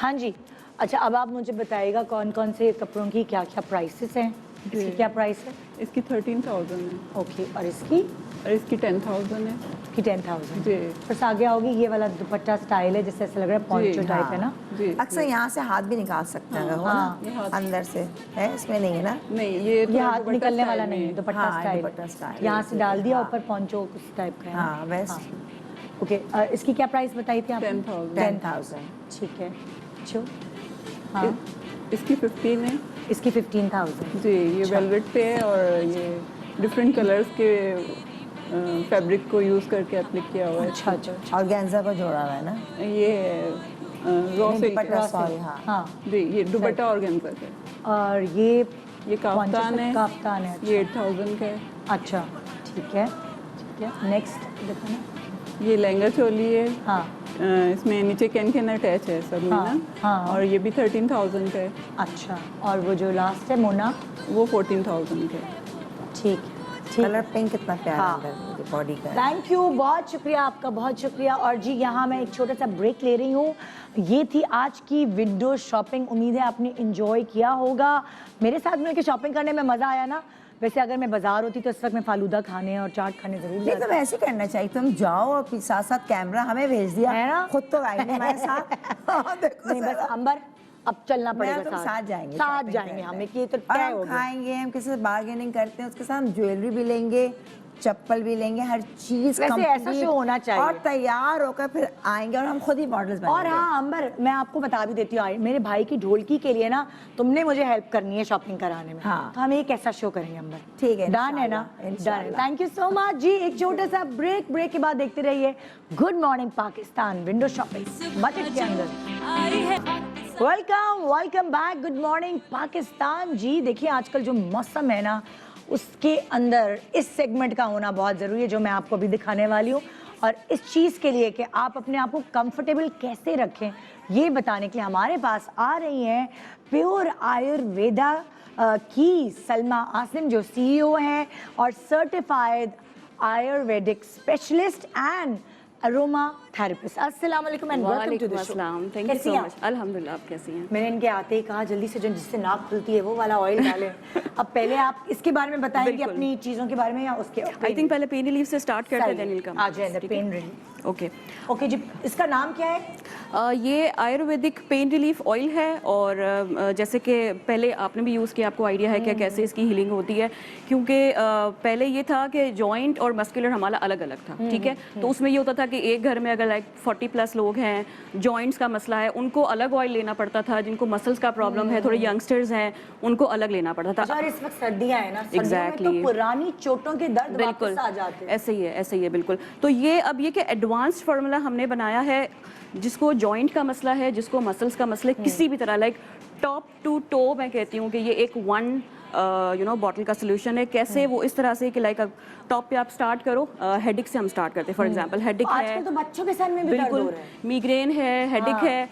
हाँ जी। अच्छा, अब आप मुझे बताइएगा कौन कौन से कपड़ों की क्या क्या प्राइसेस हैं, इसकी क्या प्राइस है? इसकी 13,000 है ओके, और इसकी? और इसकी 10,000 है। की 10,000। जी बस आगे आओगी, ये वाला दुपट्टा स्टाइल है जिससे ऐसा लग रहा है पॉन्चो टाइप है ना। जी अक्सर यहाँ से हाथ भी निकाल सकते हैं अगर हो हाँ। ना, अंदर से है, इसमें नहीं है ना। नहीं, ये थोड़ा हाथ दुपट्टा निकलने स्टाइल वाला में नहीं है, है। दुपट्टा हाँ, स्टाइल। दुपट्टा स्टाइल। यहाँ से डाल दिया, हाँ। ऊपर पॉन्चो कुछ टाइप का है। हाँ, वेस्ट। ओके, इसकी क्या प्राइस बताई थी आपने? 10,000। 10,000। ठीक है। चलो, हाँ, इसकी 15 है। इसकी 15,000। जी, ये वेलवेट पे है और ये डिफरेंट कलर्स के फैब्रिक को यूज़ करके एप्लिक किया हुआ है। अच्छा अच्छा। और गेंजा को जोड़ा हुआ है ना। ये रॉ नहीं, सिल्क दुपट्टा, सॉरी, हाँ। हाँ, जी, ये दुपट्टा और गेंजा का है। और ये ये काफ्तान है। काफ्तान है। ये 8,000 का है। अच्छा, ठीक है ठीक है। नेक्स्ट दिखाना। ये लहंगा चोली है। हाँ इसमें नीचे कैन अटैच है सब में हाँ, ना। हाँ। और ये भी 13,000 का है। अच्छा, और वो जो लास्ट है मोना? वो 14,000 का है। ठीक है ठीक कलर है। पिंक कितना प्यारा हाँ। अंदर बॉडी का है। थैंक यू, बहुत शुक्रिया आपका, बहुत शुक्रिया। और जी, यहाँ मैं एक छोटा सा ब्रेक ले रही हूँ। ये थी आज की विंडो शॉपिंग। उम्मीद है आपने इंजॉय किया होगा। मेरे साथ मिलकर शॉपिंग करने में मज़ा आया ना। वैसे अगर मैं बाजार होती तो इस वक्त मैं फालूदा खाने और चाट खाने जरूर नहीं, जाती। तुम ऐसे करना चाहिए, तुम जाओ और फिर साथ साथ कैमरा हमें भेज दिया है ना? खुद तो आई नहीं हमारे साथ। हाँ, देखो नहीं, बस जरा। अंबर, अब चलना मैं पड़ेगा और तुम साथ जाएंगे, साथ shopping जाएंगे करने। हम, एक ये तो और तय हम हो गया। खाएंगे, हम किसी से बार्गेनिंग करते हैं, उसके साथ हम ज्वेलरी भी लेंगे, चप्पल भी लेंगे, हर चीज वैसे ऐसा complete, शो होना चाहिए। और तैयार होकर फिर आएंगे और हम खुद ही मॉडल्स और बनेंगे। हाँ अंबर, मैं आपको बता भी देती हूँ, मेरे भाई की ढोलकी के लिए ना तुमने मुझे हेल्प करनी है शॉपिंग कराने में। हाँ। तो हम एक ऐसा शो करेंगे अंबर। ठीक है, डन है ना? डन है। इंशाल्लाह। थैंक यू सो मच जी। एक छोटा सा ब्रेक के बाद देखते रहिए good morning Pakistan window shopping budget के अंदर। आई है welcome back. Good morning Pakistan ji. देखिए, आजकल जो मौसम है ना, उसके अंदर इस सेगमेंट का होना बहुत ज़रूरी है, जो मैं आपको अभी दिखाने वाली हूँ। और इस चीज़ के लिए कि आप अपने आप को कंफर्टेबल कैसे रखें, ये बताने के लिए हमारे पास आ रही हैं प्योर आयुर्वेदा की सलमा आसिम, जो CEO हैं और certified Ayurvedic specialist and aroma therapist. अस्सलाम वालेकुम and welcome to the show. Thank you so much. अल्हम्दुलिल्लाह, आप कैसी हैं? मैंने इनके आते ही कहा जल्दी से जो जिससे नाक खुलती है वो वाला ऑयल डालें। अब पहले आप इसके बारे में बताएंगे बिल्कुल। अपनी चीज़ों के बारे में या उसके? आई थिंक पहले पेन रिलीफ से स्टार्ट करते हैं, देन विल कम। आ जाए पेन रिलीफ। ओके ओके जी, इसका नाम क्या है? ये आयुर्वेदिक पेन रिलीफ ऑयल है और जैसे कि पहले आपने भी यूज़ किया, आपको आइडिया है क्या कैसे इसकी हीलिंग होती है, क्योंकि पहले ये था कि जॉइंट और मस्कुलर हमारा अलग अलग था, ठीक है। तो उसमें ये होता था कि एक घर में अगर लाइक 40+ लोग हैं, जॉइंट्स का मसला है, उनको अलग ऑयल लेना पड़ता था। जिनको मसल्स का प्रॉब्लम है, थोड़े यंगस्टर्स हैं, उनको अलग लेना पड़ता था। और इस वक्त सर्दियां हैं ना, सर्दियों में Exactly. तो पुरानी चोटों के दर्द बिल्कुल वापस आ जाते हैं। ऐसे ही है बिल्कुल। तो ये अब ये कि एडवांस्ड फार्मूला हमने बनाया है, जिसको जॉइंट का मसला है, जिसको मसल्स का मसला है, किसी भी तरह लाइक टॉप टू टो, मैं कहती हूँ कि ये एक वन बॉटल का सोल्यूशन है। कैसे वो इस तरह से कि लाइक टॉप पे आप स्टार्ट करो, हेडिक से हम स्टार्ट करते हैं। फॉर एग्जांपल हेडिक है, आजकल तो बच्चों के सर में भी दर्द हो बिल्कुल रहा है। मिग्रेन है, हेडिक है,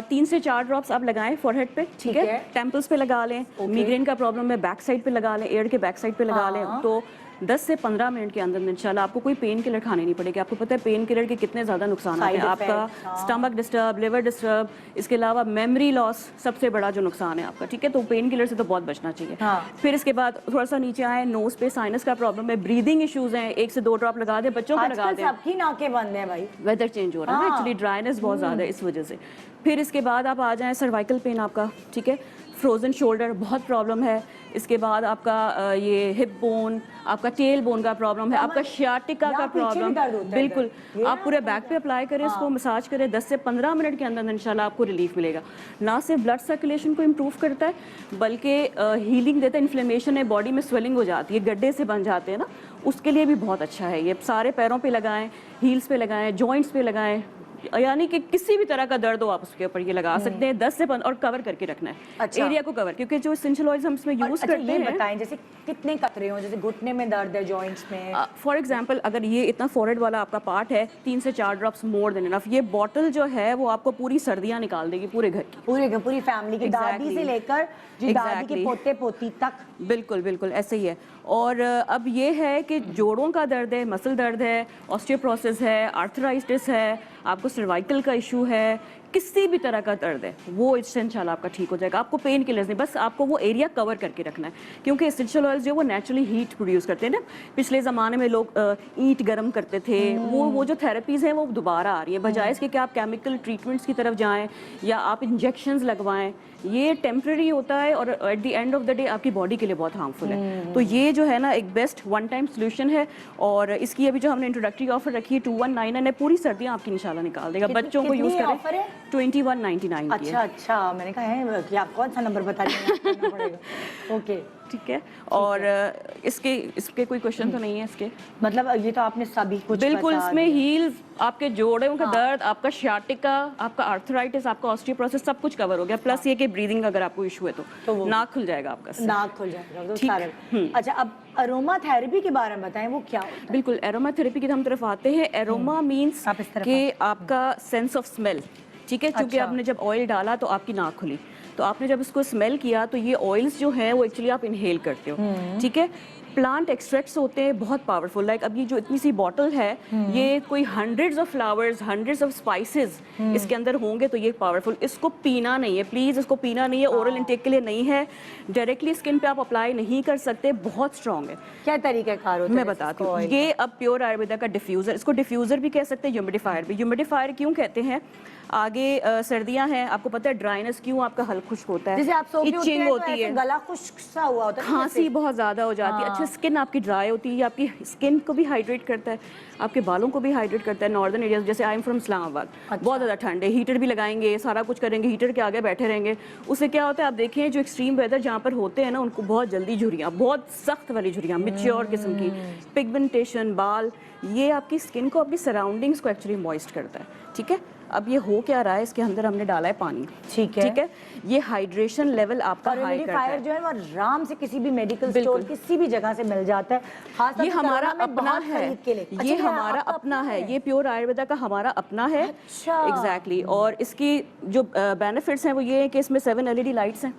3 से 4 ड्रॉप्स आप लगाएं फॉरहेड पे, ठीक है। टेम्पल्स पे लगा लें। मिग्रेन का प्रॉब्लम है, बैक साइड पे लगा लें, एयर के बैक साइड पे लगा लें। तो 10 से 15 मिनट के अंदर इंशाल्लाह आपको कोई पेन किलर खाने नहीं पड़ेगी। आपको पता है पेन किलर के कितने ज़्यादा नुकसान हैं। आपका स्टमक डिस्टर्ब, लिवर डिस्टर्ब, इसके अलावा मेमोरी लॉस सबसे बड़ा जो नुकसान है आपका, ठीक है। तो पेन किलर से तो बहुत बचना चाहिए। फिर इसके बाद थोड़ा सा नीचे आए, नोज पे साइनस का प्रॉब्लम है, ब्रीदिंग इश्यूज हैं, 1 से 2 ड्रॉप लगा दें, बच्चों को लगा दें। सबकी नाकें बंद हैं भाई, वेदर चेंज हो रहा है ना, एक्चुअली ड्राइनेस बहुत ज़्यादा है इस वजह से। फिर इसके बाद आप आ जाएं सर्वाइकल पेन आपका, ठीक है। फ्रोजन शोल्डर बहुत प्रॉब्लम है। इसके बाद आपका ये हिप बोन, आपका टेल बोन का प्रॉब्लम है, आपका शियाटिका का प्रॉब्लम, बिल्कुल। आप पूरे बैक पे अप्लाई करें, इसको मसाज करें, 10 से 15 मिनट के अंदर इंशाल्लाह आपको रिलीफ मिलेगा। ना सिर्फ ब्लड सर्कुलेशन को इम्प्रूव करता है, बल्कि हीलिंग देता है। इन्फ्लेमेशन है, बॉडी में स्वेलिंग हो जाती है, गड्ढे से बन जाते हैं ना, उसके लिए भी बहुत अच्छा है ये। सारे पैरों पे लगाएं, हील्स पे लगाएं, जॉइंट्स पे लगाएं, यानी कि किसी भी तरह का दर्द हो आप उसके ऊपर ये लगा सकते हैं। 10 से 15 और कवर करके रखना है। अच्छा। एरिया को कवर, क्योंकि जो एसेंशियल ऑयल्स हम इसमें यूज करते हैं। बताएं जैसे कितने कतरे हो, जैसे घुटने में दर्द है, जॉइंट्स में। फॉर एग्जांपल अगर ये इतना फॉरहेड वाला आपका पार्ट है, 3 से 4 ड्रॉप्स मोर देन इनफ। ये बॉटल जो है वो आपको पूरी सर्दियां निकाल देगी पूरे घर की, पूरी फैमिली की, दादी से लेकर दादी के पोते पोती तक। बिल्कुल बिल्कुल ऐसे ही है। और अब ये है कि जोड़ों का दर्द है, मसल दर्द है, ऑस्टियोपोरोसिस है, आर्थराइटिस है, आपको सर्वाइकल का इशू है, किसी भी तरह का दर्द है वो इससे इंशाल्लाह आपका ठीक हो जाएगा। आपको पेन किलर्स नहीं, बस आपको वो एरिया कवर करके रखना है, क्योंकि एसेंशियल ऑयल्स जो वो नेचुरली हीट प्रोड्यूस करते हैं ना। पिछले ज़माने में लोग ईंट गर्म करते थे, वो जो थेरेपीज़ हैं वो दोबारा आ रही है, बजाय इसके कि आप केमिकल ट्रीटमेंट्स की तरफ जाएँ या आप इंजेक्शंस लगवाएं। ये टेम्प्रेरी होता है और at the end of the day आपकी बॉडी के लिए बहुत हार्मफुल है। तो ये जो है ना एक बेस्ट वन टाइम सोल्यूशन है, और इसकी अभी जो हमने इंट्रोडक्टरी ऑफर रखी है 2199 है, पूरी सर्दियाँ आपकी इंशाल्लाह निकाल देगा। बच्चों को यूज़ करें 2199 की है। अच्छा मैंने कहा है कि आप कौन सा नंबर बता रहे ओके ठीक है। और इसके कोई क्वेश्चन तो नहीं है इसके? मतलब ये तो आपने सभी कुछ बिल्कुल, बता इसमें दिया। हील्स, आपके जोड़ों का दर्द, आपका शाटिका, आपका आर्थराइटिस, आपका ऑस्टियोपोरोसिस सब कुछ कवर हो गया। प्लस ये कि ब्रीदिंग अगर आपको इशू है तो नाक खुल जाएगा आपका, नाक खुल जाएगा तो ठीक। सारा। अच्छा अब अरोमा थेरेपी के बारे में बताएं, वो क्या होता है? बिल्कुल, एरोमा थेरेपी की हम तरफ आते हैं। एरोमा मीन्स आप इस तरफ कि आपका सेंस ऑफ स्मेल, ठीक है, क्योंकि अच्छा। आपने जब ऑयल डाला तो आपकी नाक खुली, तो आपने जब इसको स्मेल किया तो ये ऑयल्स जो हैं वो एक्चुअली आप इनहेल करते हो, ठीक है। प्लांट एक्सट्रैक्ट्स होते हैं बहुत पावरफुल, लाइक अब ये जो इतनी सी बॉटल है ये कोई hundreds of flowers, hundreds of spices इसके अंदर होंगे, तो ये पावरफुल। इसको पीना नहीं है, प्लीज़ इसको पीना नहीं है, ओरल इंटेक के लिए नहीं है, डायरेक्टली स्किन पे आप अप्लाई नहीं कर सकते, बहुत स्ट्रॉन्ग है। क्या तरीका कार होता है? मैं बताती हूँ। ये अब प्योर आयुर्वेदा का डिफ्यूज़र, इसको डिफ्यूज़र भी कह सकते हैं, ह्यूमिडिफायर भी। ह्यूमिडिफायर क्यों कहते हैं? आगे सर्दियां हैं, आपको पता है ड्राइनेस क्यों आपका हल्का खुश्क होता है, जैसे आप सो के उठते इचिंग हैं तो होती ऐसे है, गला खुश्क सा हुआ होता है, खांसी बहुत ज़्यादा हो जाती है। अच्छा, स्किन आपकी ड्राई होती है, आपकी स्किन को भी हाइड्रेट करता है, आपके बालों को भी हाइड्रेट करता है। नॉर्दर्न एरियाज जैसे आई एम फ्रॉम इस्लामाबाद, बहुत ज़्यादा ठंड है, हीटर भी लगाएंगे, सारा कुछ करेंगे, हीटर के आगे बैठे रहेंगे, उससे क्या होता है आप देखें जो एक्सट्रीम वेदर जहाँ पर होते हैं ना उनको बहुत जल्दी झुर्रियाँ, बहुत सख्त वाली झुर्रियाँ, मैच्योर किस्म की, पिगमेंटेशन, बाल, ये आपकी स्किन को, अपनी सराउंडिंग्स को एक्चुअली मॉइस्ट करता है, ठीक है। अब ये हो क्या रहा है, इसके अंदर हमने डाला है पानी, ठीक है, ठीक है। ये हाइड्रेशन लेवल आपका हाई करता ह्यूमिडिफायर है। जो है वो आराम से किसी भी मेडिकल स्टोर किसी भी जगह से मिल जाता है। खास ये हमारा अपना है, अच्छा, ये हमारा अपना है, ये प्योर आयुर्वेदा का हमारा अपना है। अच्छा। एग्जैक्टली। और इसकी जो बेनिफिट्स हैं वो ये है कि इसमें 7 LED लाइट्स हैं।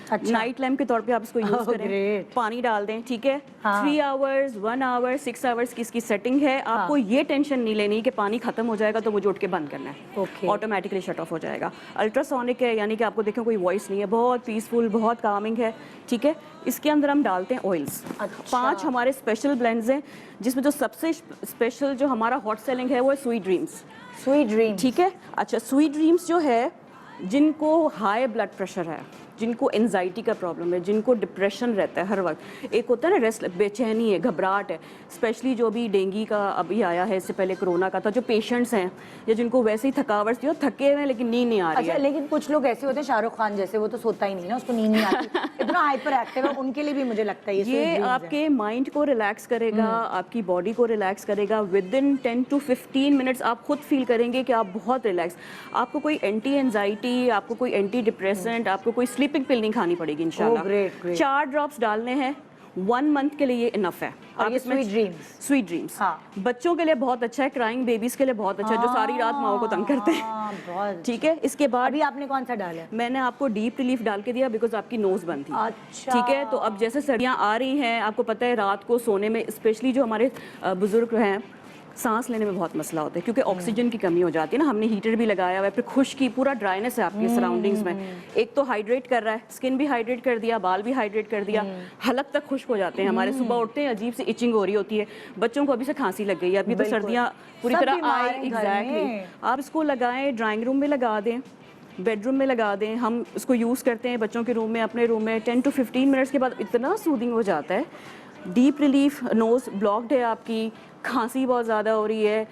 अच्छा। नाइट लैम्प के तौर पे आप इसको यूज करें, great। पानी डाल दें, ठीक है। हाँ। 3 आवर्स, 1 आवर, 6 आवर्स की इसकी सेटिंग है। आपको ये टेंशन नहीं लेनी कि पानी खत्म हो जाएगा तो मुझे उठ के बंद करना है, Okay। ऑटोमेटिकली शट ऑफ हो जाएगा। अल्ट्रासोनिक है, यानी कि आपको देखें कोई वॉइस नहीं है, बहुत पीसफुल, बहुत कामिंग है, ठीक है। इसके अंदर हम डालते हैं ऑयल्स। अच्छा। 5 हमारे स्पेशल ब्लेंड्स हैं, जिसमें जो सबसे स्पेशल जो हमारा हॉट सेलिंग है वो है स्वीट ड्रीम्स। स्वीट ड्रीम, ठीक है। अच्छा, स्वीट ड्रीम्स जो है, जिनको हाई ब्लड प्रेशर है, जिनको एंजाइटी का प्रॉब्लम है, जिनको डिप्रेशन रहता है हर वक्त, एक होता है ना रेस्ट, बेचैनी है, घबराहट है, स्पेशली जो भी डेंगू का अभी आया है, इससे पहले कोरोना का था, जो पेशेंट्स हैं या जिनको वैसे ही थकावट थी, थके हुए हैं लेकिन नींद नहीं आ रही अच्छा है। लेकिन कुछ लोग ऐसे होते हैं, शाहरुख खान जैसे, वो तो सोता ही नहीं ना, उसको नींद नहीं आती, इतना हाइपर एक्टिव है, उनके लिए भी मुझे लगता है ये आपके माइंड को रिलैक्स करेगा, आपकी बॉडी को रिलैक्स करेगा। विद इन 10 to 15 मिनट्स आप खुद फील करेंगे कि आप बहुत रिलैक्स। आपको कोई एंटी एंजाइटी, आपको कोई एंटी डिप्रेसेंट, आपको कोई स्लीपिंग पिल नहीं खानी पड़ेगी इंशाल्लाह। great, great। 4 ड्रॉप्स डालने हैं, 1 मंथ के लिए ये इनफ है। और ये स्वीट ड्रीम्स, स्वीट ड्रीम्स हाँ। बच्चों के लिए बहुत अच्छा है, क्राइंग बेबीज के लिए बहुत अच्छा है, जो सारी रात माओ को तंग करते हैं, बहुत। ठीक है। इसके बाद अभी आपने कौन सा डाला है? मैंने आपको डीप रिलीफ डाल के दिया बिकॉज आपकी नोज बंद थी, अच्छा। ठीक है। तो अब जैसे सर्दियाँ आ रही हैं, आपको पता है रात को सोने में, स्पेशली जो हमारे बुजुर्ग हैं, सांस लेने में बहुत मसला होता है क्योंकि ऑक्सीजन की कमी हो जाती है ना। हमने हीटर भी लगाया हुआ है, फिर खुश्की, पूरा ड्राइनेस है आपकी सराउंडिंग्स में। एक तो हाइड्रेट कर रहा है, स्किन भी हाइड्रेट कर दिया, बाल भी हाइड्रेट कर दिया, हलक तक खुश्क हो जाते हैं हमारे। सुबह उठते हैं अजीब सी इचिंग हो रही होती है, बच्चों को अभी से खांसी लग गई है, अभी तो सर्दियाँ पूरी सब तरह बीमार आए। हैं घर एग्जैक्टली। में। आप इसको लगाएं, ड्राइंग रूम में लगा दें, बेडरूम में लगा दें। हम इसको यूज़ करते हैं बच्चों के रूम में, अपने रूम में। 10 to 15 मिनट्स के बाद इतना सूदिंग हो जाता है, डीप रिलीफ। नोज ब्लॉक्ड है आपकी, खांसी बहुत ज़्यादा हो रही है,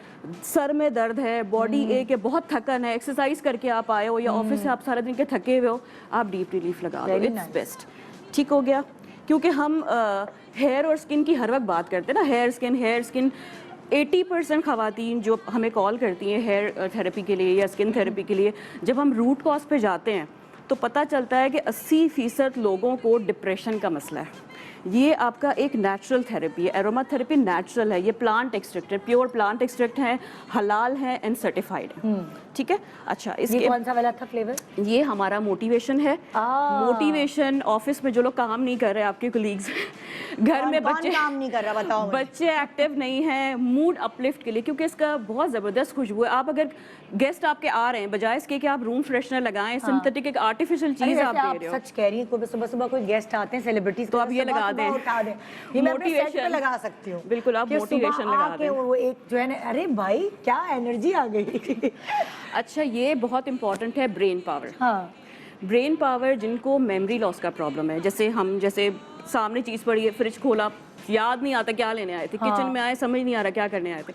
सर में दर्द है, बॉडी एक है, बहुत थकन है, एक्सरसाइज करके आप आए हो या ऑफिस से आप सारा दिन के थके हुए हो, आप डीप रिलीफ लगा दो, इट्स बेस्ट। ठीक हो गया। क्योंकि हम हेयर और स्किन की हर वक्त बात करते हैं ना, हेयर स्किन 80% खवातीन जो हमें कॉल करती हैं हेयर थेरेपी के लिए या स्किन थेरेपी के लिए, जब हम रूट कॉज पे जाते हैं तो पता चलता है कि 80% लोगों को डिप्रेशन का मसला है। ये आपका एक नेचुरल थेरेपी है, एरोमा थेरेपी नेचुरल है, ये प्लांट एक्सट्रैक्ट है, प्योर प्लांट एक्सट्रैक्ट है, हलाल है एंड सर्टिफाइड है, ठीक है। अच्छा, इसके कौन सा वाला था फ्लेवर? ये हमारा मोटिवेशन है। मोटिवेशन ऑफिस में जो लोग काम नहीं कर रहे, आपके कोलीग्स घर में कौन बच्चे काम नहीं कर रहा बताओ मुझे? बच्चे एक्टिव नहीं हैं मूड अपलिफ्ट के लिए, क्योंकि इसका बहुत ज़बरदस्त खुशबू है। आप अगर गेस्ट आपके आ रहे हैं, बजाय इसके कि आप रूम फ्रेशनर लगाएं, सिंथेटिक एक आर्टिफिशियल अरे चीज़ आप वैसे दे आप रहे हो। सच कह रही हैं, कोई सुबह सुबह कोई गेस्ट आते हैं सेलिब्रिटीज तो आप ये लगा दें। उठा दें, ये मैं अपने सेट पे Motivation। लगा सकती हूँ। बिल्कुल, आप कि सुबह motivation लगा आके दें। वो एक जो है ना, अरे भाई क्या एनर्जी आ गई। अच्छा, ये बहुत इंपॉर्टेंट है ब्रेन पावर। हाँ ब्रेन पावर, जिनको मेमोरी लॉस का प्रॉब्लम है, जैसे सामने चीज़ पड़ी है, फ्रिज खोला, याद नहीं आता क्या लेने आए थे, किचन में आए समझ नहीं आ रहा क्या करने आए थे।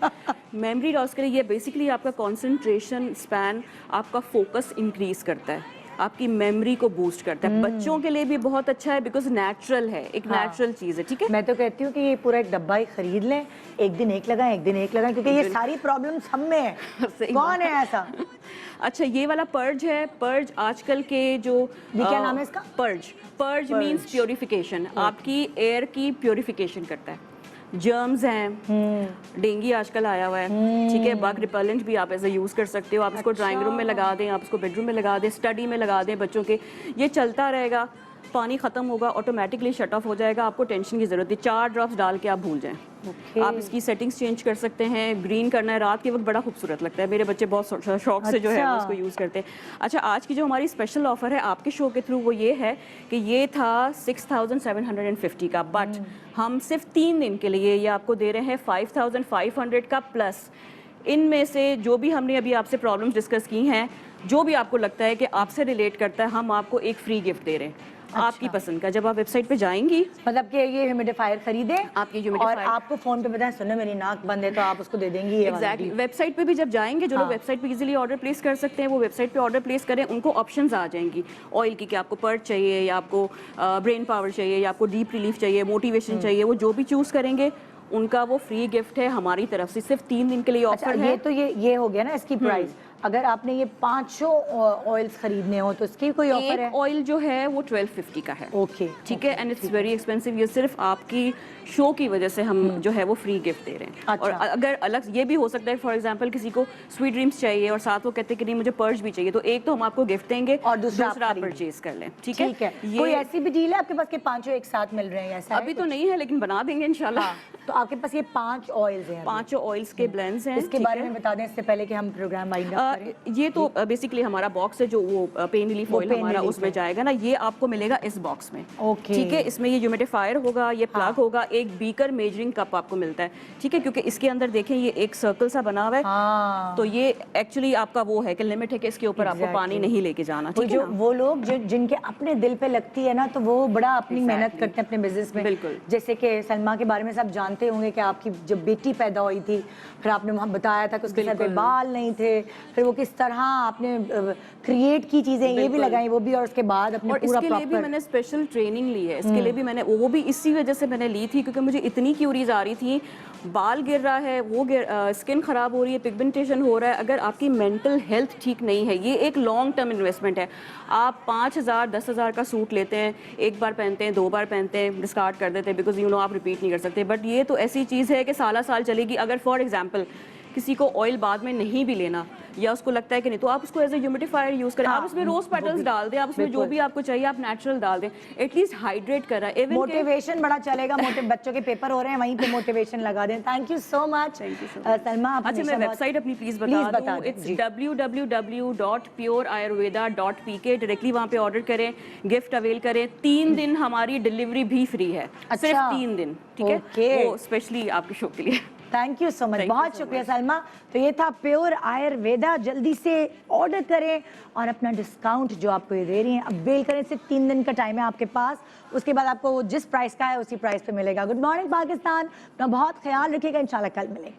मेमोरी लॉस के लिए ये बेसिकली आपका कंसंट्रेशन स्पैन, आपका फोकस इंक्रीज करता है, आपकी मेमोरी को बूस्ट करता है। बच्चों के लिए भी बहुत अच्छा है, बिकॉज नेचुरल है, एक नेचुरल चीज़ है। ठीक है, मैं तो कहती हूँ कि ये पूरा एक डब्बा ही खरीद लें, एक दिन एक लगाएं, एक दिन एक लगाएं, क्योंकि ये सारी प्रॉब्लम्स हम में है। सही कौन है ऐसा? अच्छा, ये वाला पर्ज है। पर्ज आजकल के जो ये क्या नाम है इसका? पर्ज मीन्स प्योरिफिकेशन, आपकी एयर की प्योरिफिकेशन करता है। जर्म्स हैं, डेंगू आजकल आया हुआ है, ठीक है, बग रिपेलेंट भी आप ऐसे यूज़ कर सकते हो। आप इसको ड्राइंग रूम में लगा दें, आप इसको बेडरूम में लगा दें, स्टडी में लगा दें बच्चों के, ये चलता रहेगा। पानी ख़त्म होगा, ऑटोमेटिकली शट ऑफ हो जाएगा, आपको टेंशन की ज़रूरत है। 4 ड्रॉप्स डाल के आप भूल जाएं। आप इसकी सेटिंग्स चेंज कर सकते हैं। ग्रीन करना है रात के वक्त, बड़ा खूबसूरत लगता है। मेरे बच्चे बहुत शौक से जो है अच्छा। उसको यूज़ करते हैं। अच्छा, आज की जो हमारी स्पेशल ऑफर है आपके शो के थ्रू, वो ये है कि ये था 6750 का, बट हम सिर्फ 3 दिन के लिए ये आपको दे रहे हैं 5500 का प्लस। इनमें से जो भी हमने अभी आपसे प्रॉब्लम्स डिस्कस की हैं, जो भी आपको लगता है कि आपसे रिलेट करता है, हम आपको एक फ्री गिफ्ट दे रहे हैं आपकी पसंद का। जब आप वेबसाइट पे जाएंगी, मतलब कि ये ह्यूमिडिफायर खरीदे, आपकी और ह्यूमिडिफायर आपको फोन पे बताएं, सुनो मेरी नाक बंद है, तो आप उसको दे देंगी ये वाली एग्जैक्टली। वेबसाइट पे भी जब जाएंगे, जो लोग वेबसाइट पे इजीली ऑर्डर प्लेस कर सकते हैं, वो वेबसाइट पे ऑर्डर प्लेस करें, उनको ऑप्शंस आ जाएंगी ऑयल की, कि आपको पर्च चाहिए या आपको ब्रेन पावर चाहिए या आपको डीप रिलीफ चाहिए, मोटिवेशन चाहिए, वो जो भी चूज़ करेंगे उनका वो फ्री गिफ्ट है हमारी तरफ से। सिर्फ 3 दिन के लिए अच्छा, ऑफर ये है। तो ये हो गया ना इसकी प्राइस। अगर आपने ये 500 ऑयल्स खरीदने हो तो इसकी कोई ऑफर है? एक ऑयल जो है वो 1250 का है। ओके, ठीक है, एंड इट्स वेरी एक्सपेंसिव। ये सिर्फ आपकी शो की वजह से हम जो है वो फ्री गिफ्ट दे रहे हैं। अच्छा। और अगर अलग ये भी हो सकता है, फॉर एग्जांपल किसी को स्वीट ड्रीम्स चाहिए और साथ वो कहते हैं कि नहीं मुझे पर्च भी चाहिए, तो एक तो हम आपको गिफ्ट देंगे और दूसरा आप आप खरीदें। परचेज कर लें। ठीक ठीक है। कोई ऐसी भी डील है आपके पास कि 5 एक साथ मिल रहे हैं? ऐसा अभी तो नहीं है, लेकिन बना देंगे इंशाल्लाह। तो आपके पास ये 5 ऑयल्स हैं? 5 ऑयल्स के ब्लेंड्स हैं। इसके ठीक बारे है? में बता दें इससे पहले कि हम प्रोग्राम वाइंड अप करें। ये तो बेसिकली हमारा बॉक्स है जो वो पेन रिलीफ ऑयल pain हमारा relief उसमें है। जाएगा ना, ये आपको मिलेगा इस बॉक्स में। ओके। ठीक है, इसमें ये ह्यूमिडिफायर होगा, ये प्लग होगा, एक बीकर मेजरिंग कप आपको मिलता है। ठीक है, क्योंकि इसके अंदर देखें ये एक सर्कल सा बना हुआ है, हाँ। तो ये एक्चुअली आपका वो है कि लिमिट है कि इसके ऊपर आपको पानी नहीं लेके जाना। ठीक है ना? वो लोग जिनके अपने दिल पे लगती है ना, तो वो बड़ा अपनी मेहनत करते हैं अपने बिजनेस में। बिल्कुल। जैसे कि सलमा के बारे में सब जानते होंगे कि आपकी जब बेटी पैदा हुई थी, फिर आपने वहाँ बताया था कि उसके सर पे बाल नहीं थे, फिर वो किस तरह आपने क्रिएट की चीजें ये भी लगाई, वो भी, और उसके बाद अपने और पूरा इसके लिए भी proper- मैंने स्पेशल ट्रेनिंग ली है। इसके लिए भी मैंने वो भी इसी वजह से मैंने ली थी, क्योंकि मुझे इतनी क्यूरीज आ रही थी, बाल गिर रहा है, वो स्किन खराब हो रही है, पिगमेंटेशन हो रहा है। अगर आपकी मेंटल हेल्थ ठीक नहीं है, ये एक लॉन्ग टर्म इन्वेस्टमेंट है। आप 5000 10,000 का सूट लेते हैं, एक बार पहनते हैं, 2 बार पहनते हैं, डिस्कार्ड कर देते हैं, बिकॉज यू नो आप रिपीट नहीं कर सकते। बट ये तो ऐसी चीज़ है कि साल चलेगी। अगर फॉर एग्जाम्पल किसी को ऑयल बाद में नहीं भी लेना, या उसको लगता है कि नहीं, तो आप उसको एज ए ह्यूमिडिफायर यूज करें। आप उसमें रोज पेटल्स डाल दें, आप उसमें जो भी आपको चाहिए आप नेचुरल डाल दें, एटलीस्ट हाइड्रेट कर रहा है। मोटिवेशन बड़ा चलेगा। बच्चों के पेपर हो रहे हैं, वहीं पे मोटिवेशन लगा दें। Thank you so much Salma. अच्छा, मैं वेबसाइट अपनी प्लीज बता दूं। It's www.pureayurveda.pk। डायरेक्टली वहाँ पे ऑर्डर करें, गिफ्ट अवेल करें। 3 दिन हमारी डिलीवरी भी फ्री है। सिर्फ 3 दिन। ठीक है, वो स्पेशली आपके शो के लिए। थैंक यू सो मच, बहुत शुक्रिया सलमा। तो ये था प्योर आयुर्वेदा। जल्दी से ऑर्डर करें और अपना डिस्काउंट जो आपको ये दे रही हैं अवेल करें। सिर्फ 3 दिन का टाइम है आपके पास, उसके बाद आपको जिस प्राइस का है उसी प्राइस पे मिलेगा। गुड मॉर्निंग पाकिस्तान, अपना बहुत ख्याल रखिएगा, इंशाल्लाह कल मिलेंगे।